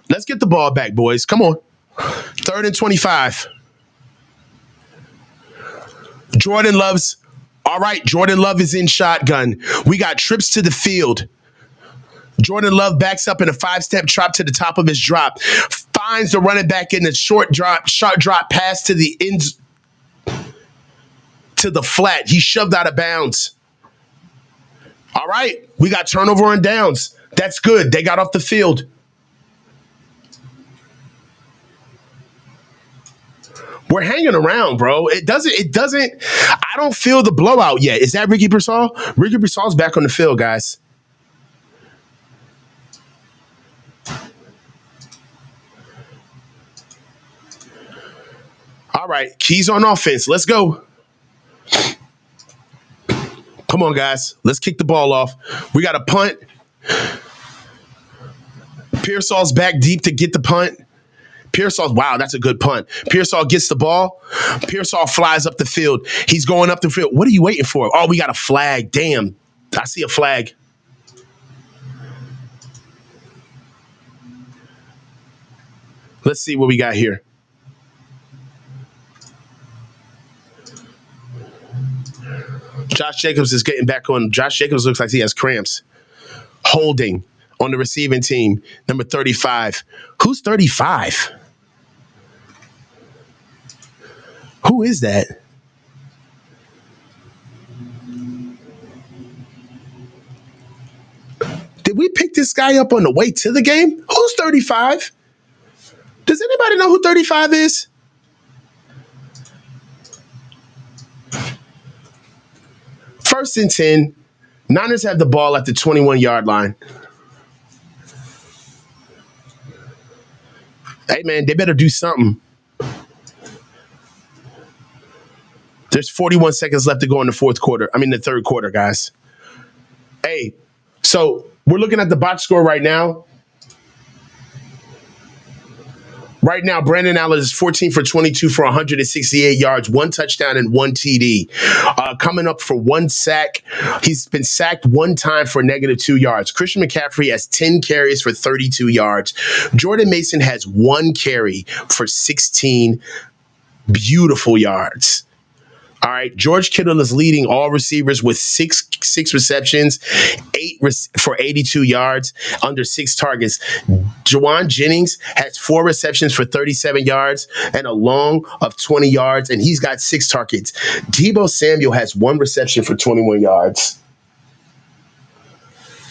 Let's get the ball back, boys. Come on. 3rd and 25. All right, Jordan Love is in shotgun. We got trips to the field. Jordan Love backs up in a 5-step drop to the top of his drop. Finds the running back in the short drop pass to the end, to the flat. He shoved out of bounds. All right, we got turnover on downs. That's good. They got off the field. We're hanging around, bro. It doesn't, I don't feel the blowout yet. Is that Ricky Broussard? Ricky Broussard's back on the field, guys. All right, keys on offense. Let's go. Come on, guys. Let's kick the ball off. We got a punt. Pearsall's back deep to get the punt. Wow, that's a good punt. Pearsall gets the ball. Pearsall flies up the field. He's going up the field. What are you waiting for? Oh, we got a flag. Damn. I see a flag. Let's see what we got here. Josh Jacobs is getting back on. Josh Jacobs looks like he has cramps. Holding on the receiving team, number 35. Who's 35? Who is that? Did we pick this guy up on the way to the game? Who's 35? Does anybody know who 35 is? First and 10. Niners have the ball at the 21-yard line. Hey, man, they better do something. There's 41 seconds left to go in the the third quarter, guys. Hey, so we're looking at the box score right now. Right now, Brandon Allen is 14 for 22 for 168 yards, 1 touchdown and 1 TD. Coming up for 1 sack. He's been sacked 1 time for -2 yards. Christian McCaffrey has 10 carries for 32 yards. Jordan Mason has 1 carry for 16 beautiful yards. All right, George Kittle is leading all receivers with six receptions, 8 for 82 yards, under 6 targets. Juwan Jennings has 4 receptions for 37 yards and a long of 20 yards, and he's got 6 targets. Deebo Samuel has 1 reception for 21 yards.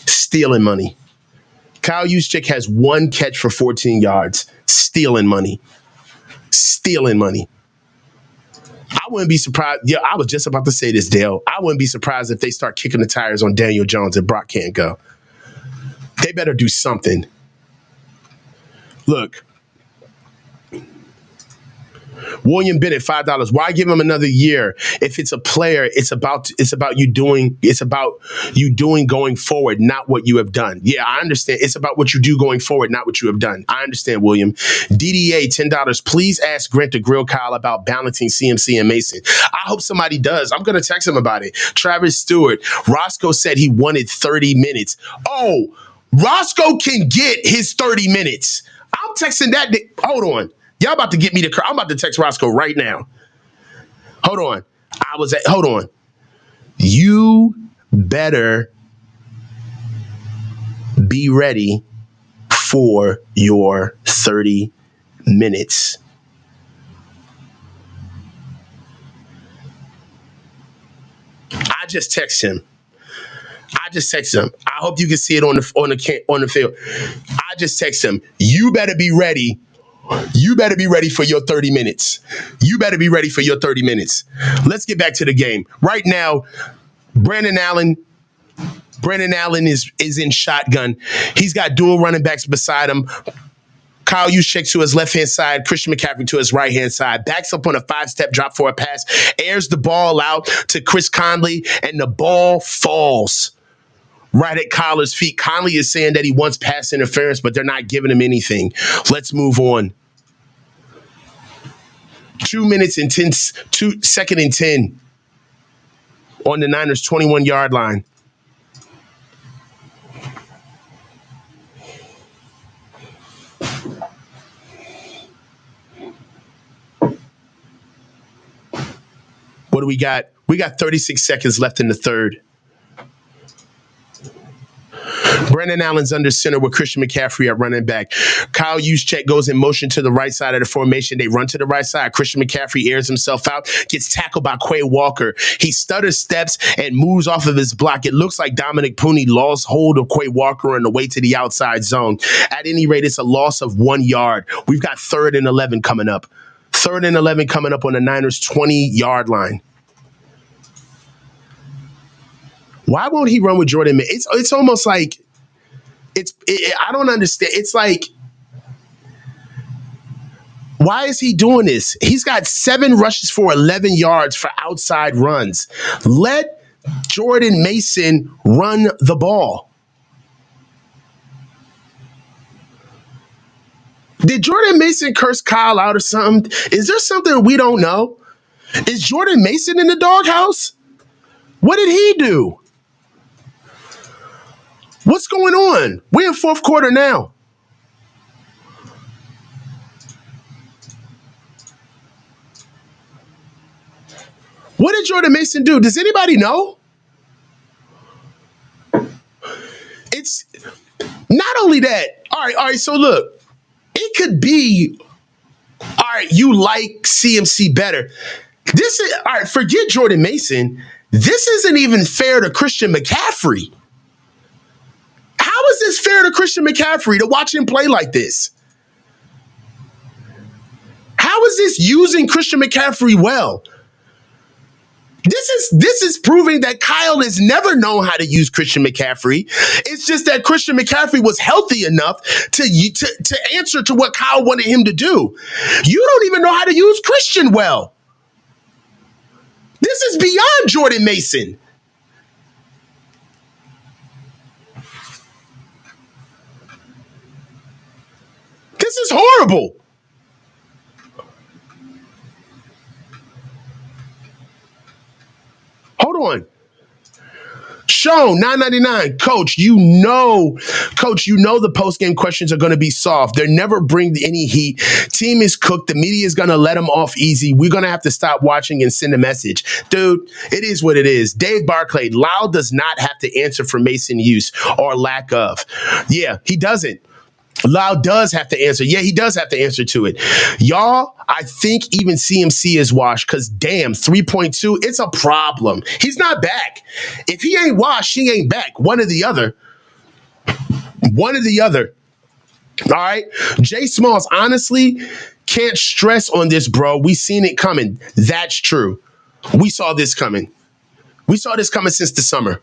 Stealing money. Kyle Juszczyk has 1 catch for 14 yards. Stealing money. Stealing money. I wouldn't be surprised. Yeah, I was just about to say this, Dale. I wouldn't be surprised if they start kicking the tires on Daniel Jones and Brock can't go. They better do something. Look. William Bennett, $5. Why give him another year? If it's a player, it's about you doing going forward, not what you have done. Yeah, I understand. It's about what you do going forward, not what you have done. I understand, William. DDA, $10. Please ask Grant to grill Kyle about balancing CMC and Mason. I hope somebody does. I'm gonna text him about it. Travis Stewart. Roscoe said he wanted 30 minutes. Oh, Roscoe can get his 30 minutes. I'm texting that. Hold on. Y'all about to get me the. I'm about to text Roscoe right now. Hold on. Hold on. You better be ready for your 30 minutes. I just text him. I hope you can see it on the field. I just text him, you better be ready. You better be ready for your 30 minutes. You better be ready for your 30 minutes. Let's get back to the game. Right now, Brandon Allen is in shotgun. He's got dual running backs beside him. Kyle Juszczyk to his left-hand side, Christian McCaffrey to his right-hand side. Backs up on a 5-step drop for a pass, airs the ball out to Chris Conley, and the ball falls right at Kyler's feet. Conley is saying that he wants pass interference, but they're not giving him anything. Let's move on. 2 minutes and 2 and 10 on the Niners' 21-yard line. What do we got? We got 36 seconds left in the third. Brandon Allen's under center with Christian McCaffrey at running back. Kyle Juszczyk goes in motion to the right side of the formation. They run to the right side. Christian McCaffrey airs himself out, gets tackled by Quay Walker. He stutters steps and moves off of his block. It looks like Dominic Pooney lost hold of Quay Walker on the way to the outside zone. At any rate, it's a loss of 1 yard. We've got 3rd and 11 coming up. 3rd and 11 coming up on the Niners' 20-yard line. Why won't he run with Jordan? It's almost like I don't understand. It's like, why is he doing this? He's got 7 rushes for 11 yards for outside runs. Let Jordan Mason run the ball. Did Jordan Mason curse Kyle out or something? Is there something we don't know? Is Jordan Mason in the doghouse? What did he do? What's going on? We're in 4th quarter now. What did Jordan Mason do? Does anybody know? It's not only that. All right. So look, it could be, all right, you like CMC better. This is, all right, forget Jordan Mason. This isn't even fair to Christian McCaffrey. How is this fair to Christian McCaffrey to watch him play like this? How is this using Christian McCaffrey well? This is proving that Kyle has never known how to use Christian McCaffrey. It's just that Christian McCaffrey was healthy enough to answer to what Kyle wanted him to do. You don't even know how to use Christian well. This is beyond Jordan Mason. This is horrible. Hold on. Sean, $9.99. Coach, you know the post-game questions are going to be soft. They're never bring any heat. Team is cooked. The media is going to let them off easy. We're going to have to stop watching and send a message. Dude, it is what it is. Dave Barclay, Lyle does not have to answer for Mason use or lack of. Yeah, he doesn't. Lyle does have to answer. Yeah, he does have to answer to it. Y'all, I think even CMC is washed because, damn, 3.2, it's a problem. He's not back. If he ain't washed, he ain't back. One or the other. One or the other. All right? Jay Smalls, honestly, can't stress on this, bro. We seen it coming. That's true. We saw this coming. We saw this coming since the summer.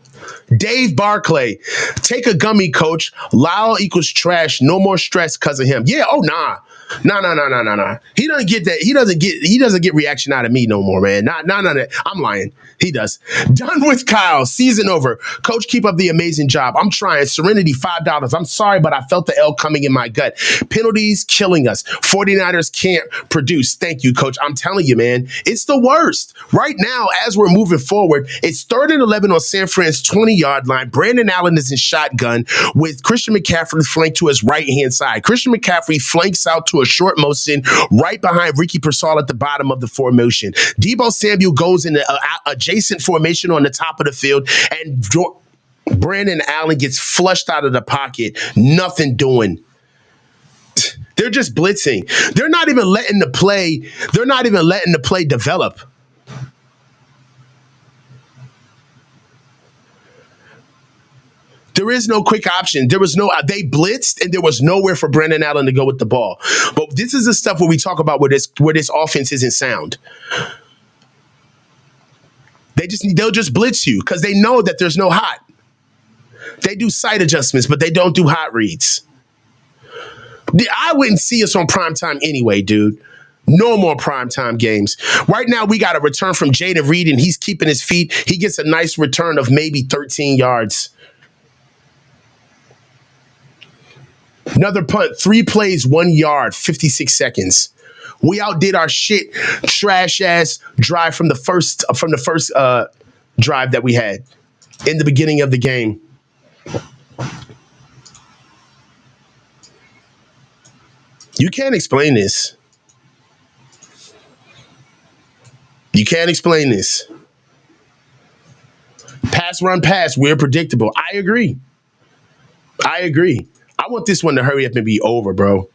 Dave Barclay, take a gummy, coach. Lyle equals trash. No more stress because of him. Yeah, oh, nah. Nah. He doesn't get that. He doesn't get reaction out of me no more, man. Nah. I'm lying. He does. Done with Kyle. Season over. Coach, keep up the amazing job. I'm trying. Serenity, $5. I'm sorry, but I felt the L coming in my gut. Penalties killing us. 49ers can't produce. Thank you, coach. I'm telling you, man, it's the worst. Right now, as we're moving forward, it's 3rd and 11 on San Fran's 20-yard line. Brandon Allen is in shotgun with Christian McCaffrey flanked to his right-hand side. Christian McCaffrey flanks out to a short motion right behind Ricky Pearsall at the bottom of the formation. Deebo Samuel goes in the adjacent formation on the top of the field, and Brandon Allen gets flushed out of the pocket. Nothing doing. They're just blitzing. They're not even letting the play develop. There is no quick option. There was no, they blitzed and there was nowhere for Brandon Allen to go with the ball. But this is the stuff where we talk about where this offense isn't sound. They'll just blitz you because they know that there's no hot. They do sight adjustments, but they don't do hot reads. I wouldn't see us on primetime anyway, dude. No more primetime games. Right now, we got a return from Jaden Reed, and he's keeping his feet. He gets a nice return of maybe 13 yards. Another punt, 3 plays, 1 yard, 56 seconds. We outdid our shit trash ass drive from the first drive that we had in the beginning of the game. You can't explain this. You can't explain this. Pass, run, pass. We're predictable. I agree. I want this one to hurry up and be over, bro.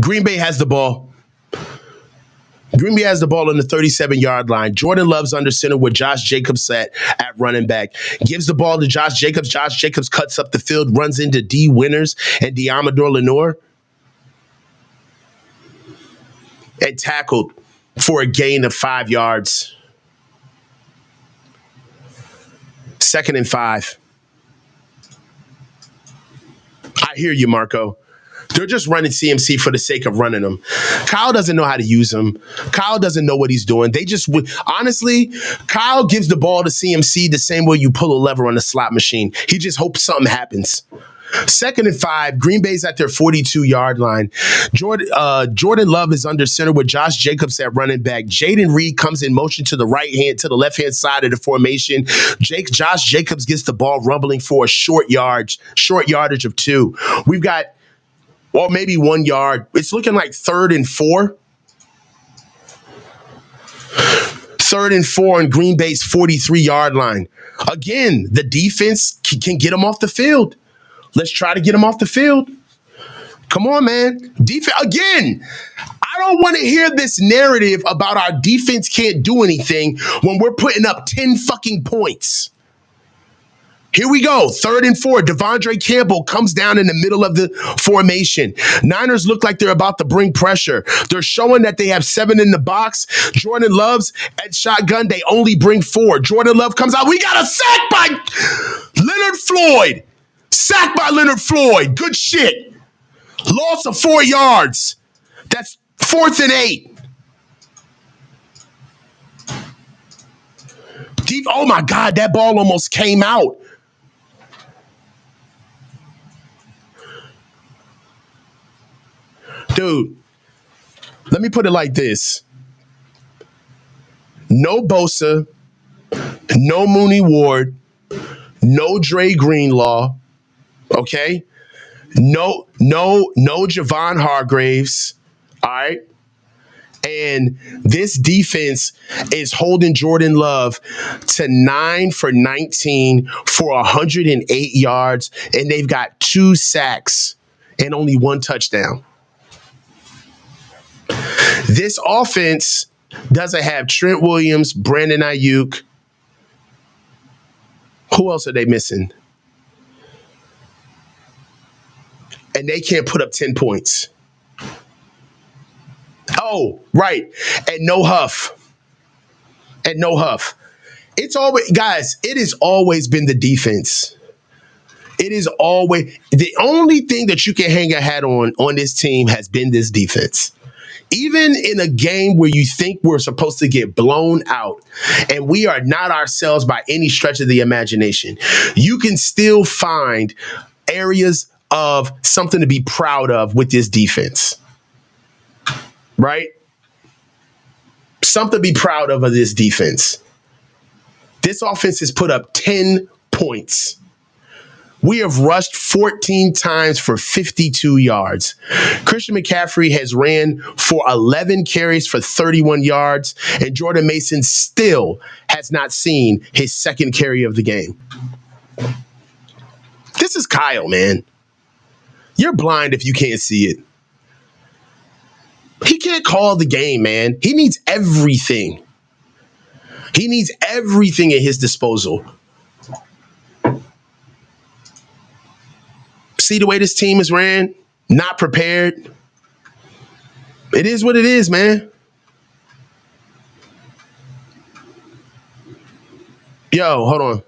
Green Bay has the ball. Green Bay has the ball on the 37-yard line. Jordan Love's under center with Josh Jacobs at running back. Gives the ball to Josh Jacobs. Josh Jacobs cuts up the field, runs into D. Winters and Diamador Lenore. And tackled for a gain of 5 yards. 2nd and 5. I hear you, Marco. They're just running CMC for the sake of running them. Kyle doesn't know how to use them. Kyle doesn't know what he's doing. Honestly, Kyle gives the ball to CMC the same way you pull a lever on a slot machine. He just hopes something happens. 2nd and 5. Green Bay's at their 42-yard line. Jordan Love is under center with Josh Jacobs at running back. Jaden Reed comes in motion to the left-hand side of the formation. Josh Jacobs gets the ball rumbling for a short yardage of 2. We've got maybe 1 yard. It's looking like 3rd and 4. 3rd and 4 on Green Bay's 43-yard line. Again, the defense can get them off the field. Let's try to get them off the field. Come on, man. Defense again. I don't want to hear this narrative about our defense can't do anything when we're putting up 10 fucking points. Here we go. 3rd and 4. Devondre Campbell comes down in the middle of the formation. Niners look like they're about to bring pressure. They're showing that they have 7 in the box. Jordan Love's at shotgun. They only bring 4. Jordan Love comes out. We got a sack by Leonard Floyd. Sacked by Leonard Floyd. Good shit. Loss of 4 yards. That's 4th and 8. Deep. Oh my God, that ball almost came out. Dude, let me put it like this. No Bosa, no Mooney Ward, no Dre Greenlaw, okay? No Javon Hargraves, all right? And this defense is holding Jordan Love to 9 for 19 for 108 yards, and they've got 2 sacks and only 1 touchdown. This offense doesn't have Trent Williams, Brandon Ayuk. Who else are they missing? And they can't put up 10 points. Oh, right. And no Huff. It's always, guys, it has always been the defense. It is always, the only thing that you can hang a hat on this team has been this defense. Even in a game where you think we're supposed to get blown out and we are not ourselves by any stretch of the imagination, you can still find areas of something to be proud of with this defense. Right? Something to be proud of this defense. This offense has put up 10 points. We have rushed 14 times for 52 yards. Christian McCaffrey has ran for 11 carries for 31 yards, and Jordan Mason still has not seen his 2nd carry of the game. This is Kyle, man. You're blind if you can't see it. He can't call the game, man. He needs everything. He needs everything at his disposal. See the way this team is ran? Not prepared. It is what it is, man. Yo, hold on.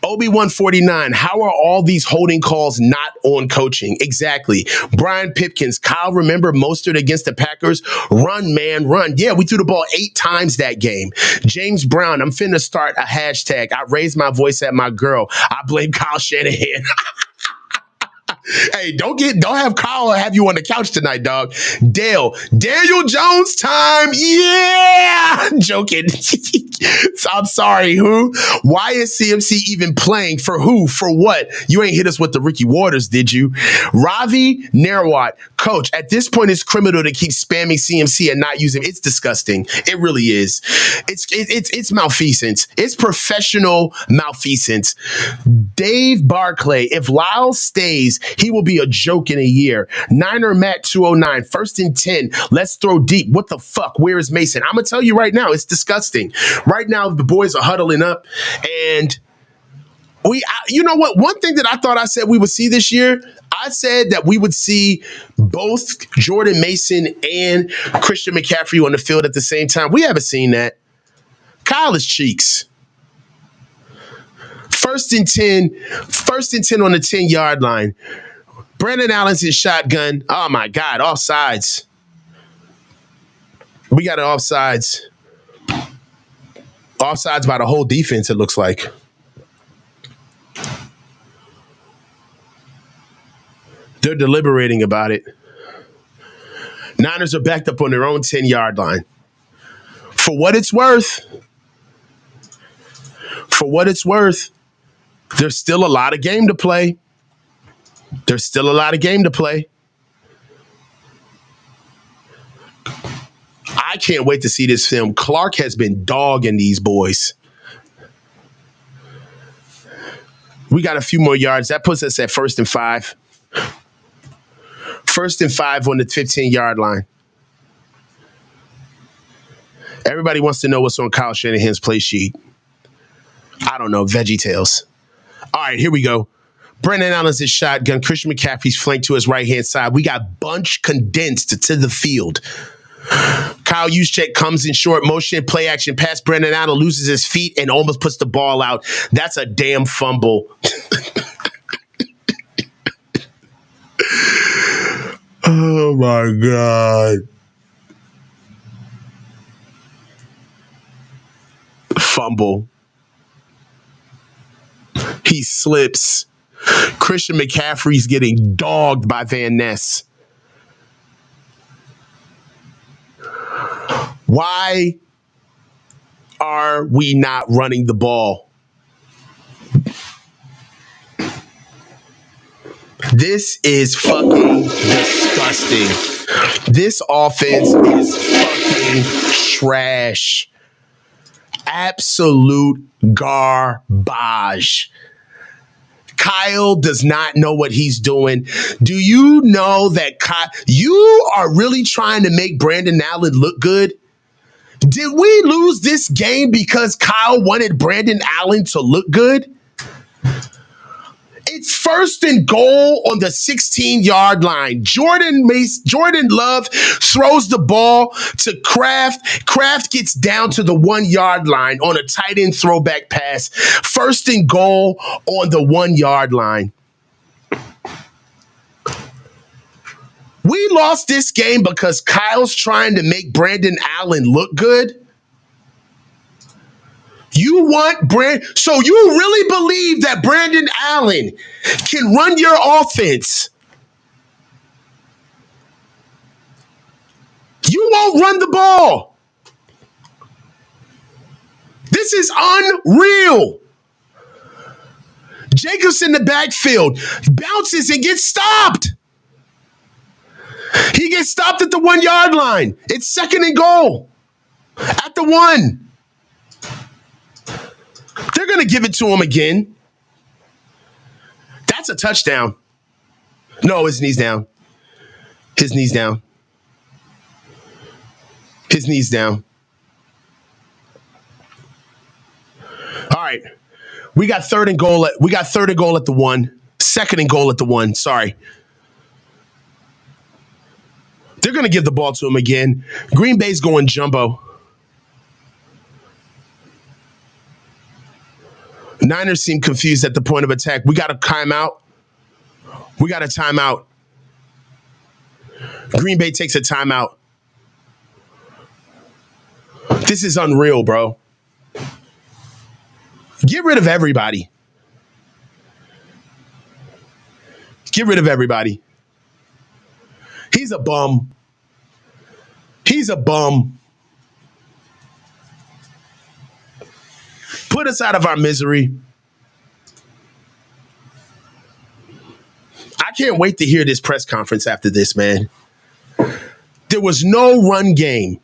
Obi-149, how are all these holding calls not on coaching? Exactly. Brian Pipkins, Kyle, remember Mostert against the Packers? Run, man, run. Yeah, we threw the ball 8 times that game. James Brown, I'm finna start a hashtag. I raised my voice at my girl. I blame Kyle Shanahan. Hey, don't have Kyle have you on the couch tonight, dog. Daniel Jones time. Yeah, joking. I'm sorry. Who? Why is CMC even playing? For who? For what? You ain't hit us with the Ricky Waters, did you? Ravi Narawat, coach. At this point, it's criminal to keep spamming CMC and not use him. It's disgusting. It really is. It's malfeasance. It's professional malfeasance. Dave Barclay, if Lyle stays, he will be a joke in a year. Niner Matt 209, 1st and 10. Let's throw deep. What the fuck? Where is Mason? I'm going to tell you right now, it's disgusting. Right now, the boys are huddling up, and you know what? One thing that I thought I said we would see this year, I said that we would see both Jordan Mason and Christian McCaffrey on the field at the same time. We haven't seen that. Kyle is cheeks. 1st and 10 on the 10-yard line. Brandon Allen's in shotgun. Oh, my God. Offsides. We got an offsides. Offsides by the whole defense, it looks like. They're deliberating about it. Niners are backed up on their own 10-yard line. For what it's worth, there's still a lot of game to play. I can't wait to see this film. Clark has been dogging these boys. We got a few more yards. That puts us at 1st and 5. 1st and 5 on the 15-yard line. Everybody wants to know what's on Kyle Shanahan's play sheet. I don't know. VeggieTales. All right, here we go. Brandon Allen's his shotgun. Christian McCaffrey's flanked to his right-hand side. We got bunch condensed to the field. Kyle Juszczyk comes in short motion, play action pass. Brandon Allen loses his feet and almost puts the ball out. That's a damn fumble. Oh, my God. Fumble. He slips. Christian McCaffrey's getting dogged by Van Ness. Why are we not running the ball? This is fucking disgusting. This offense is fucking trash. Absolute garbage. Kyle does not know what he's doing. Do you know that you are really trying to make Brandon Allen look good? Did we lose this game because Kyle wanted Brandon Allen to look good? It's 1st and goal on the 16-yard line. Jordan Love throws the ball to Kraft. Kraft gets down to the 1-yard line on a tight end throwback pass. 1st and goal on the 1-yard line. We lost this game because Kyle's trying to make Brandon Allen look good. You want so you really believe that Brandon Allen can run your offense? You won't run the ball. This is unreal. Jacobs in the backfield bounces and gets stopped. He gets stopped at the 1-yard line. It's 2nd and goal at the 1. They're going going to give it to him again. That's a touchdown. No, his knee's down. His knee's down. His knee's down. All right. We got third and goal at the 1. Second and goal at the 1. Sorry. They're going to give the ball to him again. Green Bay's going jumbo. Niners seem confused at the point of attack. We got a timeout. Green Bay takes a timeout. This is unreal, bro. Get rid of everybody. Get rid of everybody. He's a bum. He's a bum. Put us out of our misery. I can't wait to hear this press conference after this, man. There was no run game.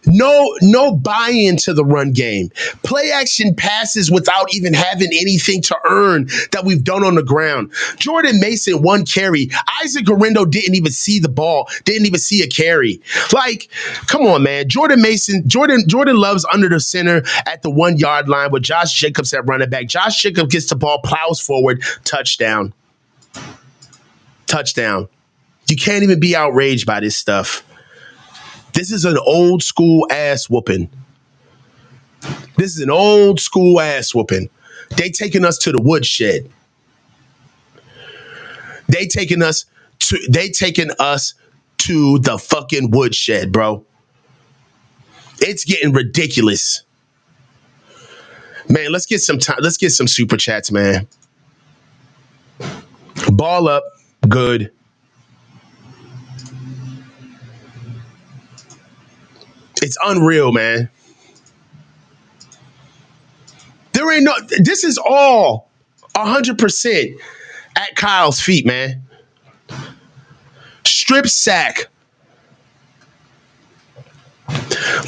No buy-in to the run game. Play action passes without even having anything to earn that we've done on the ground. Jordan Mason, 1 carry. Isaac Guerrero didn't even see the ball. Didn't even see a carry. Like, come on, man. Jordan Love's under the center at the 1-yard line with Josh Jacobs at running back. Josh Jacobs gets the ball, plows forward, touchdown. Touchdown. You can't even be outraged by this stuff. This is an old school ass whooping. They taking us to the woodshed. They taking us to the fucking woodshed, bro. It's getting ridiculous. Man, let's get some time. Let's get some super chats, man. Ball up, good. It's unreal, man. This is all 100% at Kyle's feet, man. Strip sack.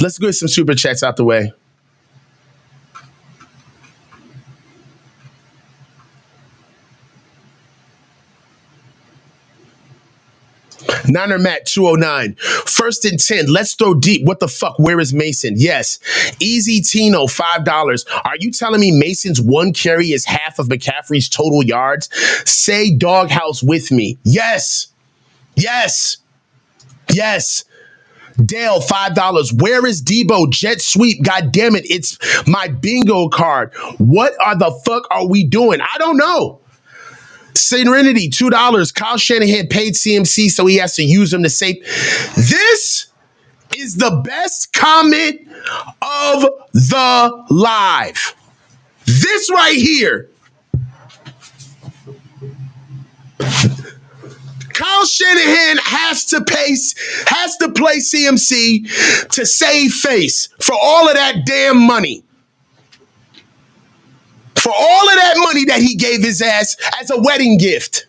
Let's get some super chats out the way. Niner Matt 209. 1st and 10. Let's throw deep. What the fuck? Where is Mason? Yes. Easy Tino, $5. Are you telling me Mason's 1 carry is half of McCaffrey's total yards? Say doghouse with me. Yes. Yes. Yes. Dale, $5. Where is Debo? Jet sweep. God damn it. It's my bingo card. What the fuck are we doing? I don't know. Serenity, $2. Kyle Shanahan paid CMC, so he has to use them to save. This is the best comment of the live. This right here. Kyle Shanahan has to play CMC to save face for all of that damn money. For all of that money that he gave his ass as a wedding gift.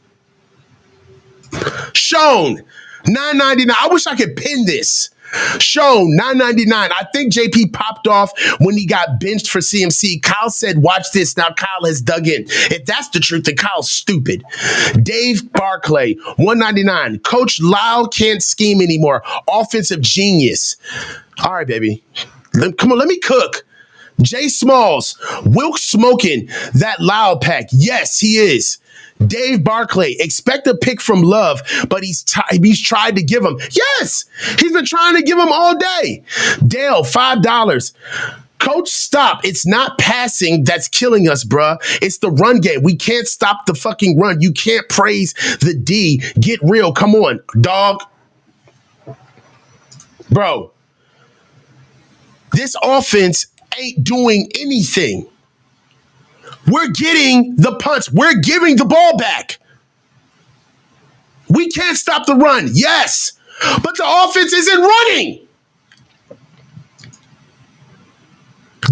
Shown, $9.99. I wish I could pin this. Shown, $9.99. I think JP popped off when he got benched for CMC. Kyle said, watch this. Now Kyle has dug in. If that's the truth, then Kyle's stupid. Dave Barclay, $1.99. Coach Lyle can't scheme anymore. Offensive genius. All right, baby. Come on, let me cook. Jay Smalls, Wilkes smoking that loud pack. Yes, he is. Dave Barclay, expect a pick from Love, but he's tried to give him. Yes, he's been trying to give him all day. Dale, $5. Coach, stop. It's not passing that's killing us, bruh. It's the run game. We can't stop the fucking run. You can't praise the D. Get real. Come on, dog. Bro, this offense ain't doing anything. We're getting the punts. We're giving the ball back. We can't stop the run. Yes, but the offense isn't running.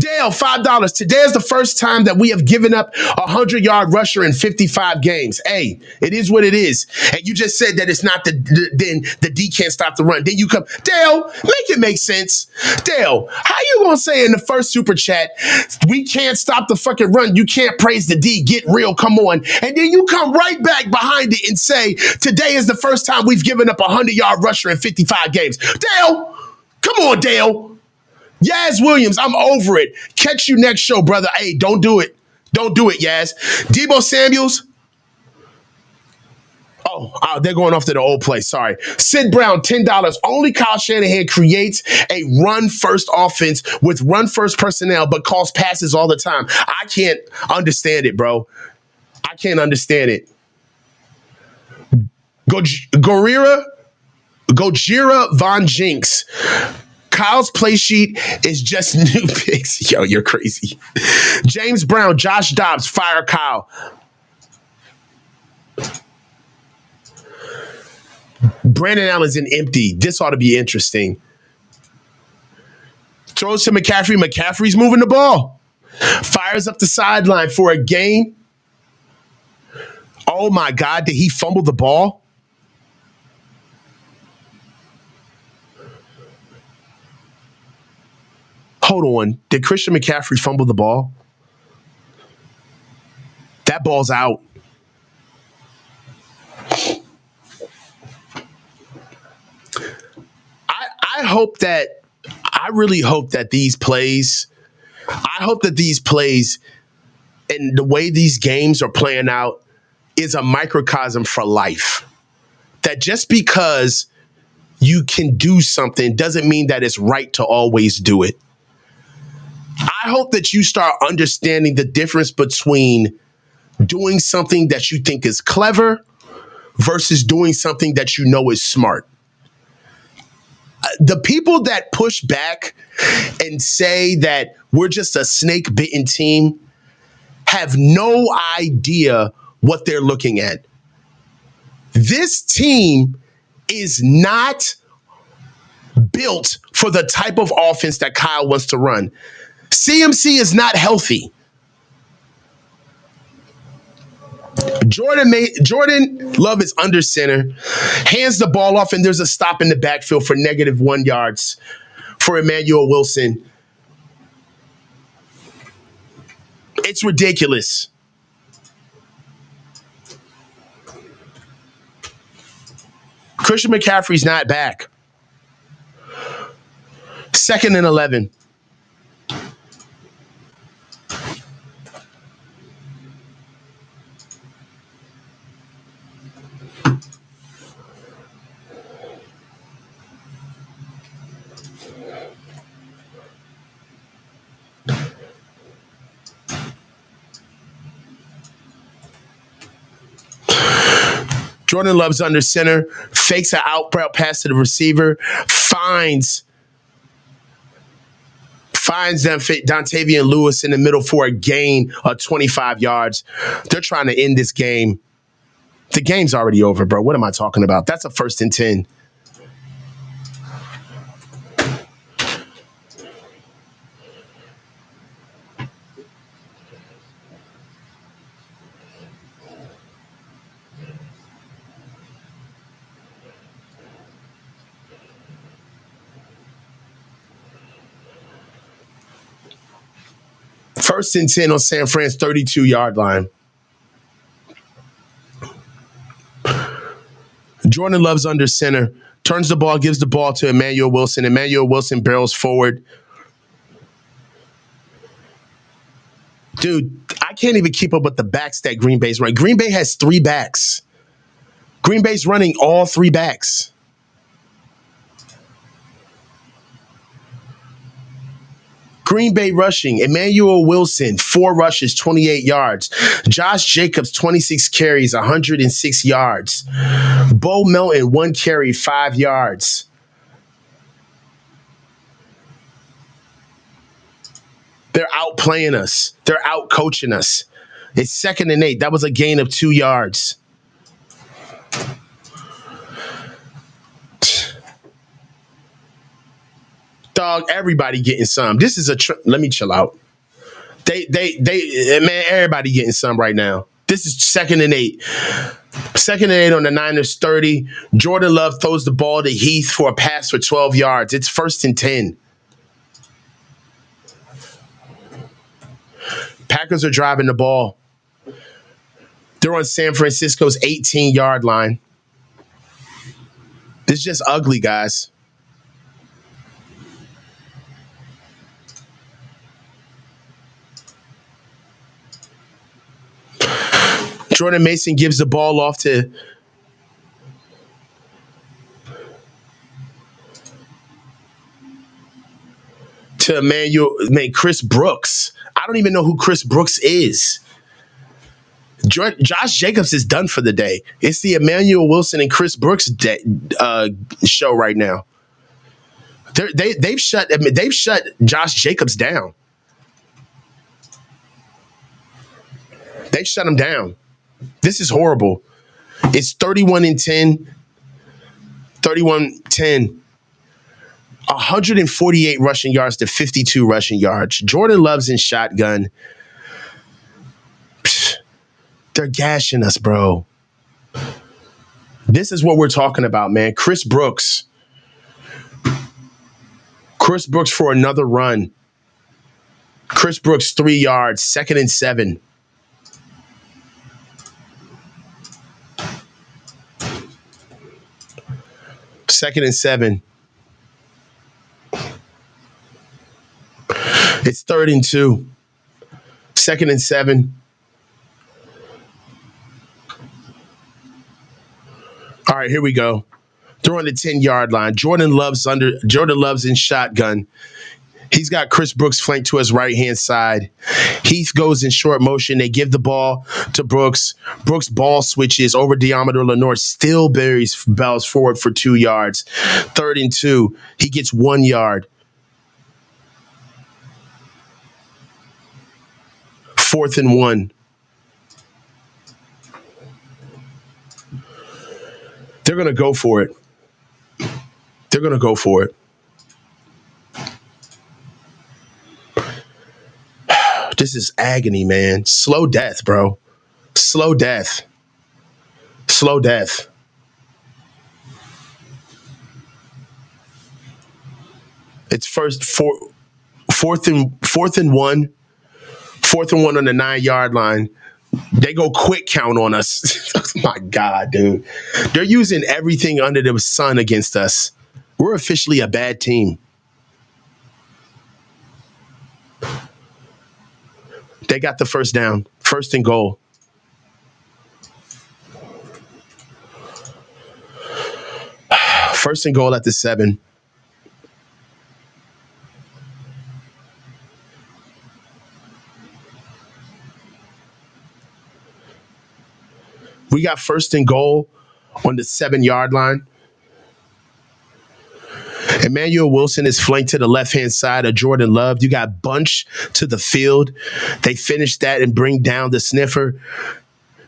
Dale, $5. Today is the first time that we have given up a 100-yard rusher in 55 games. Hey, it is what it is. And you just said that it's not then the D can't stop the run. Then you come, Dale, make it make sense. Dale, how you gonna say in the first super chat, we can't stop the fucking run? You can't praise the D. Get real, come on. And then you come right back behind it and say, today is the first time we've given up a 100-yard rusher in 55 games. Dale, come on, Dale. Yaz Williams, I'm over it. Catch you next show, brother. Hey, don't do it. Don't do it, Yaz. Debo Samuels. Oh, they're going off to the old place. Sorry. Sid Brown, $10. Only Kyle Shanahan creates a run-first offense with run-first personnel, but calls passes all the time. I can't understand it, bro. I can't understand it. Gojira Von Jinks. Kyle's play sheet is just new picks. Yo, you're crazy. James Brown, Josh Dobbs, fire Kyle. Brandon Allen's an empty. This ought to be interesting. Throws to McCaffrey. McCaffrey's moving the ball. Fires up the sideline for a gain. Oh my God, did he fumble the ball? Hold on. Did Christian McCaffrey fumble the ball? That ball's out. I really hope that these plays and the way these games are playing out is a microcosm for life. That just because you can do something doesn't mean that it's right to always do it. I hope that you start understanding the difference between doing something that you think is clever versus doing something that you know is smart. The people that push back and say that we're just a snake-bitten team have no idea what they're looking at. This team is not built for the type of offense that Kyle wants to run. CMC is not healthy. Jordan Love is under center, hands the ball off, and there's a stop in the backfield for -1 yards for Emmanuel Wilson. It's ridiculous. Christian McCaffrey's not back. 2nd and 11. Jordan Love's under center, fakes an out route pass to the receiver, finds Dontavian Lewis in the middle for a gain of 25 yards. They're trying to end this game. The game's already over, bro. What am I talking about? That's a 1st and 10. First and 10 on San Fran's 32-yard line. Jordan Love's under center. Turns the ball, gives the ball to Emmanuel Wilson. Emmanuel Wilson barrels forward. Dude, I can't even keep up with the backs that Green Bay's running. Green Bay has 3 backs. Green Bay's running all 3 backs. Green Bay rushing, Emmanuel Wilson, 4 rushes, 28 yards. Josh Jacobs, 26 carries, 106 yards. Bo Melton, 1 carry, 5 yards. They're outplaying us. They're out-coaching us. It's 2nd and 8. That was a gain of 2 yards. Dog, everybody getting some. This is let me chill out. Man, everybody getting some right now. This is 2nd and 8. 2nd and 8 on the Niners 30. Jordan Love throws the ball to Heath for a pass for 12 yards. It's 1st and 10. Packers are driving the ball. They're on San Francisco's 18-yard line. It's just ugly, guys. Jordan Mason gives the ball off to Chris Brooks. I don't even know who Chris Brooks is. Josh Jacobs is done for the day. It's the Emmanuel Wilson and Chris Brooks show right now. They've shut Josh Jacobs down. They've shut him down. This is horrible. It's 31-10. 31-10. 148 rushing yards to 52 rushing yards. Jordan Love's in shotgun. They're gashing us, bro. This is what we're talking about, man. Chris Brooks. Chris Brooks for another run. Chris Brooks, 3 yards, 2nd and 7. Second and 7. It's 3rd and 2. 2nd and 7. All right, here we go. They're on the 10-yard line. Jordan Love's in shotgun. He's got Chris Brooks flanked to his right-hand side. Heath goes in short motion. They give the ball to Brooks. Brooks ball switches over Deommodore Lenoir. Still bells forward for 2 yards. 3rd and 2. He gets 1 yard. 4th and 1. They're going to go for it. They're going to go for it. This is agony, man. Slow death, bro. Slow death. Slow death. It's fourth and 1. 4th and 1 on the 9-yard line. They go quick count on us. My God, dude. They're using everything under the sun against us. We're officially a bad team. They got the first down. 1st and goal. First and goal at the 7. We got 1st and goal on the 7-yard line. Emmanuel Wilson is flanked to the left-hand side of Jordan Love. You got Bunch to the field. They finish that and bring down the sniffer.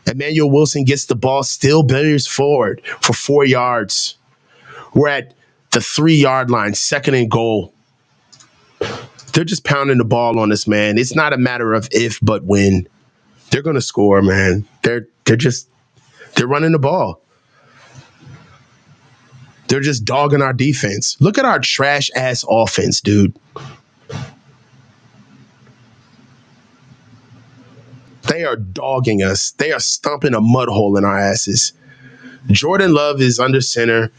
Emmanuel Wilson gets the ball, still barrels forward for 4 yards. We're at the 3-yard line, 2nd and goal. They're just pounding the ball on us, man. It's not a matter of if, but when. They're going to score, man. They're running the ball. They're just dogging our defense. Look at our trash-ass offense, dude. They are dogging us. They are stomping a mud hole in our asses. Jordan Love is under center.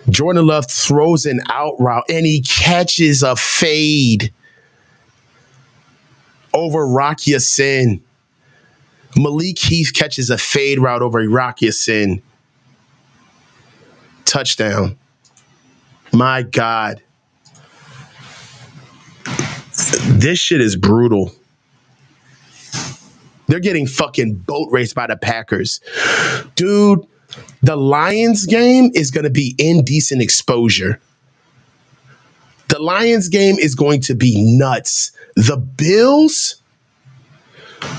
Jordan Love throws an out route, and he catches a fade over Rock Ya-Sin. Malik Heath catches a fade route over Rock Ya-Sin. Touchdown. My God. This shit is brutal. They're getting fucking boat raced by the Packers. Dude, the Lions game is going to be indecent exposure. The Lions game is going to be nuts. The Bills,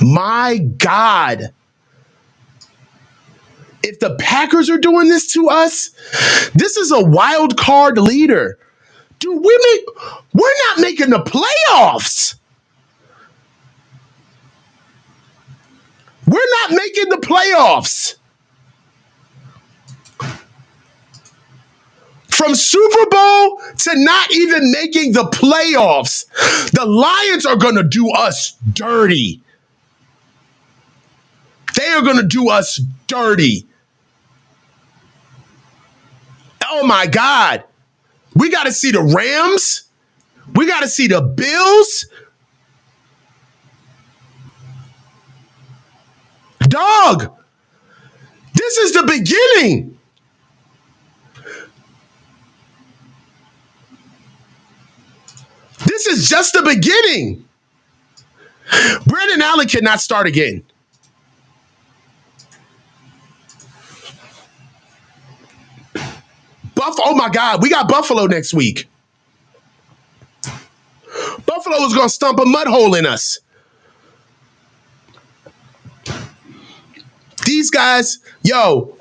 my God. If the Packers are doing this to us, this is a wild card leader. Dude, we're not making the playoffs. We're not making the playoffs. From Super Bowl to not even making the playoffs, the Lions are going to do us dirty. They are going to do us dirty. Oh my God. We got to see the Rams. We got to see the Bills. Dog, this is the beginning. This is just the beginning. Brandon Allen cannot start again. Oh my God, we got Buffalo next week. Buffalo is going to stump a mud hole in us. These guys,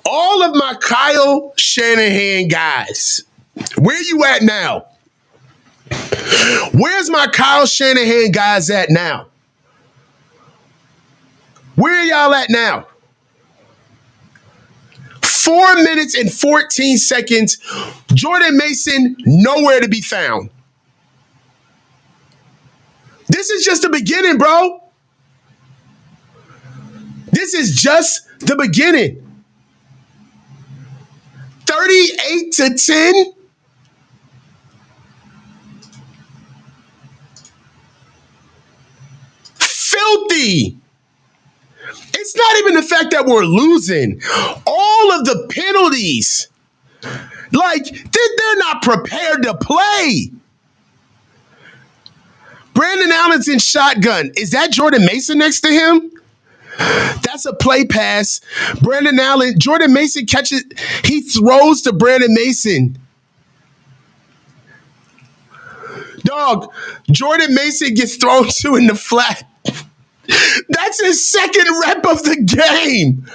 all of my Kyle Shanahan guys, where you at now? Where's my Kyle Shanahan guys at now? Where are y'all at now? 4 minutes and 14 seconds. Jordan Mason, nowhere to be found. This is just the beginning, bro. This is just the beginning. 38-10. Filthy. It's not even the fact that we're losing. All of the penalties. Like, they're not prepared to play. Brandon Allen's in shotgun. Is that Jordan Mason next to him? That's a play pass. Brandon Allen, Jordan Mason catches, he throws to Brandon Mason. Dog, Jordan Mason gets thrown to in the flat. That's his second rep of the game.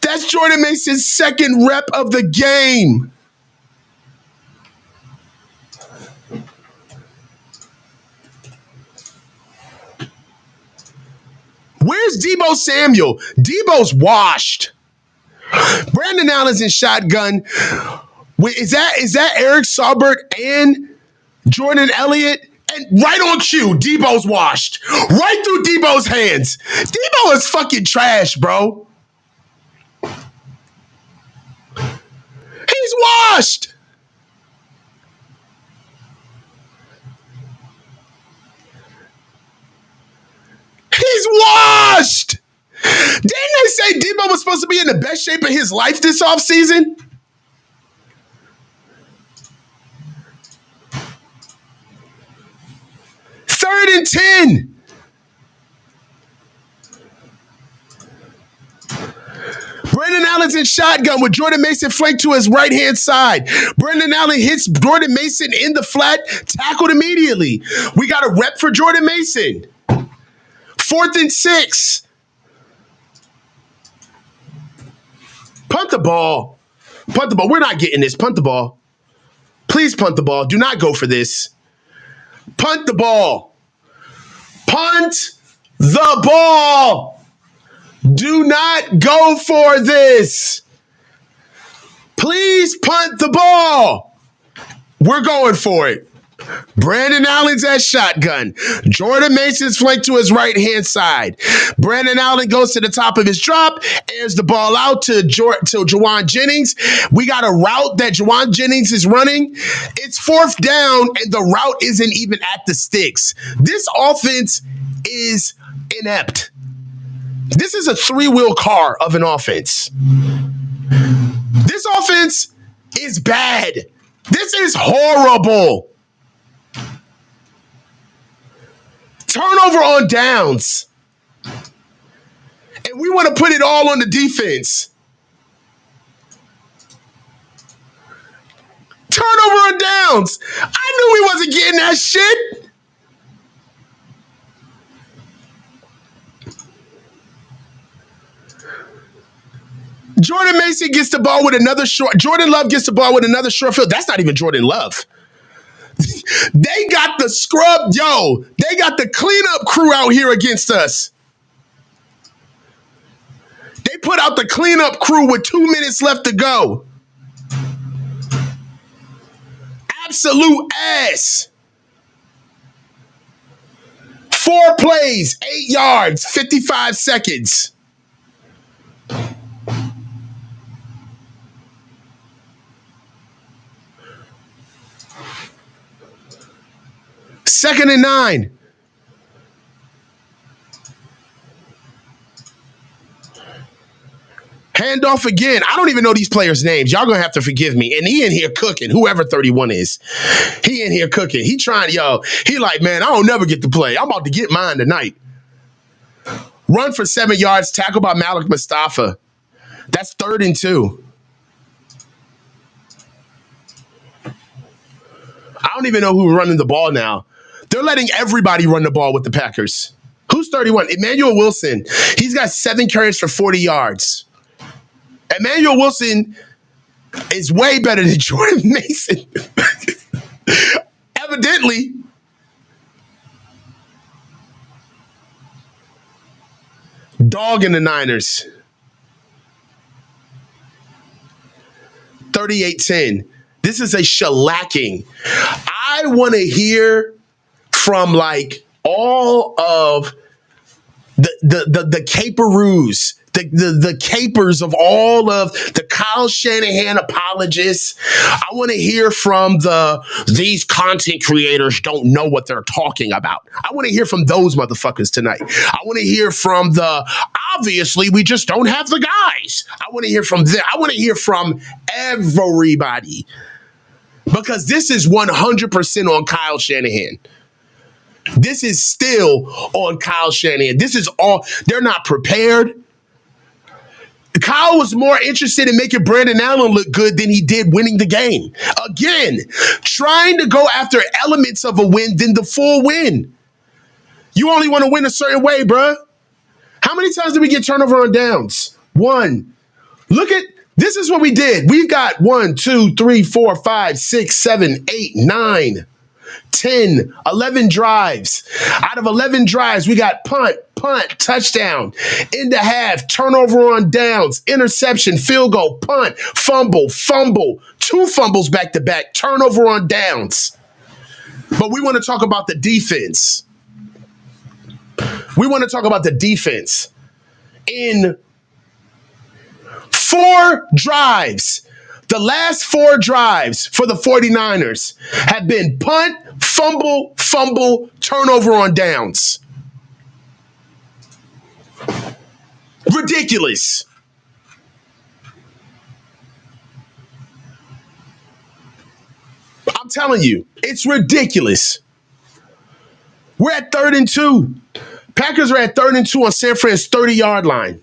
That's Jordan Mason's second rep of the game. Where's Deebo Samuel? Deebo's washed. Brandon Allen's in shotgun. Wait, is that Eric Saubert and Jordan Elliott? And right on cue, Deebo's washed. Right through Deebo's hands. Deebo is fucking trash, bro. He's washed. He's washed. Didn't they say Deebo was supposed to be in the best shape of his life this offseason? Third and 10. Brandon Allen's in shotgun with Jordan Mason flanked to his right-hand side. Brandon Allen hits Jordan Mason in the flat, tackled immediately. We got a rep for Jordan Mason. 4th and 6. Punt the ball. Punt the ball. We're not getting this. Punt the ball. Please punt the ball. Do not go for this. Punt the ball. Punt the ball. Do not go for this. Please punt the ball. We're going for it. Brandon Allen's at shotgun. Jordan Mason's flanked to his right-hand side. Brandon Allen goes to the top of his drop, airs the ball out to Juwan Jennings. We got a route that Juwan Jennings is running. It's 4th down, and the route isn't even at the sticks. This offense is inept. This is a 3-wheel car of an offense. This offense is bad. This is horrible. Turnover on downs. And we want to put it all on the defense. Turnover on downs. I knew we wasn't getting that shit. Jordan Mason gets the ball with another short. Jordan Love gets the ball with another short field. That's not even Jordan Love. They got the scrub, yo. They got the cleanup crew out here against us. They put out the cleanup crew with 2 minutes left to go. Absolute ass. 4 plays, 8 yards, 55 seconds. Second and 9. Handoff again. I don't even know these players' names. Y'all gonna have to forgive me. And he in here cooking, whoever 31 is. He in here cooking. He trying, he like, man, I don't never get to play. I'm about to get mine tonight. Run for 7 yards, tackle by Malik Mustafa. That's 3rd and 2. I don't even know who's running the ball now. They're letting everybody run the ball with the Packers. Who's 31? Emmanuel Wilson. He's got 7 carries for 40 yards. Emmanuel Wilson is way better than Jordan Mason. Evidently. Dog in the Niners. 38-10. This is a shellacking. I want to hear from like all of the caperoos, the capers of all of the Kyle Shanahan apologists. I want to hear from these content creators don't know what they're talking about. I want to hear from those motherfuckers tonight. I want to hear from obviously we just don't have the guys. I want to hear from them. I want to hear from everybody because this is 100% on Kyle Shanahan. This is still on Kyle Shanahan. This is all. They're not prepared. Kyle was more interested in making Brandon Allen look good than he did winning the game. Again, trying to go after elements of a win than the full win. You only want to win a certain way, bruh. How many times did we get turnover on downs? 1. Look at, this is what we did. We've got 1, 2, 3, 4, 5, 6, 7, 8, 9. 10, 11 drives. Out of 11 drives, we got punt, touchdown, into half, turnover on downs, interception, field goal, punt, fumble, 2 fumbles back to back, turnover on downs. But we want to talk about the defense. We want to talk about the defense. In 4 drives, the last 4 drives for the 49ers have been punt, fumble, turnover on downs. Ridiculous. I'm telling you, it's ridiculous. We're at 3rd and 2. Packers are at 3rd and 2 on San Fran's 30-yard line.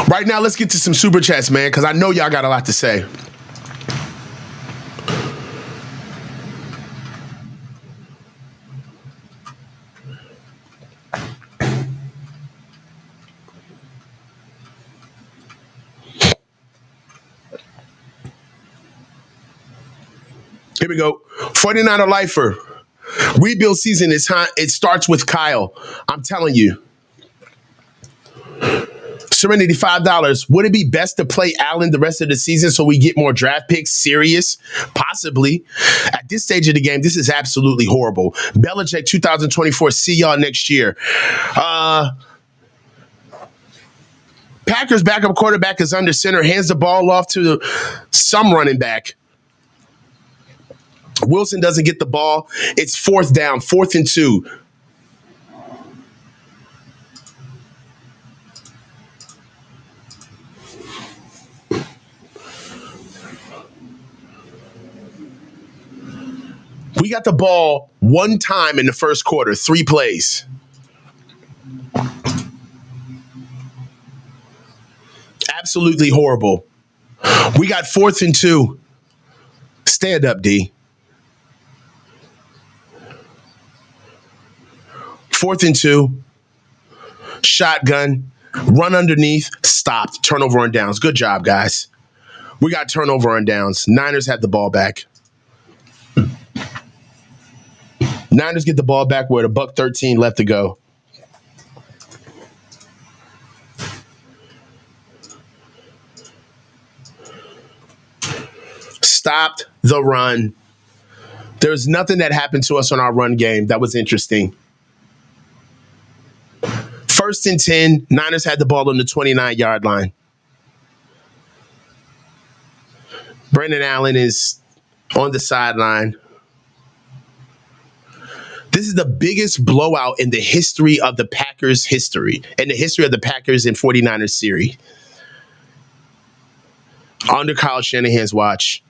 Right now, let's get to some super chats, man, because I know y'all got a lot to say. Here we go. 49er lifer. Rebuild season is hot. It starts with Kyle. I'm telling you. Serenity, $5. Would it be best to play Allen the rest of the season so we get more draft picks? Serious? Possibly. At this stage of the game, this is absolutely horrible. Belichick 2024. See y'all next year. Packers backup quarterback is under center. Hands the ball off to some running back. Wilson doesn't get the ball. It's 4th down, 4th and 2. We got the ball 1 time in the first quarter, 3 plays. Absolutely horrible. We got 4th and 2. Stand up, D. 4th and 2. Shotgun. Run underneath. Stopped. Turnover on downs. Good job, guys. We got turnover on downs. Niners had the ball back. Niners get the ball back with a $1:13 left to go. Stopped the run. There's nothing that happened to us on our run game that was interesting. 1st and 10, Niners had the ball on the 29-yard line. Brandon Allen is on the sideline. This is the biggest blowout in the history of the Packers history, in the history of the Packers and 49ers series. Under Kyle Shanahan's watch.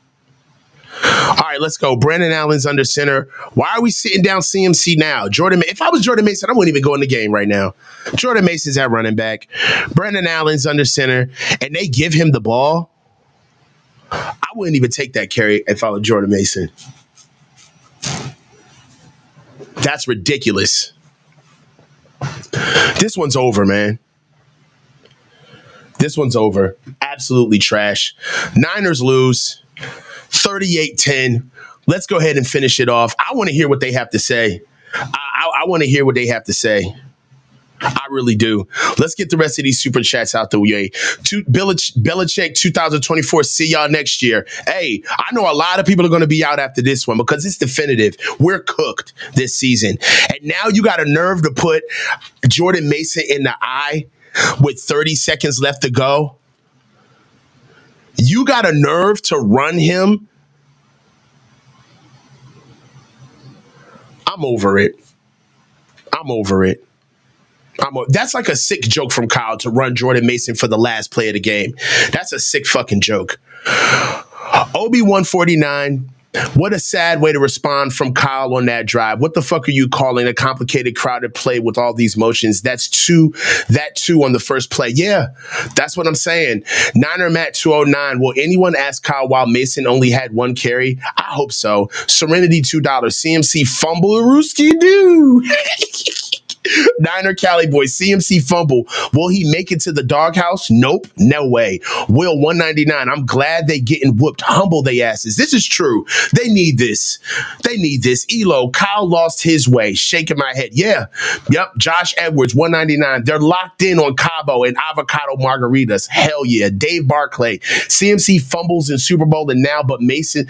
All right, let's go. Brandon Allen's under center. Why are we sitting down CMC now? If I was Jordan Mason, I wouldn't even go in the game right now. Jordan Mason's at running back. Brandon Allen's under center, and they give him the ball. I wouldn't even take that carry if I was Jordan Mason. That's ridiculous. This one's over, man. This one's over. Absolutely trash. Niners lose 38-10. Let's go ahead and finish it off. I want to hear what they have to say. I want to hear what they have to say. I really do. Let's get the rest of these super chats out the way. Belichick 2024. See y'all next year. Hey, I know a lot of people are going to be out after this one because it's definitive. We're cooked this season. And now you got a nerve to put Jordan Mason in the eye with 30 seconds left to go. You got a nerve to run him. I'm over it. That's like a sick joke from Kyle to run Jordan Mason for the last play of the game. That's a sick fucking joke. Obi-149. What a sad way to respond from Kyle on that drive. What the fuck are you calling a complicated, crowded play with all these motions? That two on the first play. Yeah, that's what I'm saying. Niner Matt 209. Will anyone ask Kyle why Mason only had one carry? I hope so. Serenity $2. CMC fumble Rooski do. Niner Cali boy, CMC fumble. Will he make it to the doghouse? Nope, no way. Will 199. I'm glad they getting whooped. Humble they asses. This is true. They need this. Elo, Kyle lost his way. Shaking my head. Yeah. Yep. Josh Edwards 199. They're locked in on Cabo and avocado margaritas. Hell yeah. Dave Barclay. CMC fumbles in Super Bowl and now, but Mason's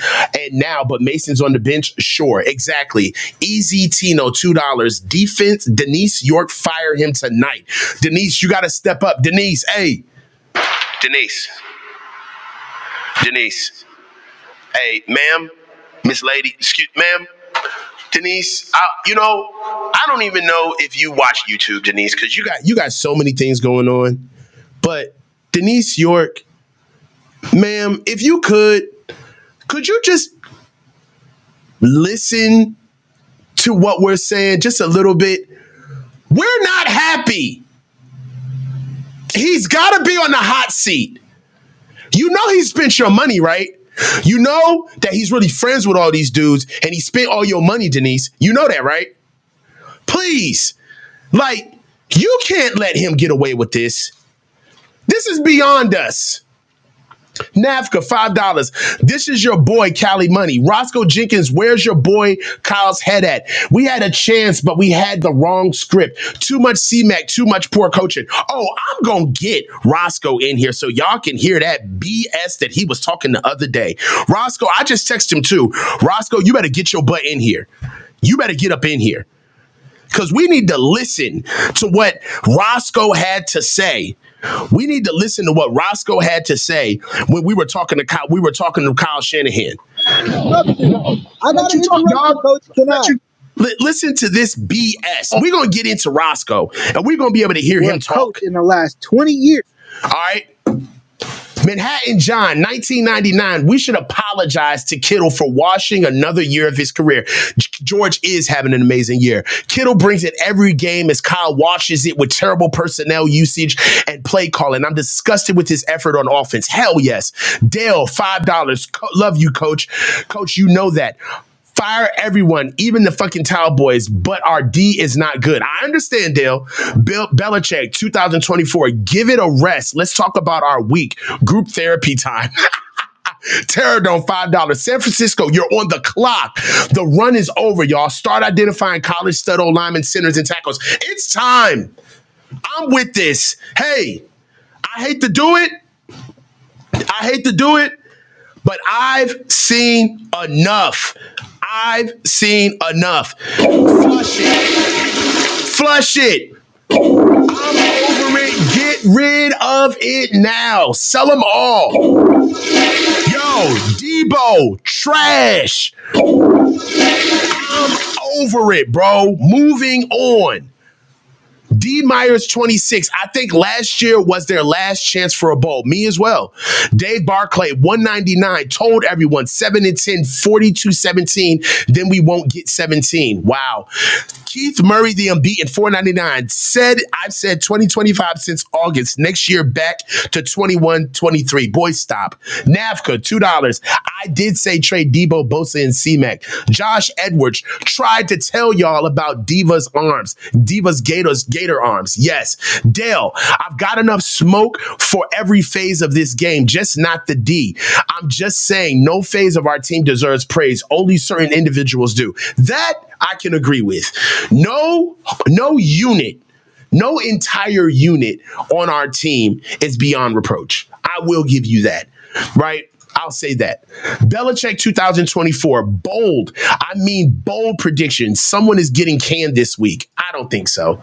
on the bench. Sure, exactly. Easy Tino $2. Defense. Denise York, fire him tonight. Denise, you got to step up. Denise, hey. Denise. Hey, ma'am, Miss Lady, ma'am. Denise, I don't even know if you watch YouTube, Denise, because you got so many things going on. But Denise York, ma'am, if you could you just listen to what we're saying just a little bit? We're not happy. He's got to be on the hot seat. You know he spent your money, right? You know that he's really friends with all these dudes and he spent all your money, Denise. You know that, right? Please. You can't let him get away with this. This is beyond us. Navka, $5. This is your boy, Cali Money. Roscoe Jenkins, where's your boy Kyle's head at? We had a chance, but we had the wrong script. Too much C-Mac, too much poor coaching. Oh, I'm going to get Roscoe in here so y'all can hear that BS that he was talking the other day. Roscoe, I just texted him too. Roscoe, you better get your butt in here. You better get up in here. Because we need to listen to what Roscoe had to say. We need to listen to what Roscoe had to say when we were talking to Kyle. We were talking to Kyle Shanahan. I got to talk, Coach. Listen to this BS. We're gonna get into Roscoe, and we're gonna be able to hear him talk. In the last 20 years. All right. Manhattan John, 1999. We should apologize to Kittle for washing another year of his career. George is having an amazing year. Kittle brings it every game as Kyle washes it with terrible personnel usage and play calling. I'm disgusted with his effort on offense. Hell yes. Dale, $5. Love you, coach. Coach, you know that. Fire everyone, even the fucking towel boys, but our D is not good. I understand, Dale. Bill Belichick, 2024. Give it a rest. Let's talk about our week. Group therapy time. Terradome, $5. San Francisco, you're on the clock. The run is over, y'all. Start identifying college stud linemen, centers, and tackles. It's time. I'm with this. Hey, I hate to do it. But I've seen enough. Flush it. I'm over it. Get rid of it now. Sell them all. Yo, Debo, trash. I'm over it, bro. Moving on. D. Myers, 26. I think last year was their last chance for a bowl. Me as well. Dave Barclay, 199. Told everyone 7-10, 42-17. Then we won't get 17. Wow. Keith Murray, the unbeaten, 499. I've said 2025 since August. Next year back to 21-23. Boy, stop. Navka, $2. I did say trade Debo, Bosa, and C-Mac. Josh Edwards tried to tell y'all about Diva's arms. Diva's Gator arms. Yes. Dale, I've got enough smoke for every phase of this game, just not the D. I'm just saying no phase of our team deserves praise. Only certain individuals do. That I can agree with. No unit, no entire unit on our team is beyond reproach. I will give you that, right? I'll say that. Belichick 2024, bold. I mean bold prediction. Someone is getting canned this week. I don't think so.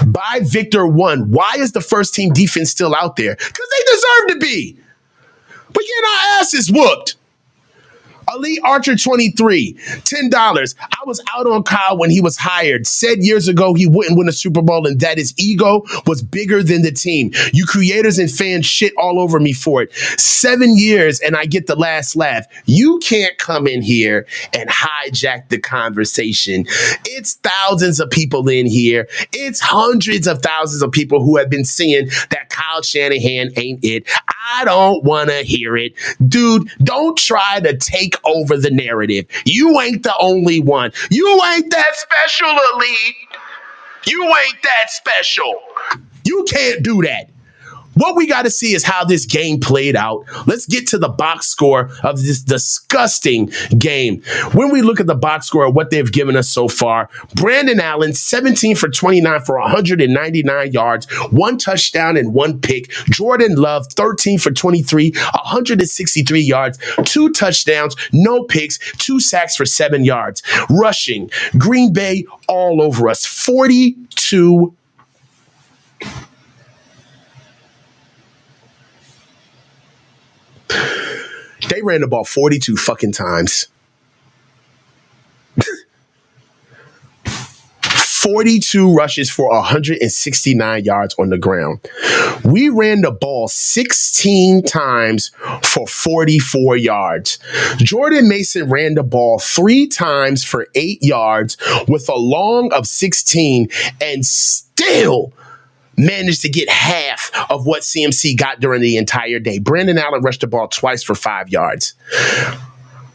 By Victor 1. Why is the first team defense still out there? Because they deserve to be. We're getting our asses whooped. Elite Archer 23, $10. I was out on Kyle when he was hired. Said years ago he wouldn't win a Super Bowl and that his ego was bigger than the team. You creators and fans shit all over me for it. 7 years and I get the last laugh. You can't come in here and hijack the conversation. It's thousands of people in here. It's hundreds of thousands of people who have been saying that Kyle Shanahan ain't it. I don't want to hear it. Dude, don't try to take over the narrative. You ain't the only one. You ain't that special, Elite. You ain't that special. You can't do that. What we got to see is how this game played out. Let's get to the box score of this disgusting game. When we look at the box score of what they've given us so far, Brandon Allen, 17 for 29 for 199 yards, 1 touchdown and 1 pick. Jordan Love, 13 for 23, 163 yards, 2 touchdowns, no picks, 2 sacks for 7 yards. Rushing, Green Bay all over us, 42. They ran the ball 42 fucking times. 42 rushes for 169 yards on the ground. We ran the ball 16 times for 44 yards. Jordan Mason ran the ball 3 times for 8 yards with a long of 16 and still managed to get half of what CMC got during the entire day. Brandon Allen rushed the ball twice for 5 yards.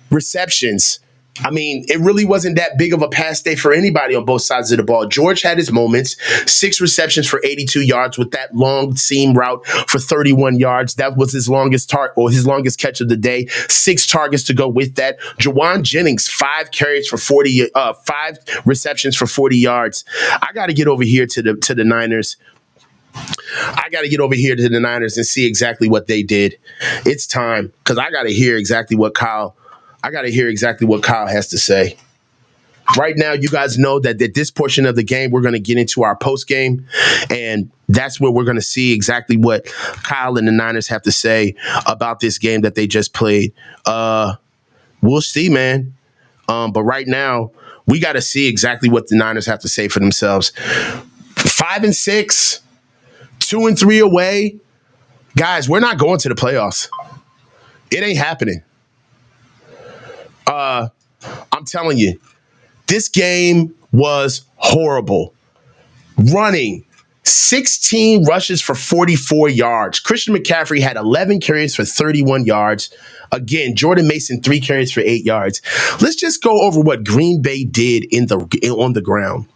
Receptions. I mean, it really wasn't that big of a pass day for anybody on both sides of the ball. George had his moments. 6 receptions for 82 yards with that long seam route for 31 yards. That was his longest his longest catch of the day. 6 targets to go with that. Jawan Jennings, 5 carries for 5 receptions for 40 yards. I got to get over here to the Niners. I got to get over here to the Niners and see exactly what they did. It's time because I got to hear exactly what Kyle has to say. Right now, you guys know that at this portion of the game, we're going to get into our post game, and that's where we're going to see exactly what Kyle and the Niners have to say about this game that they just played. We'll see, man. But right now, we got to see exactly what the Niners have to say for themselves. 5-6. 2-3 away Guys, we're not going to the playoffs. It ain't happening. I'm telling you, this game was horrible. Running 16 rushes for 44 yards. Christian McCaffrey had 11 carries for 31 yards. Again, Jordan Mason, 3 carries for 8 yards. Let's just go over what Green Bay did on the ground.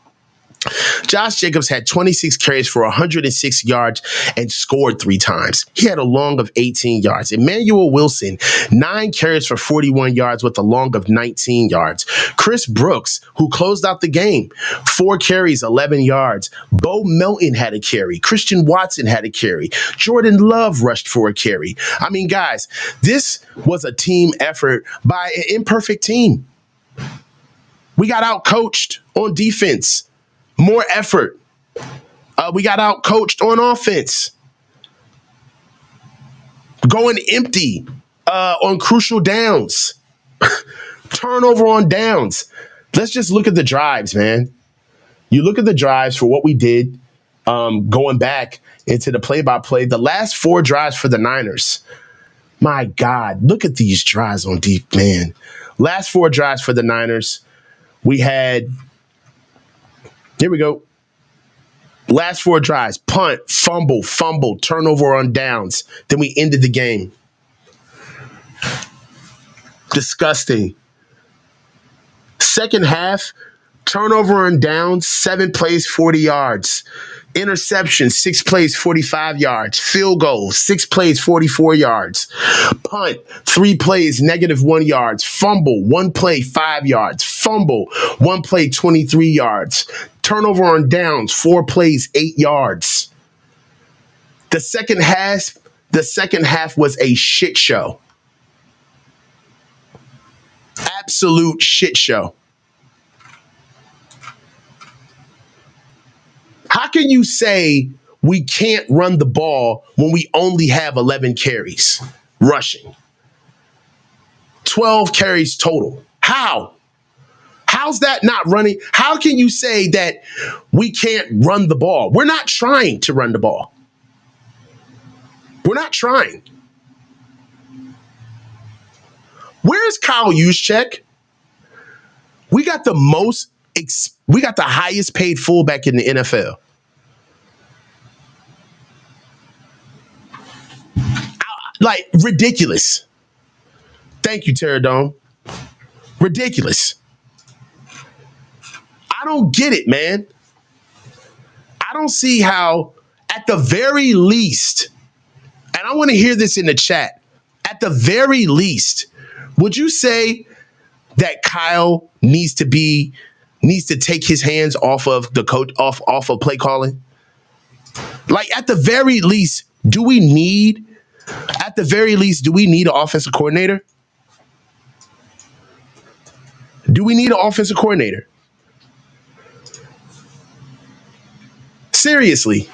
Josh Jacobs had 26 carries for 106 yards and scored 3 times. He had a long of 18 yards. Emmanuel Wilson, 9 carries for 41 yards with a long of 19 yards. Chris Brooks, who closed out the game, 4 carries, 11 yards. Bo Melton had a carry. Christian Watson had a carry. Jordan Love rushed for a carry. I mean, guys, this was a team effort by an imperfect team. We got out-coached on defense. More effort. We got out coached on offense. Going empty on crucial downs. Turnover on downs. Let's just look at the drives, man. You look at the drives for what we did going back into the play-by-play. The last 4 drives for the Niners. My God, look at these drives on deep, man. Last 4 drives for the Niners. We had, here we go. Last 4 drives, punt, fumble, turnover on downs. Then we ended the game. Disgusting. Second half, turnover on downs, 7 plays, 40 yards. Interception, 6 plays, 45 yards. Field goal, 6 plays, 44 yards. Punt, 3 plays, -1 yards. Fumble, 1 play, 5 yards. Fumble, 1 play, 23 yards. Turnover on downs, 4 plays, 8 yards. The second half was a shit show. Absolute shit show. How can you say we can't run the ball when we only have 11 carries rushing? 12 carries total. How? How's that not running? How can you say that we can't run the ball? We're not trying to run the ball. We're not trying. Where's Kyle Juszczyk? We got the highest paid fullback in the NFL. Like, ridiculous. Thank you, Terradome. Ridiculous. I don't get it, man. I don't see how, at the very least, and I want to hear this in the chat, at the very least, would you say that Kyle needs to take his hands off of the coach, off of play calling? Like, at the very least, do we need an offensive coordinator? Do we need an offensive coordinator? Seriously.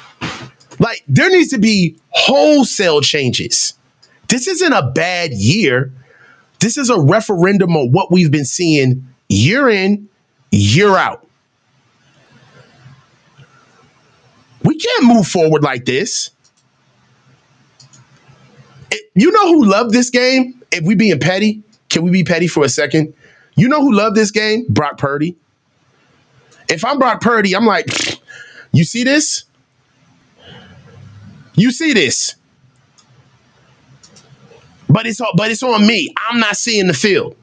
Like, there needs to be wholesale changes. This isn't a bad year. This is a referendum on what we've been seeing year in, year out. We can't move forward like this. You know who loved this game? If we being petty, can we be petty for a second? You know who loved this game? Brock Purdy. If I'm Brock Purdy, I'm like, you see this? You see this? But it's on me. I'm not seeing the field.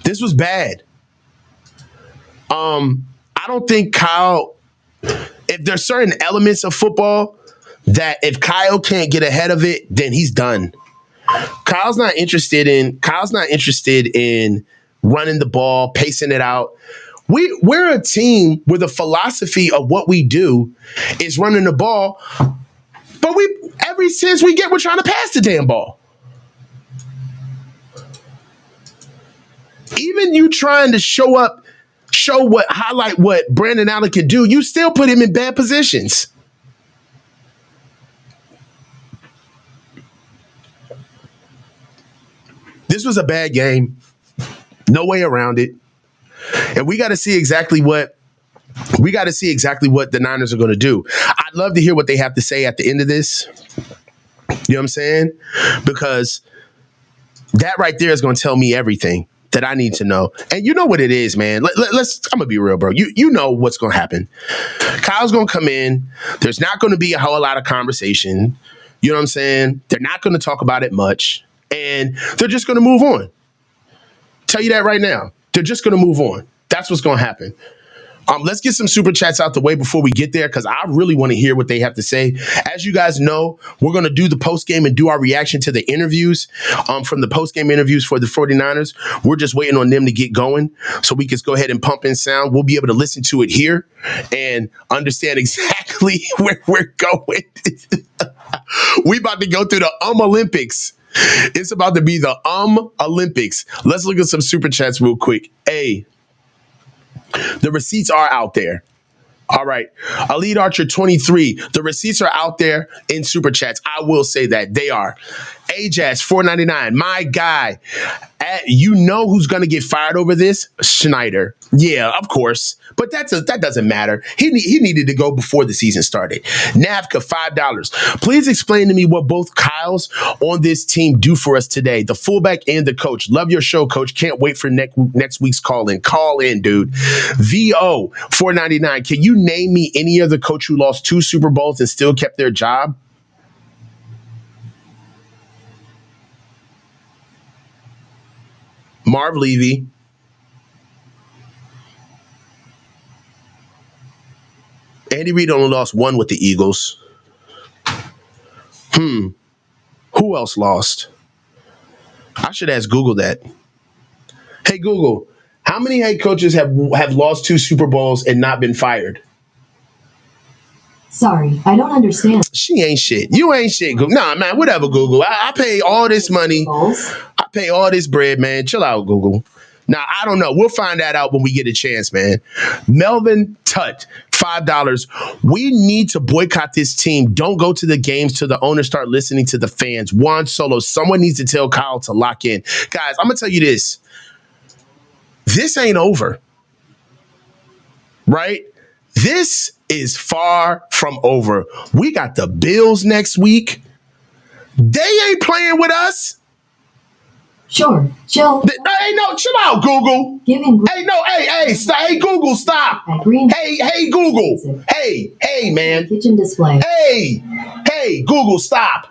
This was bad. I don't think Kyle, if there's certain elements of football that if Kyle can't get ahead of it, then he's done. Kyle's not interested in running the ball, pacing it out. We're a team where the philosophy of what we do is running the ball, but every chance we get, we're trying to pass the damn ball. Even you trying to highlight what Brandon Allen can do, you still put him in bad positions. This was a bad game. No way around it. And we got to see exactly what We got to see exactly what the Niners are going to do. I'd love to hear what they have to say at the end of this. You know what I'm saying? Because that right there is going to tell me everything that I need to know. And you know what it is, man. Let's. I'm gonna be real, bro. You know what's going to happen. Kyle's going to come in. There's not going to be a whole lot of conversation. You know what I'm saying? They're not going to talk about it much, and they're just going to move on. Tell you that right now. They're just going to move on. That's what's going to happen. Let's get some super chats out the way before we get there, because I really want to hear what they have to say. As you guys know, we're going to do the post game and do our reaction to the interviews from the post game interviews for the 49ers. We're just waiting on them to get going so we can go ahead and pump in sound. We'll be able to listen to it here and understand exactly where we're going. We about to go through the Olympics. It's about to be the Olympics. Let's look at some super chats real quick. Hey. The receipts are out there. All right. Elite Archer 23. The receipts are out there in super chats. I will say that they are. Ajas 499. My guy. You know who's going to get fired over this? Schneider. Yeah, of course. But that doesn't matter. He needed to go before the season started. Navka, $5. Please explain to me what both Kyles on this team do for us today. The fullback and the coach. Love your show, coach. Can't wait for next week's call in. Call in, dude. VO 499. Can you name me any other coach who lost 2 Super Bowls and still kept their job? Marv Levy. Andy Reid only lost 1 with the Eagles. Who else lost? I should ask Google that. Hey, Google, how many head coaches have lost 2 Super Bowls and not been fired? Sorry, I don't understand. She ain't shit. You ain't shit, Google. Nah, man, whatever, Google. I pay all this money. I pay all this bread, man. Chill out, Google. Now, I don't know. We'll find that out when we get a chance, man. Melvin Tut, $5. We need to boycott this team. Don't go to the games till the owners start listening to the fans. Juan Solo, someone needs to tell Kyle to lock in. Guys, I'm going to tell you this. This ain't over, right? This is far from over. We got the Bills next week. They ain't playing with us. Sure, chill. Hey, no, chill out, Google. Hey, Google, stop. Hey, Google. Hey, man. Kitchen display. Hey, Google, stop.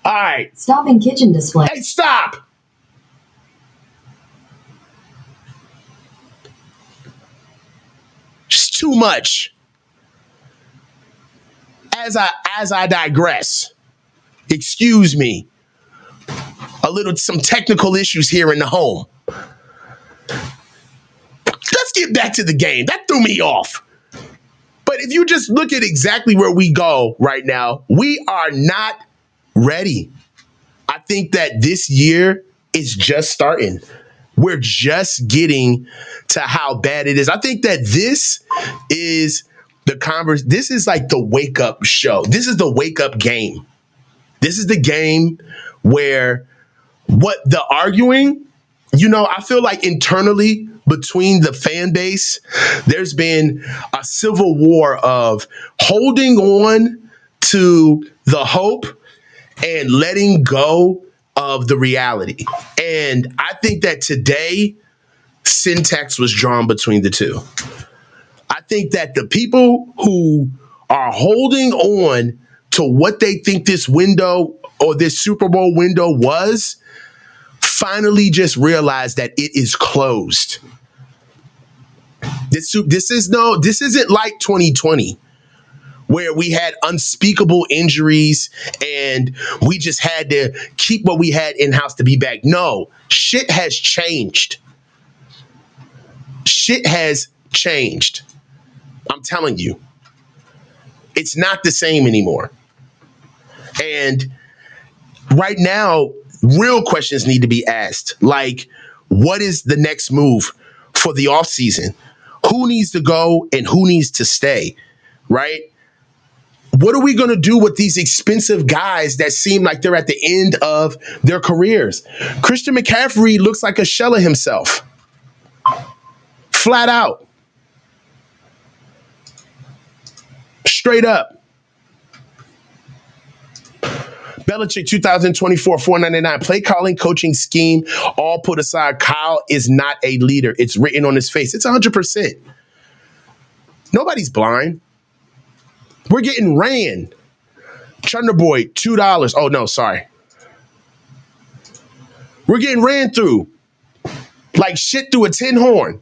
All right. Stop in kitchen display. Hey, stop. Just too much. As I digress, excuse me. Some technical issues here in the home. Let's get back to the game. That threw me off. But if you just look at exactly where we go right now, we are not ready. I think that this year is just starting. We're just getting to how bad it is. I think that this is this is like the wake up show. This is the wake up game. This is the game where what the arguing, I feel like internally between the fan base, there's been a civil war of holding on to the hope and letting go of the reality. And I think that today, syntax was drawn between the two. I think that the people who are holding on to what they think this window or this Super Bowl window was, finally just realized that it is closed. This isn't like 2020 where we had unspeakable injuries and we just had to keep what we had in-house to be back. No, shit has changed. Shit has changed. I'm telling you. It's not the same anymore. And right now, real questions need to be asked. Like, what is the next move for the offseason? Who needs to go and who needs to stay, right? What are we going to do with these expensive guys that seem like they're at the end of their careers? Christian McCaffrey looks like a shell of himself. Flat out. Straight up. Belichick 2024, $4.99. Play calling, coaching scheme, all put aside. Kyle is not a leader. It's written on his face. It's 100%. Nobody's blind. We're getting ran. Chunderboy, $2. Oh, no, sorry. We're getting ran through. Like shit through a tin horn.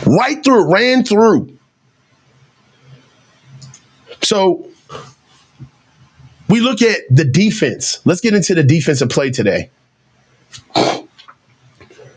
Right through, ran through. So we look at the defense. Let's get into the defensive play today.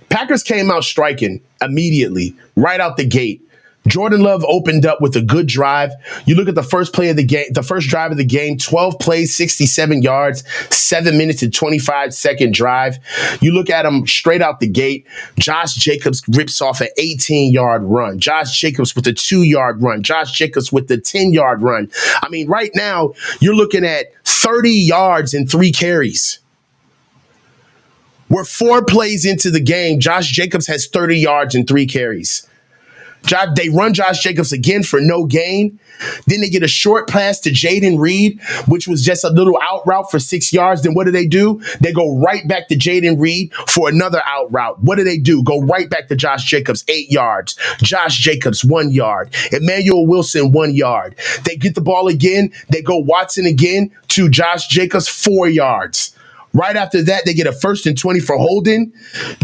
Packers came out striking immediately, right out the gate. Jordan Love opened up with a good drive. You look at the first play of the game, the first drive of the game, 12 plays, 67 yards, 7 minutes and 25-second drive. You look at him straight out the gate. Josh Jacobs rips off an 18-yard run. Josh Jacobs with a 2-yard run. Josh Jacobs with the 10-yard run. I mean, right now, you're looking at 30 yards and 3 carries. We're 4 plays into the game. Josh Jacobs has 30 yards and 3 carries. They run Josh Jacobs again for no gain. Then they get a short pass to Jaden Reed, which was just a little out route for 6 yards. Then what do? They go right back to Jaden Reed for another out route. What do? Go right back to Josh Jacobs, 8 yards. Josh Jacobs, 1 yard. Emmanuel Wilson, 1 yard. They get the ball again. They go Watson again to Josh Jacobs, 4 yards. Right after that, they get a 1st and 20 for holding.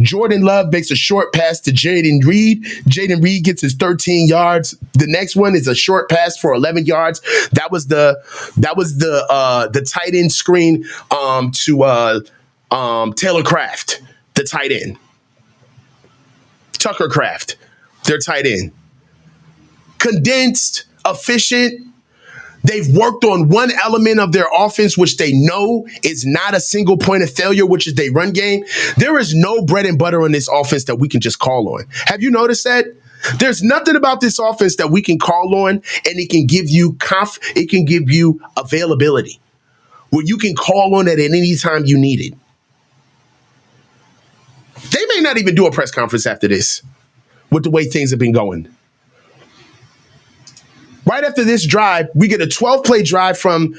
Jordan Love makes a short pass to Jaden Reed. Jaden Reed gets his 13 yards. The next one is a short pass for 11 yards. That was the tight end screen to Taylor Kraft, the tight end. Tucker Kraft, their tight end. Condensed, efficient. They've worked on one element of their offense, which they know is not a single point of failure, which is their run game. There is no bread and butter on this offense that we can just call on. Have you noticed that? There's nothing about this offense that we can call on, and it can give you it can give you availability, where you can call on it at any time you need it. They may not even do a press conference after this with the way things have been going. Right after this drive, we get a 12-play drive from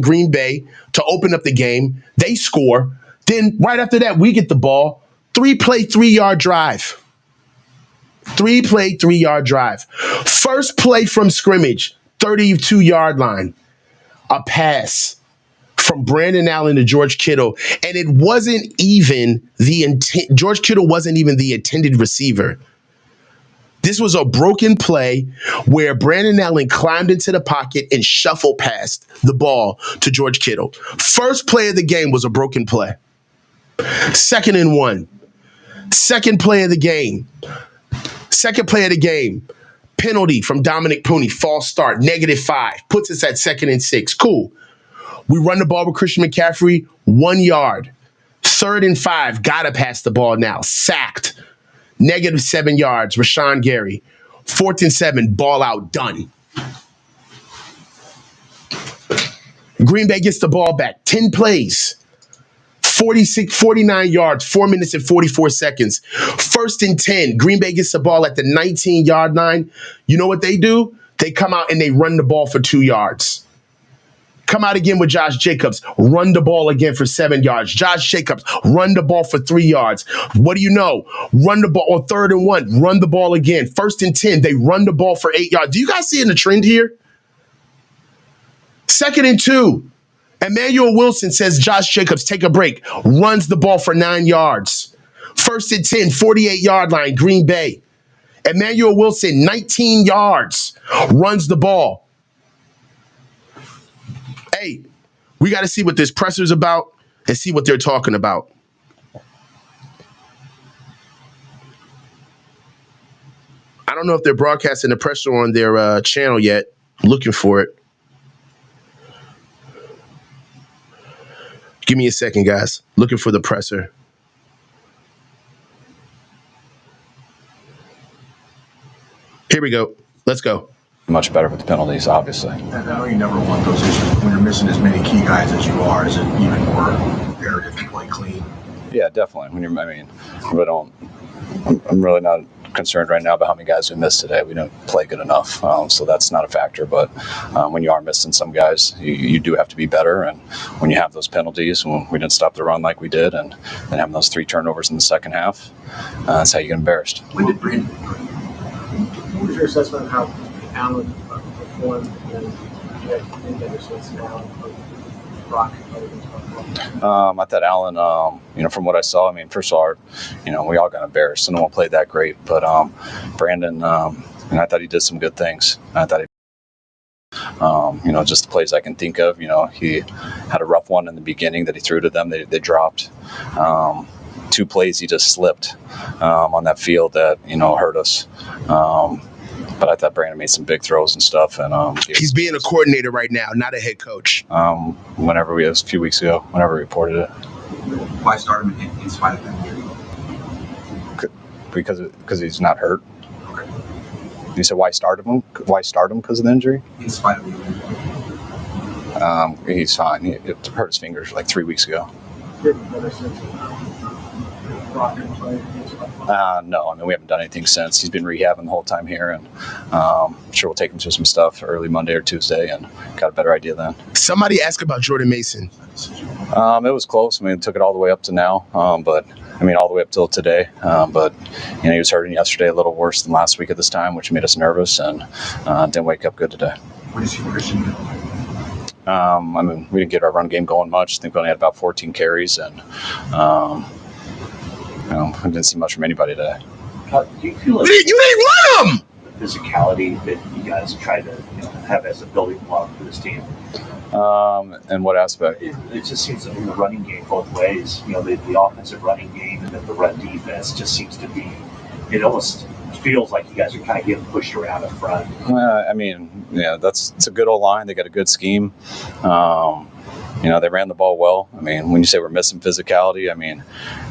Green Bay to open up the game. They score. Then right after that, we get the ball. 3-play, 3-yard drive. 3-play, 3-yard drive. First play from scrimmage, 32-yard line. A pass from Brandon Allen to George Kittle. And it wasn't even the intent. George Kittle wasn't even the intended receiver. This was a broken play where Brandon Allen climbed into the pocket and shuffle passed the ball to George Kittle. First play of the game was a broken play. 2nd and 1. Second play of the game. Penalty from Dominic Pooney. False start. -5. Puts us at 2nd and 6. Cool. We run the ball with Christian McCaffrey. 1 yard. 3rd and 5. Gotta pass the ball now. Sacked. -7 yards, Rashawn Gary. 4th and 7, ball out, done. Green Bay gets the ball back. 10 plays, 49 yards, 4 minutes and 44 seconds. 1st and 10, Green Bay gets the ball at the 19-yard line. You know what they do? They come out and they run the ball for 2 yards. Come out again with Josh Jacobs. Run the ball again for 7 yards. Josh Jacobs, run the ball for 3 yards. What do you know? Run the ball on 3rd and 1. Run the ball again. 1st and 10, they run the ball for 8 yards. Do you guys see in the trend here? 2nd and 2. Emmanuel Wilson says Josh Jacobs, take a break. Runs the ball for 9 yards. 1st and 10, 48-yard line, Green Bay. Emmanuel Wilson, 19 yards. Runs the ball. Hey, we got to see what this presser's about and see what they're talking about. I don't know if they're broadcasting the presser on their channel yet. I'm looking for it. Give me a second, guys. Looking for the presser. Here we go. Let's go. Much better with the penalties, obviously. I know you never want those issues. When you're missing as many key guys as you are, is it even more imperative to play clean? Yeah, definitely. When you're, but I'm really not concerned right now about how many guys we missed today. We didn't play good enough, so that's not a factor. But when you are missing some guys, you do have to be better. And when you have those penalties, when we didn't stop the run like we did, and having those 3 turnovers in the second half, that's how you get embarrassed. When did Brandon? What was your assessment of how Allen performed and you had better sense now of Brock? I thought Allen, from what I saw, I mean, first of all, we all got embarrassed. No one played that great, but Brandon, I thought he did some good things. I thought just the plays I can think of. He had a rough one in the beginning that he threw to them. They dropped. 2 plays he just slipped on that field that hurt us. But I thought Brandon made some big throws and stuff. And he's being a coordinator right now, not a head coach. Whenever a few weeks ago, whenever we reported it. Why start him in spite of that? Because he's not hurt. Okay. You said why start him? Why start him because of the injury? In spite of the injury. He's fine. It hurt his fingers like 3 weeks ago. No, I mean, we haven't done anything since. He's been rehabbing the whole time here, and I'm sure we'll take him through some stuff early Monday or Tuesday and got a better idea then. Somebody asked about Jordan Mason. It was close. I mean, it took it all the way up to now, but I mean, all the way up till today. But he was hurting yesterday a little worse than last week at this time, which made us nervous, and didn't wake up good today. What is he Christian? I mean, we didn't get our run game going much. I think we only had about 14 carries, and I didn't see much from anybody today. Do you feel like you didn't run him? The physicality that you guys try to have as a building block for this team? And what aspect? It just seems that in the running game both ways, the offensive running game and then the run defense just seems to be, it almost feels like you guys are kind of getting pushed around up front. It's a good old line. They got a good scheme. They ran the ball well. I mean, when you say we're missing physicality, I mean,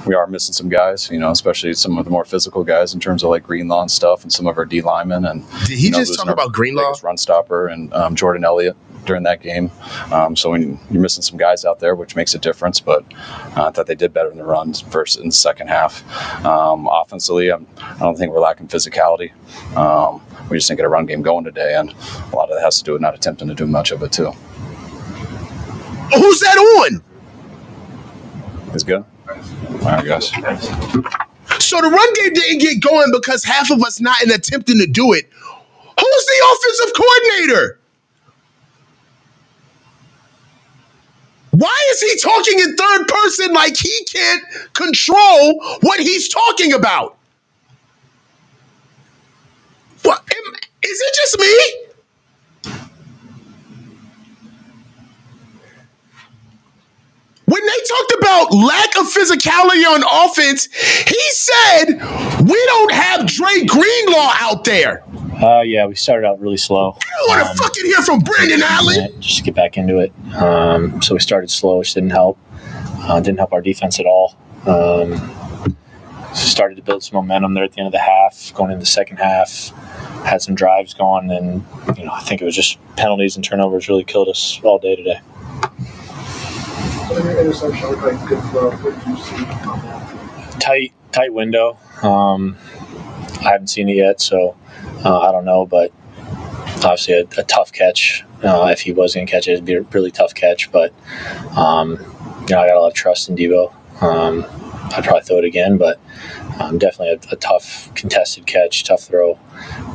we are missing some guys, especially some of the more physical guys in terms of like Greenlaw and stuff and some of our D linemen. And did he just talk about Greenlaw? Run stopper and Jordan Elliott during that game. So when you're missing some guys out there, which makes a difference, but I thought they did better in the runs versus in the second half. Offensively, I don't think we're lacking physicality. We just didn't get a run game going today, and a lot of that has to do with not attempting to do much of it too. Who's that on? It's good. All right, guys. So the run game didn't get going because half of us not in attempting to do it. Who's the offensive coordinator? Why is he talking in third person like he can't control what he's talking about? What? Is it just me? When they talked about lack of physicality on offense, he said, we don't have Dre Greenlaw out there. Yeah, we started out really slow. I don't want to fucking hear from Brandon Allen. Just to get back into it. So we started slow, which didn't help. Didn't help our defense at all. Started to build some momentum there at the end of the half, going into the second half. Had some drives going, and I think it was just penalties and turnovers really killed us all day today. Your interception looked like a good throw. What did you see on that? Tight window. I haven't seen it yet, so I don't know. But obviously a tough catch. If he was going to catch it, it'd be a really tough catch. But I got a lot of trust in Devo. I'd probably throw it again, but definitely a tough contested catch, tough throw,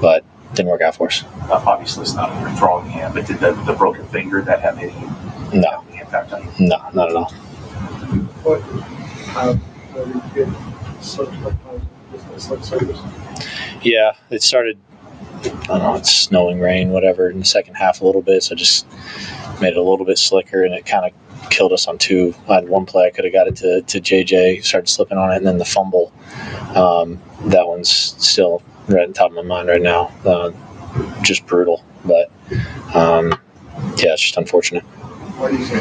but didn't work out for us. Obviously, it's not in your throwing hand, but did the broken finger that have any impact on you? No, not at all. What? Did you get slip surface? Yeah, it started. I don't know. It's snowing, rain, whatever, in the second half a little bit, so just made it a little bit slicker, and it kind of killed us on two. I had one play I could have got it to JJ, started slipping on it, and then the fumble. That one's still right on top of my mind right now. Just brutal, but yeah, it's just unfortunate. What do you say?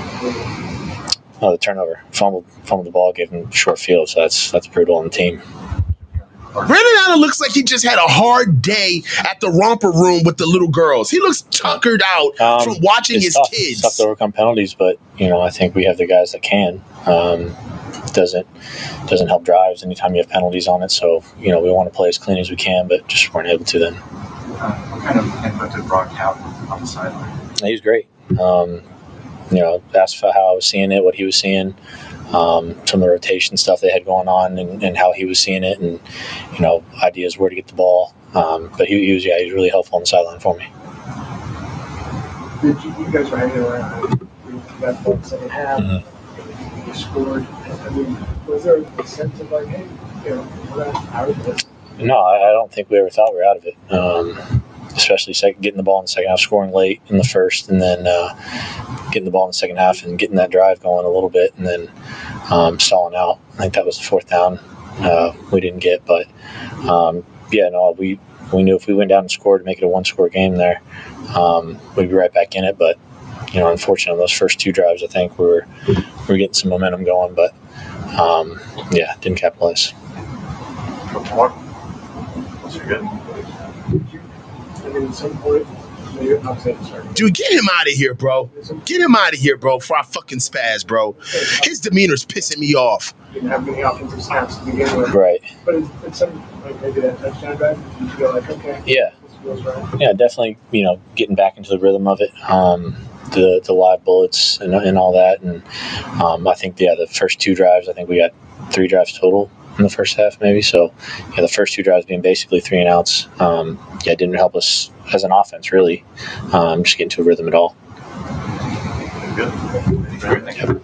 Oh, the turnover, fumbled the ball, gave him short field, so that's brutal on the team. Brandon Allen looks like he just had a hard day at the romper room with the little girls. He looks tuckered out from watching his kids. It's tough to overcome penalties, but I think we have the guys that can. doesn't help drives anytime you have penalties on it. So, we want to play as clean as we can, but just weren't able to then. What kind of input did Brock have on the sideline? He was great. Asked for how I was seeing it, what he was seeing, some of the rotation stuff they had going on, and how he was seeing it, and ideas where to get the ball. But he was really helpful on the sideline for me. Did you guys were hanging around? You got the ball in the second half. You scored. I mean, was there a sense of like, hey, we're not out of this? No, I don't think we ever thought we were out of it. Especially getting the ball in the second half, scoring late in the first, and then getting the ball in the second half and getting that drive going a little bit, and then stalling out. I think that was the fourth down we didn't get. But, we knew if we went down and scored to make it a one-score game there, we'd be right back in it. But, unfortunately, those first two drives, I think we were getting some momentum going. But, didn't capitalize. Good. I mean, at some point, Dude, get him out of here, bro. Get him out of here, bro, before I fucking spaz, bro. His demeanor's pissing me off. Didn't have many offensive snaps to begin with. Right. But it's some, like maybe that touchdown drive, you feel like, okay. Yeah. This feels right. Yeah, definitely, getting back into the rhythm of it. The live bullets and all that. And I think, the first two drives, I think we got 3 drives total in the first half, maybe. So, the first 2 drives being basically 3 and outs, it didn't help us as an offense, really, just get into a rhythm at all. Good.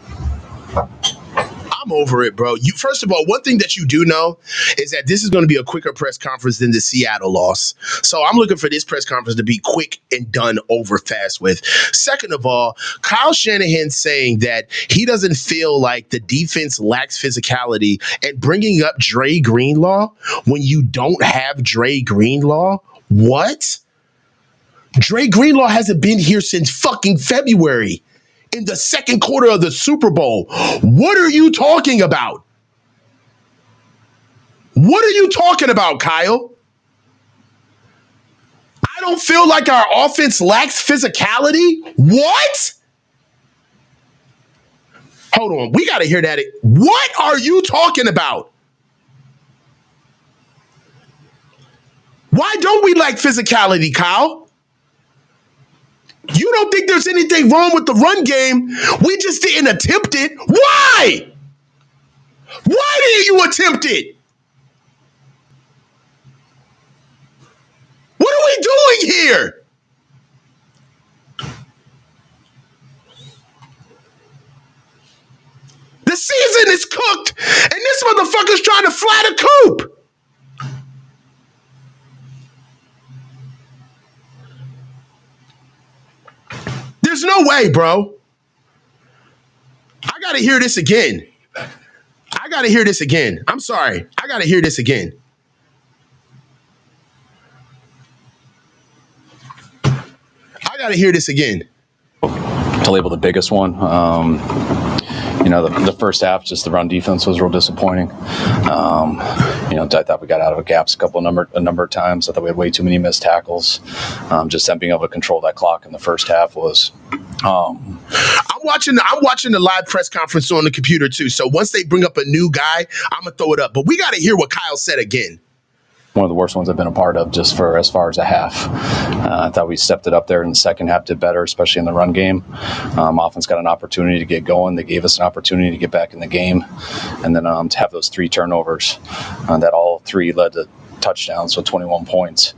I'm over it, bro. First of all, one thing that you do know is that this is going to be a quicker press conference than the Seattle loss. So I'm looking for this press conference to be quick and done over fast with. Second of all, Kyle Shanahan saying that he doesn't feel like the defense lacks physicality, and bringing up Dre Greenlaw when you don't have Dre Greenlaw. What? Dre Greenlaw hasn't been here since fucking February. In the second quarter of the Super Bowl. What are you talking about? What are you talking about, Kyle? I don't feel like our offense lacks physicality. What? Hold on. We got to hear that. What are you talking about? Why don't we lack physicality, Kyle? You don't think there's anything wrong with the run game? We just didn't attempt it. Why? Why didn't you attempt it? What are we doing here? The season is cooked, and this motherfucker's trying to fly the coop. There's no way, bro. I got to hear this again. I'm sorry. I got to hear this again. To label the biggest one, the first half, just the run defense was real disappointing. I thought we got out of a gaps a number of times. I thought we had way too many missed tackles. Just them being able to control that clock in the first half was. I'm watching the live press conference on the computer too. So once they bring up a new guy, I'm gonna throw it up. But we got to hear what Kyle said again. One of the worst ones I've been a part of, just for as far as a half. I thought we stepped it up there in the second half, did better, especially in the run game. Offense got an opportunity to get going. They gave us an opportunity to get back in the game. And then to have those 3 turnovers that all 3 led to touchdowns, so 21 points.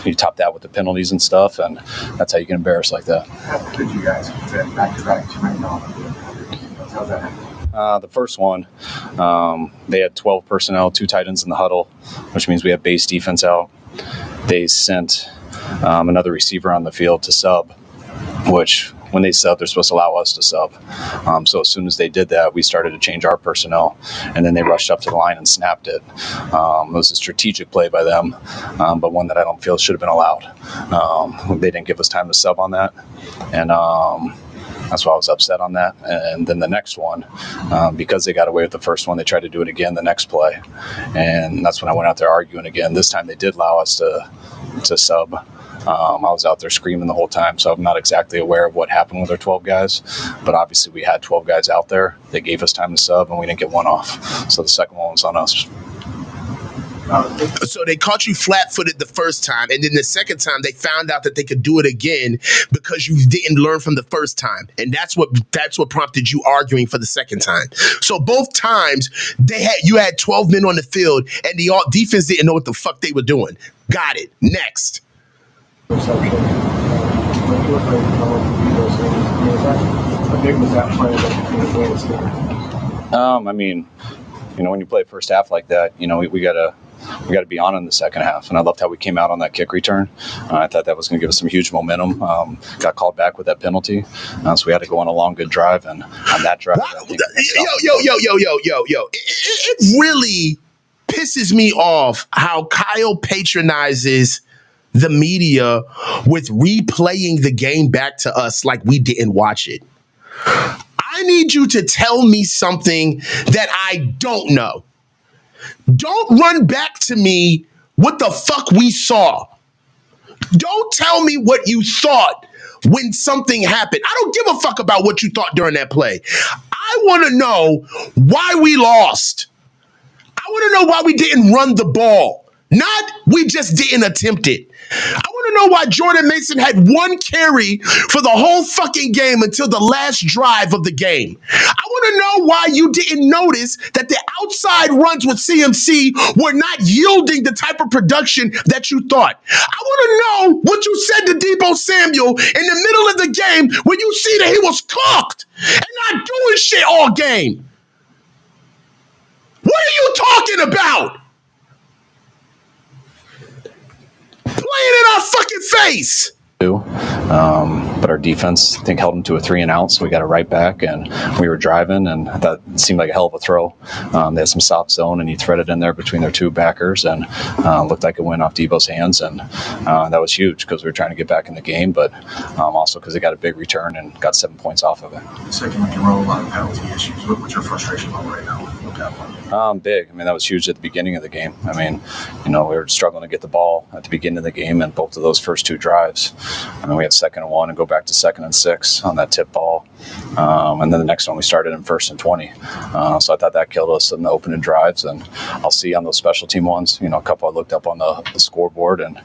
You top that with the penalties and stuff, and that's how you get embarrassed like that. How did you guys get back-to-back 2 minute How's that happen? The first one, they had 12 personnel, 2 tight ends in the huddle, which means we have base defense out. They sent another receiver on the field to sub, which when they sub, they're supposed to allow us to sub. So as soon as they did that, we started to change our personnel, and then they rushed up to the line and snapped it. It was a strategic play by them, but one that I don't feel should have been allowed. They didn't give us time to sub on that, and that's why I was upset on that. And then the next one, because they got away with the first one, they tried to do it again the next play. And that's when I went out there arguing again. This time they did allow us to sub. I was out there screaming the whole time, so I'm not exactly aware of what happened with our 12 guys. But obviously we had 12 guys out there. They gave us time to sub, and we didn't get one off. So the second one was on us. So they caught you flat-footed the first time, and then the second time they found out that they could do it again because you didn't learn from the first time, and that's what prompted you arguing for the second time. So both times you had 12 men on the field, and the defense didn't know what the fuck they were doing. Got it. Next. How big was that play I mean, when you play first half like that, we gotta be on in the second half, and I loved how we came out on that kick return. I thought that was going to give us some huge momentum. Got called back with that penalty, so we had to go on a long, good drive, and on that drive, it really pisses me off how Kyle patronizes the media with replaying the game back to us like we didn't watch it. I need you to tell me something that I don't know. Don't run back to me what the fuck we saw. Don't tell me what you thought when something happened. I don't give a fuck about what you thought during that play. I want to know why we lost. I want to know why we didn't run the ball. Not we just didn't attempt it. I want to know why Jordan Mason had one carry for the whole fucking game until the last drive of the game. I want to know why you didn't notice that the outside runs with CMC were not yielding the type of production that you thought. I want to know what you said to Deebo Samuel in the middle of the game when you see that he was cooked and not doing shit all game. What are you talking about? Playing in our fucking face. But our defense, I think, held them to a 3 and out, so we got it right back, and we were driving, and that seemed like a hell of a throw. They had some soft zone, and he threaded in there between their two backers, and looked like it went off Deebo's hands, and that was huge because we were trying to get back in the game, but also because they got a big return and got 7 points off of it. Second, we can roll a lot of penalty issues. What's your frustration level right now with that one? Big. I mean, that was huge at the beginning of the game. I mean, we were struggling to get the ball at the beginning of the game, and both of those first two drives. I mean, we had 2nd and 1 and go back to 2nd and 6 on that tip ball. And then the next one we started in 1st and 20. So I thought that killed us in the opening drives. And I'll see on those special team ones, a couple I looked up on the scoreboard and,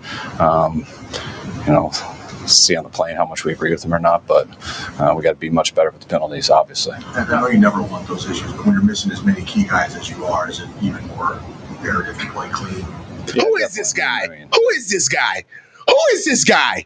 see on the plane how much we agree with them or not. But we got to be much better with the penalties, obviously. I know you never want those issues, but when you're missing as many key guys as you are, is it even more imperative to play clean? Yeah, Who is this guy? Who is this guy? Who is this guy?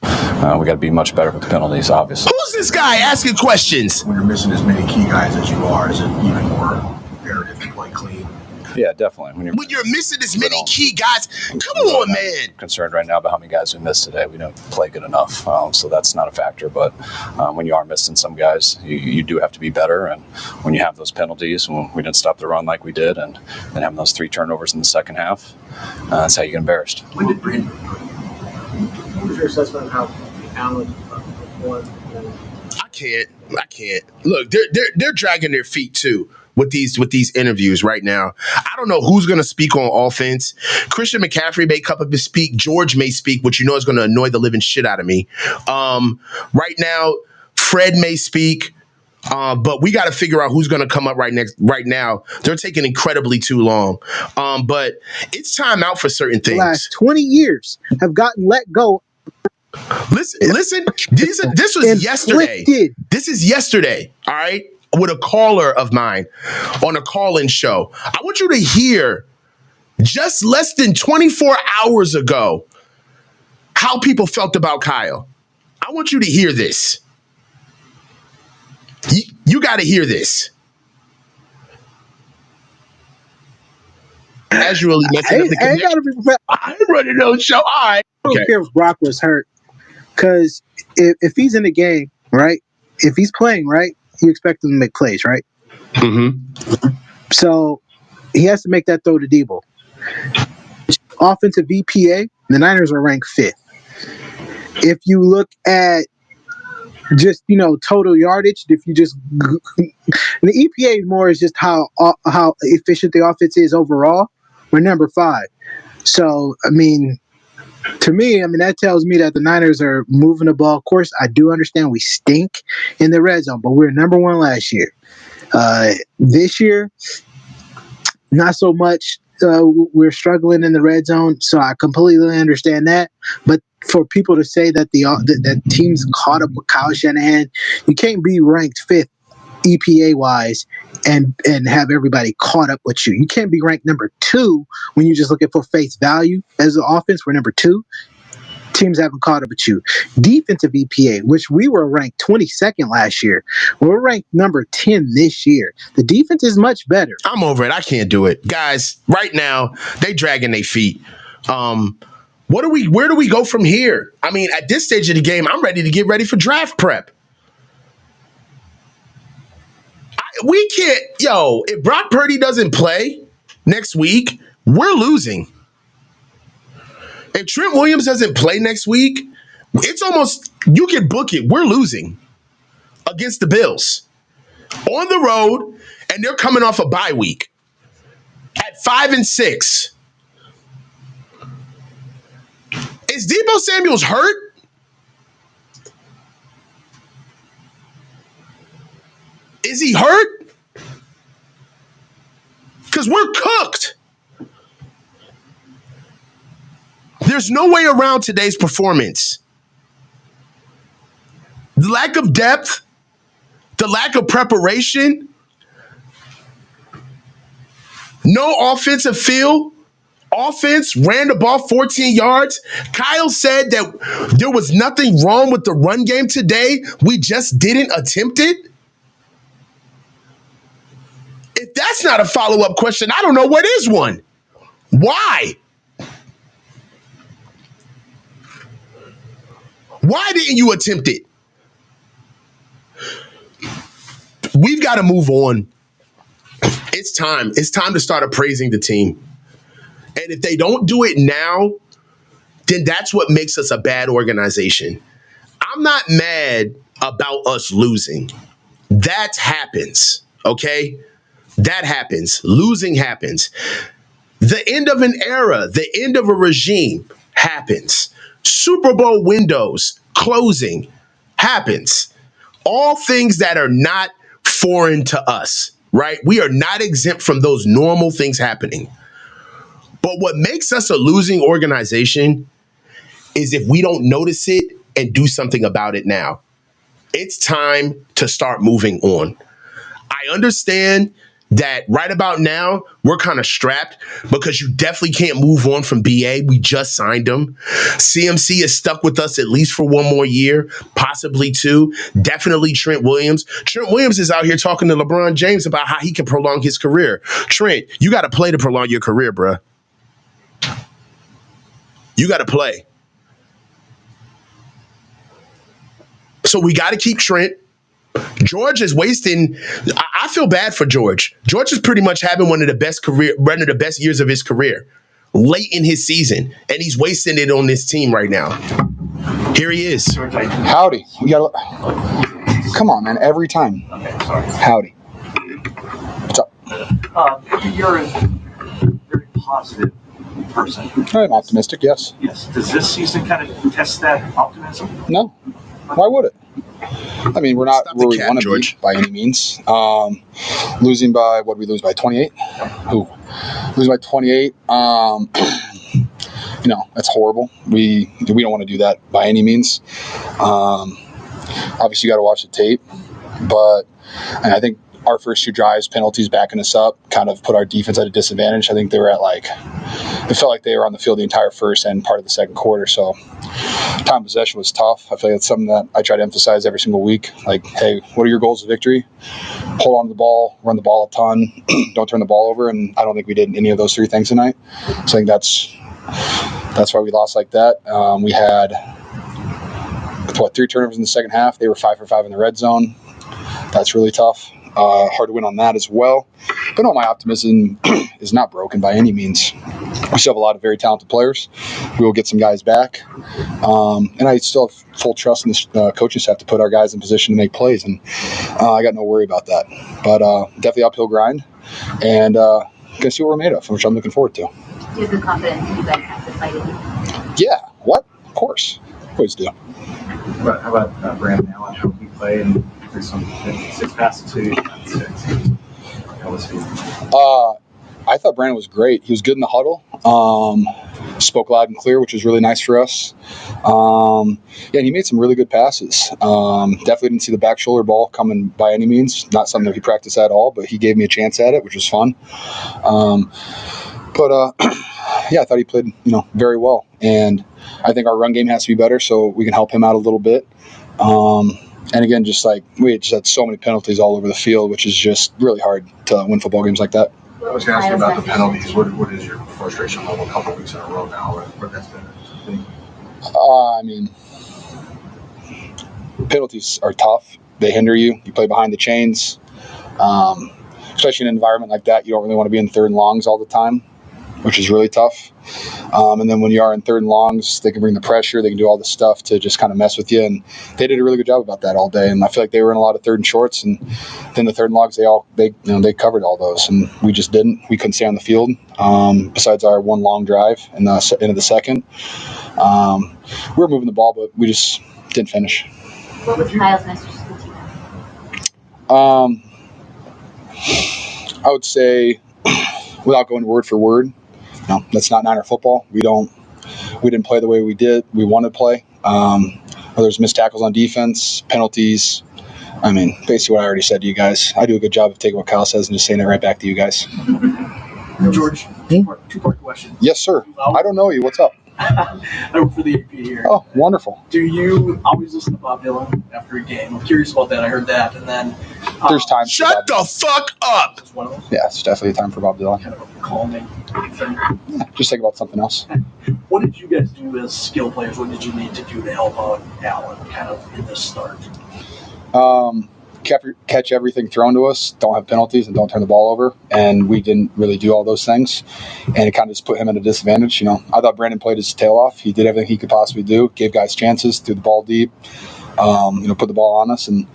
We got to be much better with the penalties, obviously. Who's this guy asking questions? When you're missing as many key guys as you are, is it even more imperative to play clean? Yeah, definitely. When you're missing as many key guys, come on, man. I'm concerned right now about how many guys we missed today. We don't play good enough, so that's not a factor. But when you are missing some guys, you do have to be better. And when you have those penalties, when we didn't stop the run like we did, and then having those 3 turnovers in the second half, that's how you get embarrassed. When did Brandon? What was your assessment of how Allen won? I can't. Look, they're dragging their feet too with these interviews right now. I don't know who's going to speak on offense. Christian McCaffrey may come up and speak. George may speak, which is going to annoy the living shit out of me. Right now, Fred may speak. But we got to figure out who's going to come up right now. They're taking incredibly too long. But it's time out for certain things. The last 20 years have gotten let go. Listen. This was yesterday. This is yesterday. All right. With a caller of mine on a call-in show. I want you to hear just less than 24 hours ago how people felt about Kyle. I want you to hear this. You got to hear this. Casually mentioned I'm running no show. All right. I don't care if Brock was hurt. Because if he's in the game, right? If he's playing, right? You expect him to make plays, right? Mm-hmm. So he has to make that throw to Deebo. Offensive EPA, the Niners are ranked 5th. If you look at just, total yardage, if you just the EPA more is just how efficient the offense is overall. We're number 5. So, I mean, To me, I mean, that tells me that the Niners are moving the ball. Of course, I do understand we stink in the red zone, but we were number one last year. This year, not so much. We're struggling in the red zone, so I completely understand that. But for people to say that that teams caught up with Kyle Shanahan, you can't be ranked fifth EPA wise and have everybody caught up with you. You can't be ranked number 2 when you're just looking for face value as an offense. We're number 2. Teams haven't caught up with you. Defensive EPA, which we were ranked 22nd last year, we're ranked number 10 this year. The defense is much better. I'm over it. I can't do it. Guys, right now, they dragging their feet. Where do we go from here? I mean, at this stage of the game, I'm ready to get ready for draft prep. We can't, if Brock Purdy doesn't play next week, we're losing. If Trent Williams doesn't play next week, it's almost, you can book it. We're losing against the Bills on the road, and they're coming off a bye week at 5-6. Is Deebo Samuels hurt? Is he hurt? Because we're cooked. There's no way around today's performance. The lack of depth, the lack of preparation, no offensive feel. Offense ran the ball 14 yards. Kyle said that there was nothing wrong with the run game today. We just didn't attempt it. If that's not a follow-up question, I don't know what is one. Why? Why didn't you attempt it? We've got to move on. It's time. It's time to start appraising the team. And if they don't do it now, then that's what makes us a bad organization. I'm not mad about us losing. That happens, okay? That happens. Losing happens. The end of an era, the end of a regime happens. Super Bowl windows closing happens. All things that are not foreign to us, right? We are not exempt from those normal things happening. But what makes us a losing organization is if we don't notice it and do something about it now. It's time to start moving on. I understand that right about now, we're kind of strapped because you definitely can't move on from BA. We just signed him. CMC is stuck with us at least for one more year, possibly 2. Definitely Trent Williams. Trent Williams is out here talking to LeBron James about how he can prolong his career. Trent, you got to play to prolong your career, bruh. You got to play. So we got to keep Trent. George is wasting. I feel bad for George. George is pretty much having one of the best years of his career late in his season, and he's wasting it on this team right now. Here he is. Howdy. You gotta. Come on, man. Every time. Okay, sorry. Howdy. What's up? You're a very positive person. I'm optimistic. Yes. Yes. Does this season kind of test that optimism? No. Why would it? I mean, we're not where we want to be by any means. Losing by, what did we lose by, 28? Who? Losing by 28. That's horrible. We don't want to do that by any means. Obviously, you got to watch the tape. But I think our first 2 drives, penalties backing us up, kind of put our defense at a disadvantage. I think they were at it felt like they were on the field the entire first and part of the second quarter. So time possession was tough. I feel like it's something that I try to emphasize every single week. Like, hey, what are your goals of victory? Hold on to the ball, run the ball a ton, don't turn the ball over. And I don't think we did any of those 3 things tonight. So I think that's why we lost like that. We had 3 turnovers in the second half. They were 5 for 5 in the red zone. That's really tough. Hard to win on that as well. But no, my optimism is not broken by any means. We still have a lot of very talented players. We will get some guys back. And I still have full trust in the coaching staff to put our guys in position to make plays. And I got no worry about that. But definitely uphill grind. And going to see what we're made of, which I'm looking forward to. You have the confidence you guys have to fight it. Yeah. Why course. Always do. How about Brandon Allen? How did he play? And there's some 6 passes to 6. How was he? I thought Brandon was great. He was good in the huddle. Spoke loud and clear, which was really nice for us. And he made some really good passes. Definitely didn't see the back shoulder ball coming by any means. Not something that he practiced at all, but he gave me a chance at it, which was fun. I thought he played, very well. And I think our run game has to be better, so we can help him out a little bit. And again, we just had so many penalties all over the field, which is just really hard to win football games like that. I was going to ask you about the penalties. What is your frustration level a couple of weeks in a row now? Where that's been? Penalties are tough. They hinder you. You play behind the chains. Especially in an environment like that, you don't really want to be in third and longs all the time, which is really tough. And then when you are in third and longs, they can bring the pressure. They can do all this stuff to just kind of mess with you. And they did a really good job about that all day. And I feel like they were in a lot of third and shorts. And then the third and longs, they covered all those. And we just didn't. We couldn't stay on the field. Besides our one long drive in the end of the second, we were moving the ball, but we just didn't finish. What was Kyle's message to the team? I would say, without going word for word, no, that's not Niner football. We didn't play the way we wanted to play. Whether it's missed tackles on defense, penalties. I mean, basically what I already said to you guys. I do a good job of taking what Kyle says and just saying it right back to you guys. George, two-part question. Yes, sir. I don't know you. What's up? I work for the AP here. Oh, wonderful. Do you always listen to Bob Dylan after a game? I'm curious about that. I heard that. And then there's times. Shut the fuck up. One of those? Yeah, it's definitely a time for Bob Dylan. Kind of a calming thing. Yeah, just think about something else. What did you guys do as skill players? What did you need to do to help out Allen kind of in this start? Catch everything thrown to us, don't have penalties, and don't turn the ball over. And we didn't really do all those things. And it kind of just put him at a disadvantage. I thought Brandon played his tail off. He did everything he could possibly do, gave guys chances, threw the ball deep, put the ball on us. And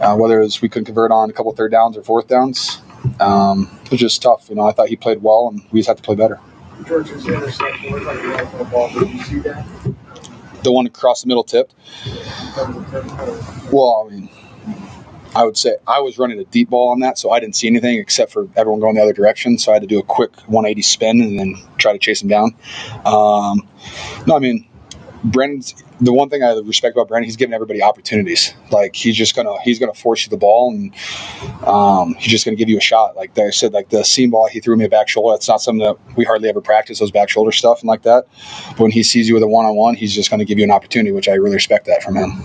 whether it was we couldn't convert on a couple of third downs or fourth downs, it was just tough. I thought he played well, and we just had to play better. George's interception looked like a rifle ball. Did you see that? The one across the middle tipped? Well, I would say I was running a deep ball on that, so I didn't see anything except for everyone going the other direction. So I had to do a quick 180 spin and then try to chase him down. Brandon's the one thing I respect about Brandon. He's giving everybody opportunities. Like he's gonna force you the ball, and he's just gonna give you a shot. Like I said, like the seam ball he threw me a back shoulder. That's not something that we hardly ever practice, those back shoulder stuff and like that. But when he sees you with a one-on-one, he's just gonna give you an opportunity, which I really respect that from him.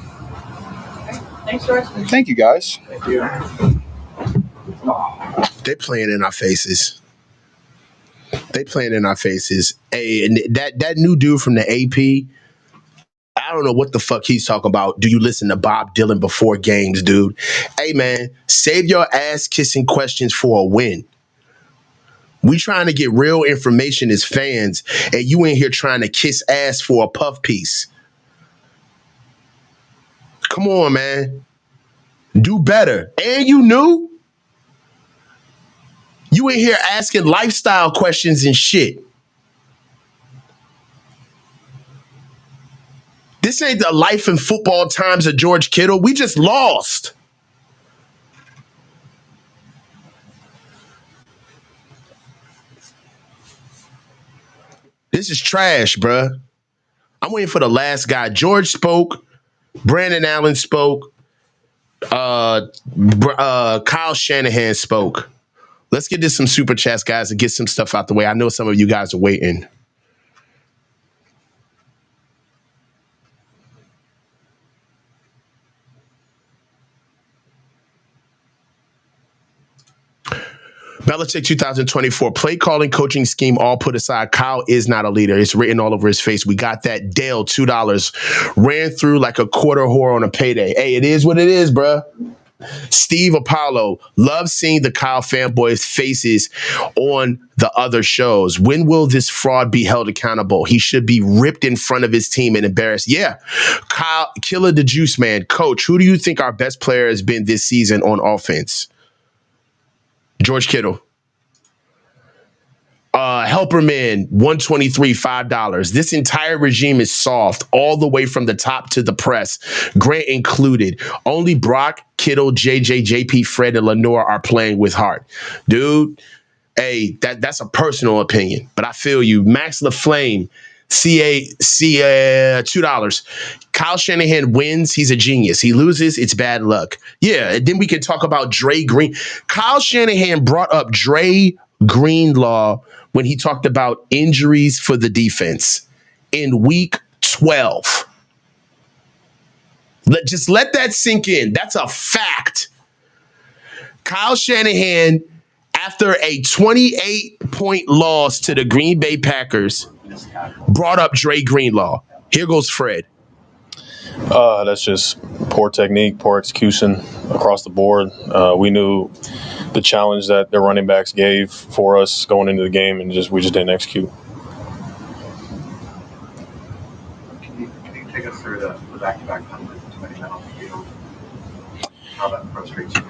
Thanks, George. Thank you, guys. Thank you. They're playing in our faces. Hey, and that new dude from the AP, I don't know what the fuck he's talking about. Do you listen to Bob Dylan before games, dude? Hey, man, save your ass-kissing questions for a win. We trying to get real information as fans, and you in here trying to kiss ass for a puff piece. Come on, man. Do better. And you knew? You in here asking lifestyle questions and shit. This ain't the life and football times of George Kittle. We just lost. This is trash, bruh. I'm waiting for the last guy. George spoke. Brandon Allen spoke. Kyle Shanahan spoke. Let's get this some super chats, guys, and get some stuff out the way. I know some of you guys are waiting. Belichick 2024 play calling, coaching scheme, all put aside. Kyle is not a leader. It's written all over his face. We got that. Dale, $2. Ran through like a quarter whore on a payday. Hey, it is what it is, bruh. Steve Apollo, love seeing the Kyle fanboys' faces on the other shows. When will this fraud be held accountable? He should be ripped in front of his team and embarrassed. Yeah, Kyle, Killer the Juice Man. Coach, who do you think our best player has been this season on offense? George Kittle. Helperman, 123, $5. This entire regime is soft, all the way from the top to the press, Grant included. Only Brock, Kittle, JJ, JP, Fred, and Lenore are playing with heart. Dude, hey, that's a personal opinion, but I feel you. Max LaFlame, $2. Kyle Shanahan wins, he's a genius. He loses, it's bad luck. Yeah, and then we can talk about Dre Green. Kyle Shanahan brought up Dre Greenlaw when he talked about injuries for the defense in week 12. Just let that sink in. That's a fact. Kyle Shanahan, after a 28-point loss to the Green Bay Packers, brought up Dre Greenlaw. Here goes Fred. That's just poor technique, poor execution across the board. We knew the challenge that their running backs gave for us going into the game, and we just didn't execute. Can you take us through the back-to-back times with too many men on the field? How that frustrates you?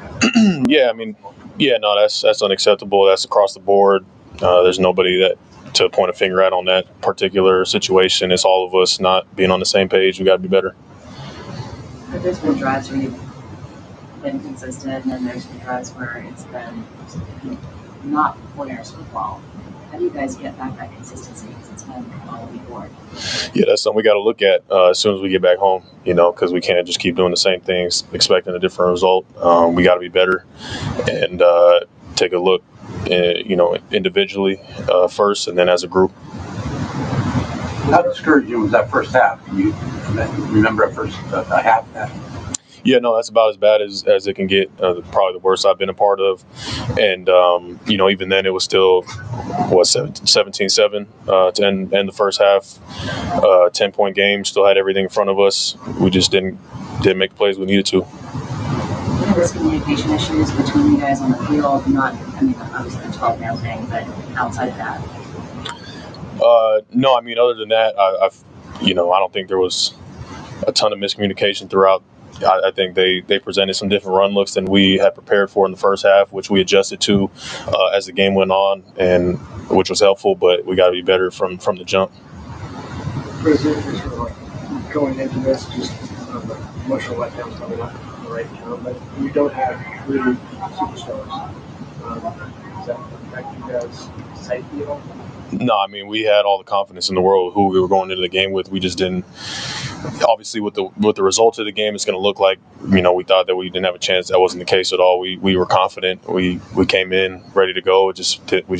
That's unacceptable. That's across the board. There's nobody that to point a finger at on that particular situation. It's all of us not being on the same page. We got to be better. There's been drives where you've been consistent, and then there's been drives where it's been not winners football. How do you guys get back that consistency? Because it's been all over the board. Yeah, that's something we got to look at as soon as we get back home, because we can't just keep doing the same things, expecting a different result. We got to be better and take a look, individually first and then as a group. How discouraging was that first half? Can you remember a half of that? Yeah, no, that's about as bad as it can get. Probably the worst I've been a part of. And, even then it was still, 17-7 to end the first half. 10-point game, still had everything in front of us. We just didn't make the plays we needed to. What are those communication issues between you guys on the field? Obviously the 12-man thing, but outside of that? No, other than that, I don't think there was a ton of miscommunication throughout. I think they presented some different run looks than we had prepared for in the first half, which we adjusted to as the game went on, and which was helpful. But we got to be better from the jump. Going into this, just emotional letdowns probably not the right term, but you don't have three superstars. Does that affect you guys' psyche at all? No, we had all the confidence in the world who we were going into the game with. We just didn't. Obviously, with the results of the game, it's going to look like we thought that we didn't have a chance. That wasn't the case at all. We were confident. We came in ready to go. We just didn't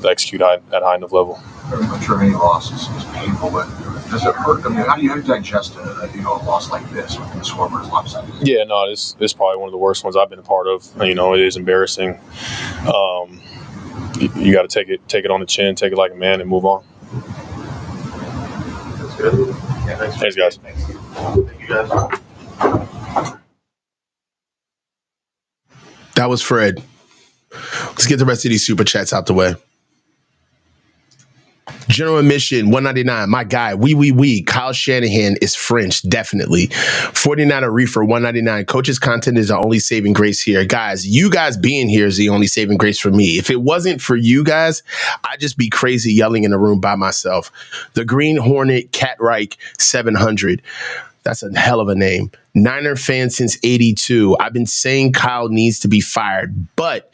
execute at a high enough level. I'm sure any loss is painful, but does it hurt? How do you digest a loss like this when the scoreboard is lopsided? Yeah, no, this is probably one of the worst ones I've been a part of. It is embarrassing. You got to take it on the chin, take it like a man, and move on. That's good. Yeah, thanks, guys. Thank you, guys. That was Fred. Let's get the rest of these super chats out the way. General admission, 199. My guy, we. Kyle Shanahan is French, definitely. 49er Reefer, 199. Coach's content is the only saving grace here. Guys, you guys being here is the only saving grace for me. If it wasn't for you guys, I'd just be crazy yelling in a room by myself. The Green Hornet, Cat Reich, 700. That's a hell of a name. Niner fan since 82. I've been saying Kyle needs to be fired, but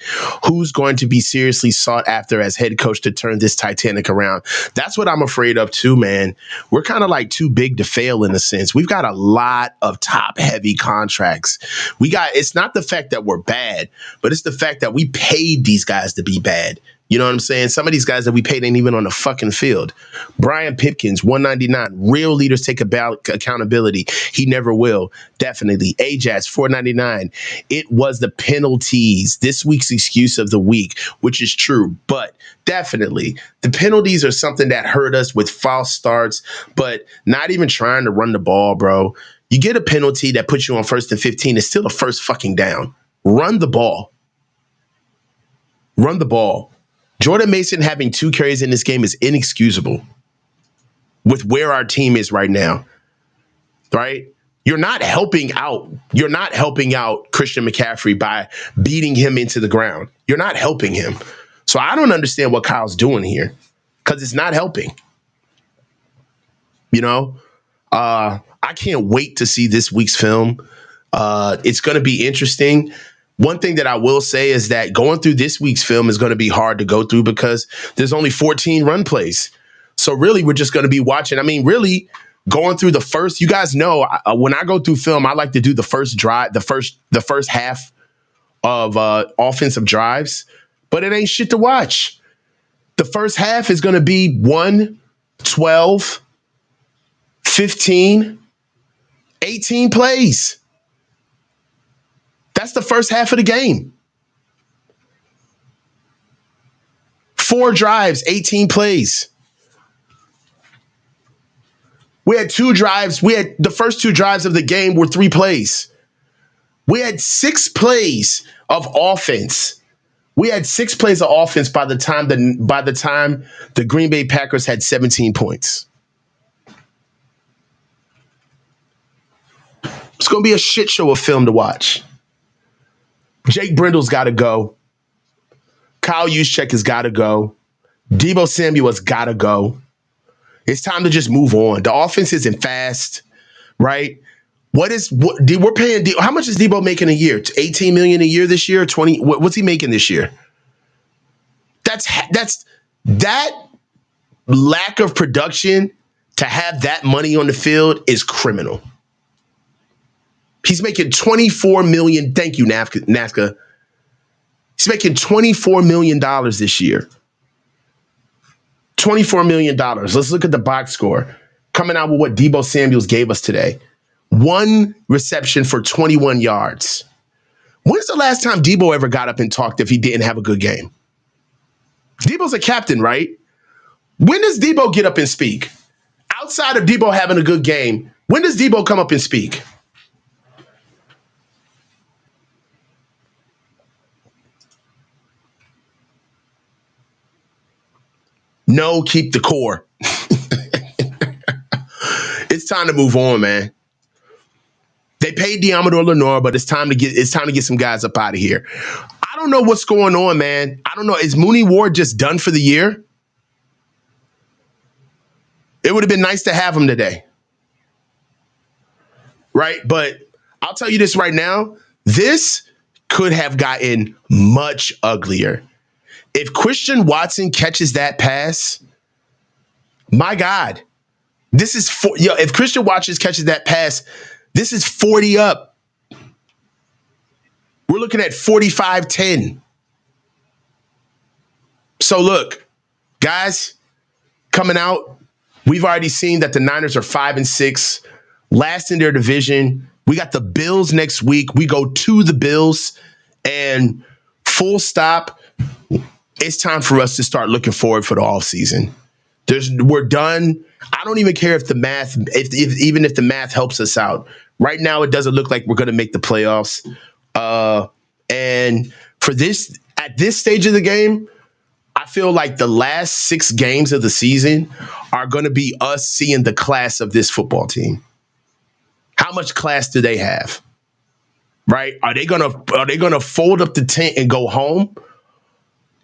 who's going to be seriously sought after as head coach to turn this Titanic around? That's what I'm afraid of too, man. We're kind of like too big to fail in a sense. We've got a lot of top heavy contracts. It's not the fact that we're bad, but it's the fact that we paid these guys to be bad. You know what I'm saying? Some of these guys that we paid ain't even on the fucking field. Brian Pipkins, 199. Real leaders take accountability. He never will. Definitely. Ajax, 499. It was the penalties. This week's excuse of the week, which is true. But definitely, the penalties are something that hurt us with false starts, but not even trying to run the ball, bro. You get a penalty that puts you on 1st and 15. It's still a first fucking down. Run the ball. Run the ball. Jordan Mason having 2 carries in this game is inexcusable with where our team is right now, right? You're not helping out. You're not helping out Christian McCaffrey by beating him into the ground. You're not helping him. So I don't understand what Kyle's doing here because it's not helping. I can't wait to see this week's film. It's going to be interesting. One thing that I will say is that going through this week's film is going to be hard to go through because there's only 14 run plays. So really, we're just going to be watching. I mean, really going through the first. You guys know when I go through film, I like to do the first drive, the first half of offensive drives, but it ain't shit to watch. The first half is going to be 1, 12, 15, 18 plays. That's the first half of the game. 4 drives, 18 plays. We had 2 drives. The first 2 drives of the game were 3 plays. We had 6 plays of offense. We had 6 plays of offense by the time the Green Bay Packers had 17 points. It's going to be a shit show of film to watch. Jake Brindle's got to go. Kyle Juszczyk has got to go. Deebo Samuel has got to go. It's time to just move on. The offense isn't fast, right? We're paying Deebo. How much is Deebo making a year? $18 million a year this year? 20? What's he making this year? That lack of production to have that money on the field is criminal. He's making $24 million. Thank you, NASCA. He's making $24 million this year. $24 million. Let's look at the box score. Coming out with what Deebo Samuels gave us today. 1 reception for 21 yards. When's the last time Deebo ever got up and talked if he didn't have a good game? Deebo's a captain, right? When does Deebo get up and speak? Outside of Deebo having a good game, when does Deebo come up and speak? No, keep the core. It's time to move on, man. They paid Diamador Lenore, but it's time to get some guys up out of here. I don't know what's going on, man. I don't know. Is Mooney Ward just done for the year? It would have been nice to have him today. Right? But I'll tell you this right now. This could have gotten much uglier. If Christian Watson catches that pass, my God, this is if Christian Watson catches that pass, this is 40 up. We're looking at 45-10. So look, guys, coming out, we've already seen that the Niners are 5-6, last in their division. We got the Bills next week. We go to the Bills, and full stop. It's time for us to start looking forward for the offseason. We're done. I don't even care if the math, even if the math helps us out. Right now, it doesn't look like we're going to make the playoffs. And for this, at this stage of the game, I feel like the last 6 games of the season are going to be us seeing the class of this football team. How much class do they have? Right? Are they gonna fold up the tent and go home?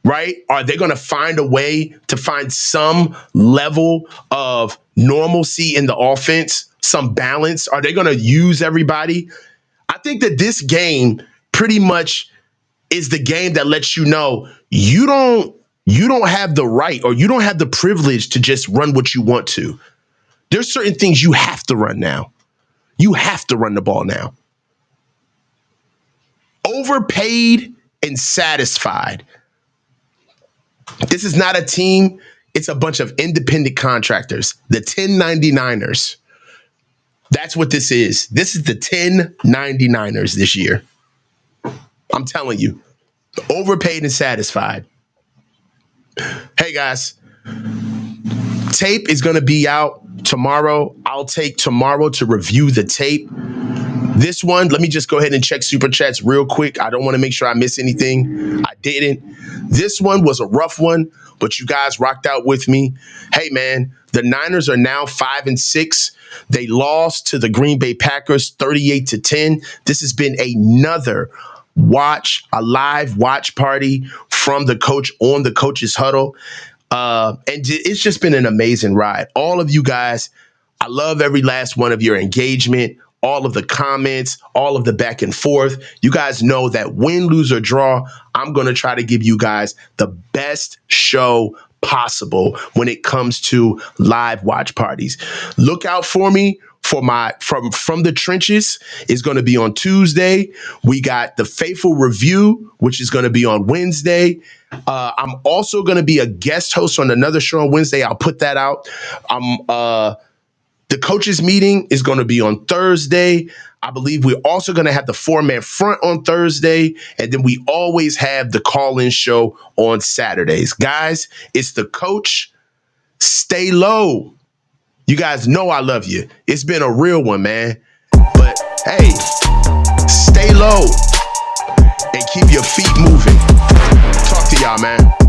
Right? Are they going to find a way to find some level of normalcy in the offense, some balance? Are they going to use everybody? I think that this game pretty much is the game that lets you know you don't have the right or you don't have the privilege to just run what you want to. There's certain things you have to run now. You have to run the ball now. Overpaid and satisfied. This is not a team. It's a bunch of independent contractors, the 1099ers. That's what this is. This is the 1099ers this year. I'm telling you, overpaid and satisfied. Hey, guys, tape is going to be out tomorrow. I'll take tomorrow to review the tape. This one, let me just go ahead and check Super Chats real quick. I don't want to make sure I miss anything. I didn't. This one was a rough one, but you guys rocked out with me. Hey, man, the Niners are now 5-6. They lost to the Green Bay Packers 38-10. This has been another a live watch party from the coach on the Coach's Huddle. And it's just been an amazing ride. All of you guys, I love every last one of your engagement, all of the comments, all of the back and forth. You guys know that win, lose, or draw, I'm going to try to give you guys the best show possible when it comes to live watch parties. Look out for me for my from the trenches is going to be on Tuesday. We got the Faithful Review, which is going to be on Wednesday. I'm also going to be a guest host on another show on Wednesday. I'll put that out. The coaches meeting is going to be on Thursday. I believe we're also going to have the 4-man front on Thursday. And then we always have the call-in show on Saturdays. Guys, it's the coach. Stay low. You guys know I love you. It's been a real one, man. But hey, stay low and keep your feet moving. Talk to y'all, man.